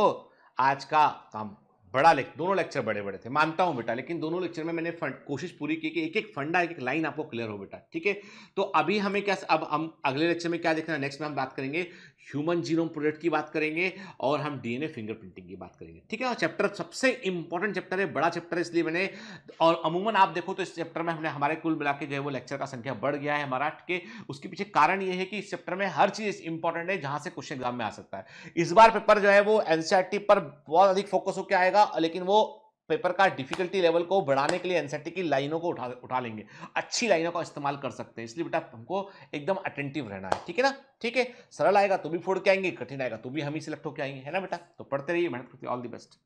आज का काम बड़ा दोनों लेक्चर बड़े बड़े थे, मानता हूं बेटा, लेकिन दोनों लेक्चर में मैंने कोशिश पूरी की कि एक एक फंडा, एक एक लाइन आपको क्लियर हो बेटा, ठीक है। तो अभी हमें क्या, अब हम अगले लेक्चर में क्या देखना है, नेक्स्ट में हम बात करेंगे ह्यूमन जीनोम प्रोजेक्ट की बात करेंगे, और हम डीएनए फिंगरप्रिंटिंग की बात करेंगे, ठीक है। और चैप्टर सबसे इंपॉर्टेंट चैप्टर है, बड़ा चैप्टर है, इसलिए मैंने, और अमूमन आप देखो तो इस चैप्टर में हमने हमारे कुल मिला के जो है वो लेक्चर का संख्या बढ़ गया है हमारा, ठीक है। उसके पीछे कारण ये है कि इस चैप्टर में हर चीज इंपॉर्टेंट है जहां से क्वेश्चन एग्जाम में आ सकता है। इस बार पेपर जो है वो एनसीईआरटी पर बहुत अधिक फोकस होकर आएगा, लेकिन वो पेपर का डिफिकल्टी लेवल को बढ़ाने के लिए एनसीईआरटी की लाइनों को उठा लेंगे, अच्छी लाइनों का इस्तेमाल कर सकते हैं, इसलिए बेटा हमको एकदम अटेंटिव रहना है, ठीक है ना। ठीक है, सरल आएगा तो भी फोड़ के आएंगे, कठिन आएगा तो भी हम ही सिलेक्ट होकर आएंगे, है ना बेटा। तो पढ़ते रहिए, मेहनत करते, ऑल द बेस्ट।